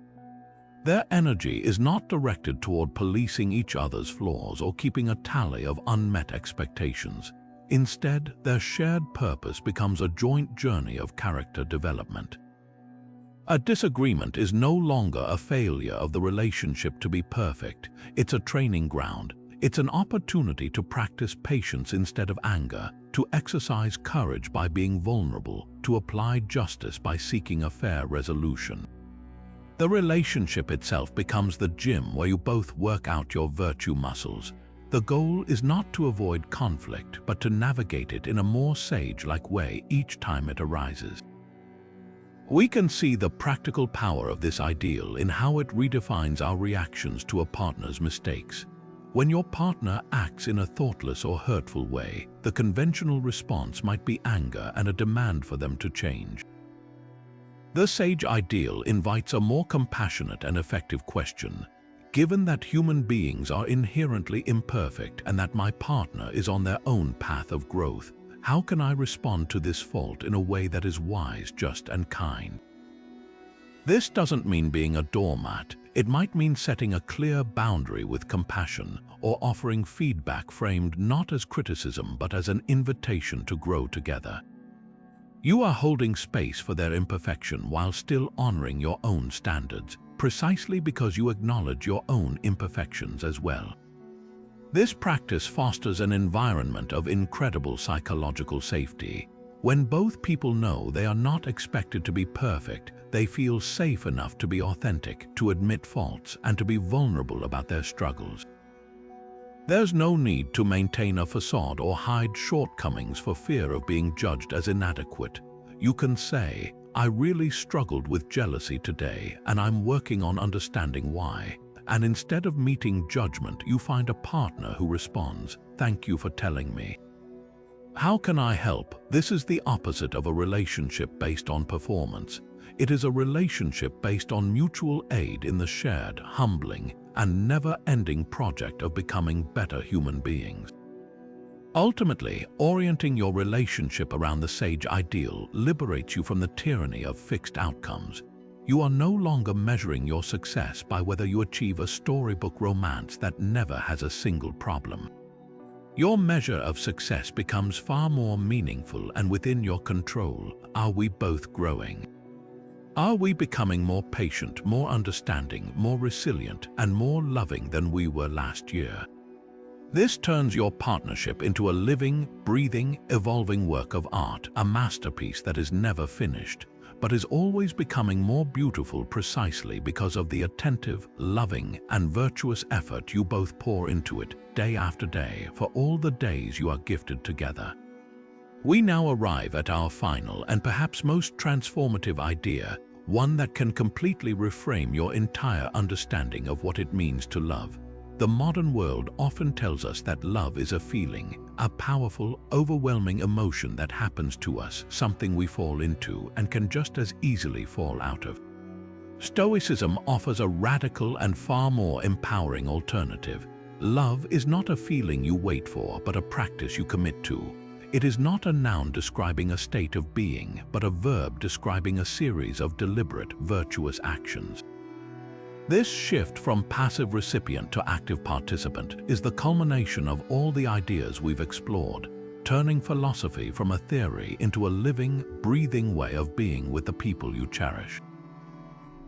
Their energy is not directed toward policing each other's flaws or keeping a tally of unmet expectations. Instead, their shared purpose becomes a joint journey of character development. A disagreement is no longer a failure of the relationship to be perfect. It's a training ground. It's an opportunity to practice patience instead of anger, to exercise courage by being vulnerable, to apply justice by seeking a fair resolution. The relationship itself becomes the gym where you both work out your virtue muscles. The goal is not to avoid conflict, but to navigate it in a more sage-like way each time it arises. We can see the practical power of this ideal in how it redefines our reactions to a partner's mistakes. When your partner acts in a thoughtless or hurtful way, the conventional response might be anger and a demand for them to change. The sage ideal invites a more compassionate and effective question. Given that human beings are inherently imperfect and that my partner is on their own path of growth, how can I respond to this fault in a way that is wise, just, and kind? This doesn't mean being a doormat. It might mean setting a clear boundary with compassion or offering feedback framed not as criticism but as an invitation to grow together. You are holding space for their imperfection while still honoring your own standards, precisely because you acknowledge your own imperfections as well. This practice fosters an environment of incredible psychological safety. When both people know they are not expected to be perfect, they feel safe enough to be authentic, to admit faults, and to be vulnerable about their struggles. There's no need to maintain a facade or hide shortcomings for fear of being judged as inadequate. You can say, I really struggled with jealousy today, and I'm working on understanding why. And instead of meeting judgment, you find a partner who responds, thank you for telling me. How can I help? This is the opposite of a relationship based on performance. It is a relationship based on mutual aid in the shared, humbling, and never-ending project of becoming better human beings. Ultimately, orienting your relationship around the sage ideal liberates you from the tyranny of fixed outcomes. You are no longer measuring your success by whether you achieve a storybook romance that never has a single problem. Your measure of success becomes far more meaningful and within your control. Are we both growing? Are we becoming more patient, more understanding, more resilient, and more loving than we were last year? This turns your partnership into a living, breathing, evolving work of art, a masterpiece that is never finished, but is always becoming more beautiful precisely because of the attentive, loving, and virtuous effort you both pour into it day after day for all the days you are gifted together. We now arrive at our final and perhaps most transformative idea, one that can completely reframe your entire understanding of what it means to love. The modern world often tells us that love is a feeling, a powerful, overwhelming emotion that happens to us, something we fall into and can just as easily fall out of. Stoicism offers a radical and far more empowering alternative. Love is not a feeling you wait for, but a practice you commit to. It is not a noun describing a state of being, but a verb describing a series of deliberate, virtuous actions. This shift from passive recipient to active participant is the culmination of all the ideas we've explored, turning philosophy from a theory into a living, breathing way of being with the people you cherish.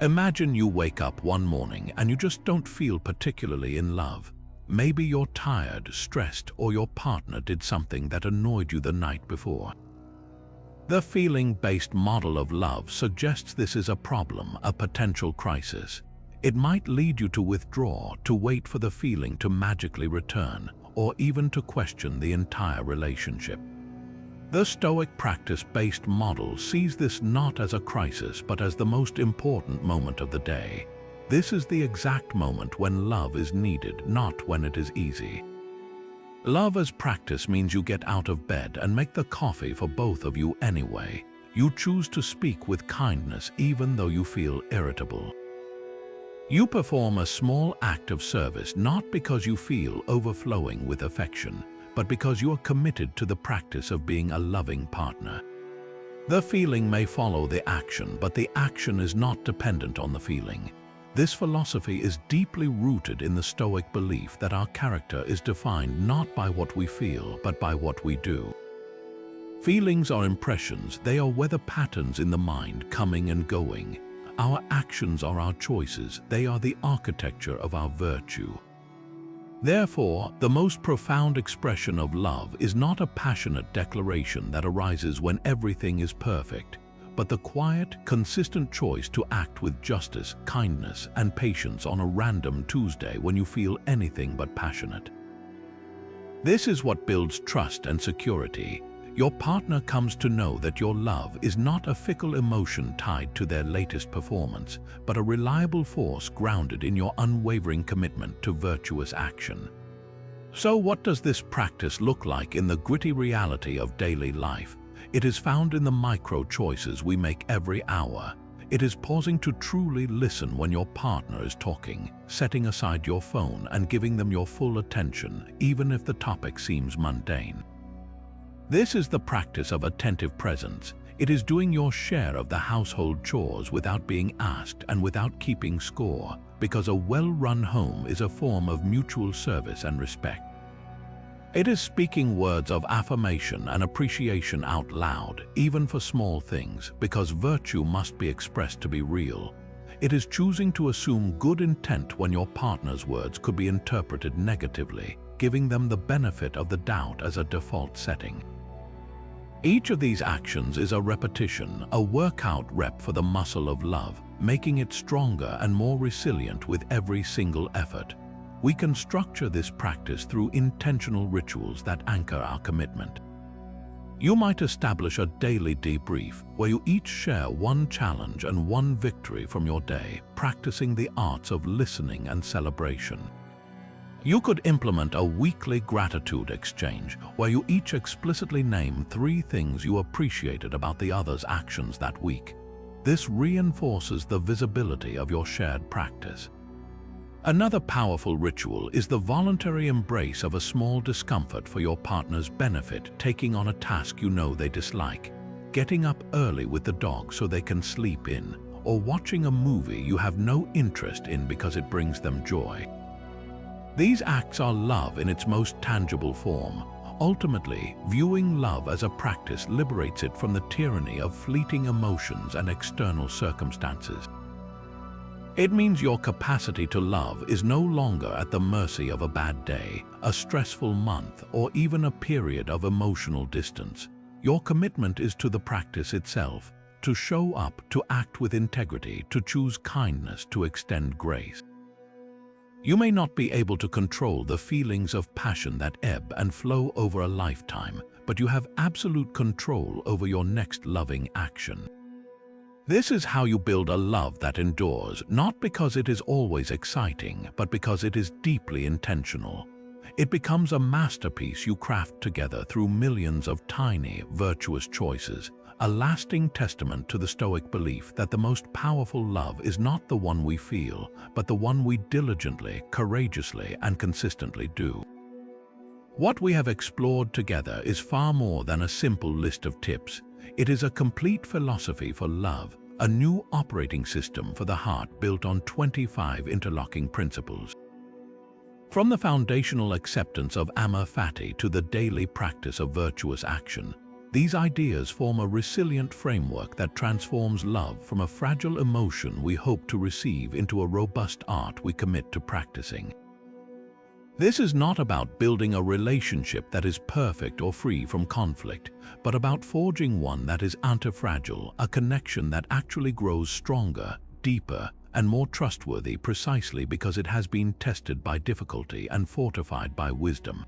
Imagine you wake up one morning and you just don't feel particularly in love. Maybe you're tired, stressed, or your partner did something that annoyed you the night before. The feeling-based model of love suggests this is a problem, a potential crisis. It might lead you to withdraw, to wait for the feeling to magically return, or even to question the entire relationship. The Stoic practice-based model sees this not as a crisis but as the most important moment of the day. This is the exact moment when love is needed, not when it is easy. Love as practice means you get out of bed and make the coffee for both of you anyway. You choose to speak with kindness even though you feel irritable. You perform a small act of service not because you feel overflowing with affection, but because you are committed to the practice of being a loving partner. The feeling may follow the action, but the action is not dependent on the feeling. This philosophy is deeply rooted in the Stoic belief that our character is defined not by what we feel, but by what we do. Feelings are impressions, they are weather patterns in the mind coming and going. Our actions are our choices, they are the architecture of our virtue. Therefore, the most profound expression of love is not a passionate declaration that arises when everything is perfect, but the quiet, consistent choice to act with justice, kindness, and patience on a random Tuesday when you feel anything but passionate. This is what builds trust and security. Your partner comes to know that your love is not a fickle emotion tied to their latest performance, but a reliable force grounded in your unwavering commitment to virtuous action. So what does this practice look like in the gritty reality of daily life? It is found in the micro choices we make every hour. It is pausing to truly listen when your partner is talking, setting aside your phone and giving them your full attention, even if the topic seems mundane. This is the practice of attentive presence. It is doing your share of the household chores without being asked and without keeping score, because a well-run home is a form of mutual service and respect. It is speaking words of affirmation and appreciation out loud, even for small things, because virtue must be expressed to be real. It is choosing to assume good intent when your partner's words could be interpreted negatively, giving them the benefit of the doubt as a default setting. Each of these actions is a repetition, a workout rep for the muscle of love, making it stronger and more resilient with every single effort. We can structure this practice through intentional rituals that anchor our commitment. You might establish a daily debrief where you each share one challenge and one victory from your day, practicing the arts of listening and celebration. You could implement a weekly gratitude exchange where you each explicitly name 3 things you appreciated about the other's actions that week. This reinforces the visibility of your shared practice. Another powerful ritual is the voluntary embrace of a small discomfort for your partner's benefit, taking on a task you know they dislike, getting up early with the dog so they can sleep in, or watching a movie you have no interest in because it brings them joy. These acts are love in its most tangible form. Ultimately, viewing love as a practice liberates it from the tyranny of fleeting emotions and external circumstances. It means your capacity to love is no longer at the mercy of a bad day, a stressful month, or even a period of emotional distance. Your commitment is to the practice itself, to show up, to act with integrity, to choose kindness, to extend grace. You may not be able to control the feelings of passion that ebb and flow over a lifetime, but you have absolute control over your next loving action. This is how you build a love that endures, not because it is always exciting, but because it is deeply intentional. It becomes a masterpiece you craft together through millions of tiny, virtuous choices, a lasting testament to the Stoic belief that the most powerful love is not the one we feel, but the one we diligently, courageously, and consistently do. What we have explored together is far more than a simple list of tips. It is a complete philosophy for love, a new operating system for the heart built on 25 interlocking principles. From the foundational acceptance of Amor Fati to the daily practice of virtuous action, these ideas form a resilient framework that transforms love from a fragile emotion we hope to receive into a robust art we commit to practicing. This is not about building a relationship that is perfect or free from conflict, but about forging one that is anti-fragile, a connection that actually grows stronger, deeper, and more trustworthy precisely because it has been tested by difficulty and fortified by wisdom.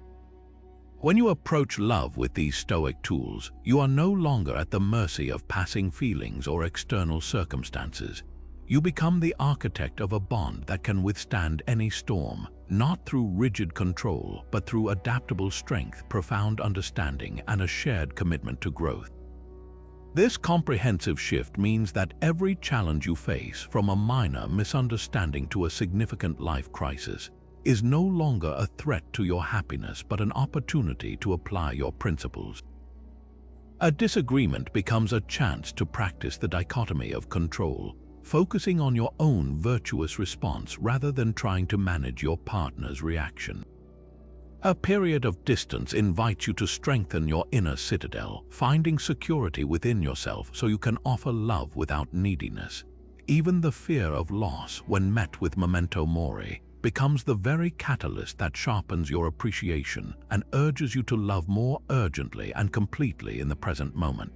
When you approach love with these Stoic tools, you are no longer at the mercy of passing feelings or external circumstances. You become the architect of a bond that can withstand any storm, not through rigid control, but through adaptable strength, profound understanding, and a shared commitment to growth. This comprehensive shift means that every challenge you face, from a minor misunderstanding to a significant life crisis, is no longer a threat to your happiness but an opportunity to apply your principles. A disagreement becomes a chance to practice the dichotomy of control, focusing on your own virtuous response rather than trying to manage your partner's reaction. A period of distance invites you to strengthen your inner citadel, finding security within yourself so you can offer love without neediness. Even the fear of loss, when met with memento mori, becomes the very catalyst that sharpens your appreciation and urges you to love more urgently and completely in the present moment.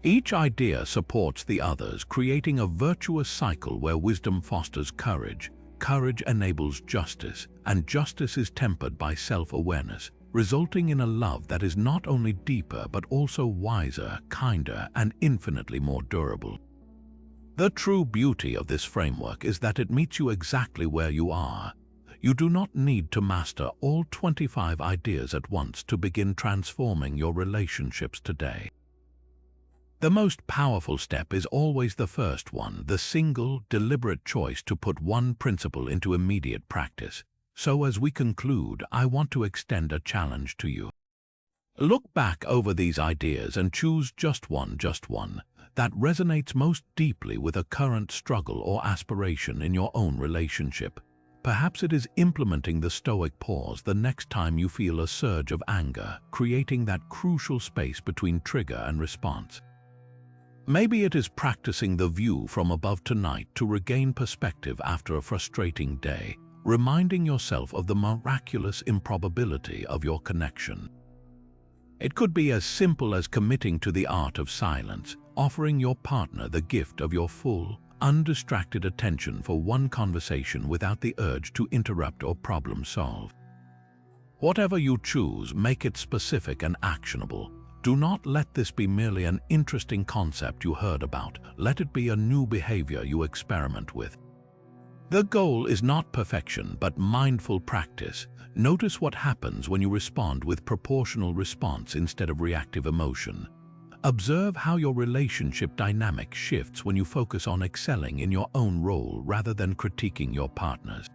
Each idea supports the others, creating a virtuous cycle where wisdom fosters courage, courage enables justice, and justice is tempered by self-awareness, resulting in a love that is not only deeper but also wiser, kinder, and infinitely more durable. The true beauty of this framework is that it meets you exactly where you are. You do not need to master all 25 ideas at once to begin transforming your relationships today. The most powerful step is always the first one, the single, deliberate choice to put one principle into immediate practice. So as we conclude, I want to extend a challenge to you. Look back over these ideas and choose just one that resonates most deeply with a current struggle or aspiration in your own relationship. Perhaps it is implementing the Stoic pause the next time you feel a surge of anger, creating that crucial space between trigger and response. Maybe it is practicing the view from above tonight to regain perspective after a frustrating day, reminding yourself of the miraculous improbability of your connection. It could be as simple as committing to the art of silence, offering your partner the gift of your full, undistracted attention for one conversation without the urge to interrupt or problem solve. Whatever you choose, make it specific and actionable. Do not let this be merely an interesting concept you heard about. Let it be a new behavior you experiment with. The goal is not perfection, but mindful practice. Notice what happens when you respond with proportional response instead of reactive emotion. Observe how your relationship dynamic shifts when you focus on excelling in your own role rather than critiquing your partner's.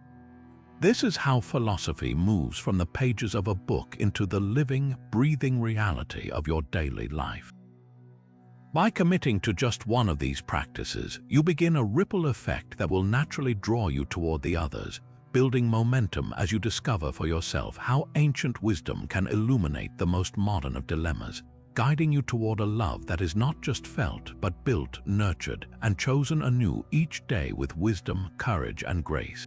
This is how philosophy moves from the pages of a book into the living, breathing reality of your daily life. By committing to just one of these practices, you begin a ripple effect that will naturally draw you toward the others, building momentum as you discover for yourself how ancient wisdom can illuminate the most modern of dilemmas, guiding you toward a love that is not just felt, but built, nurtured, and chosen anew each day with wisdom, courage, and grace.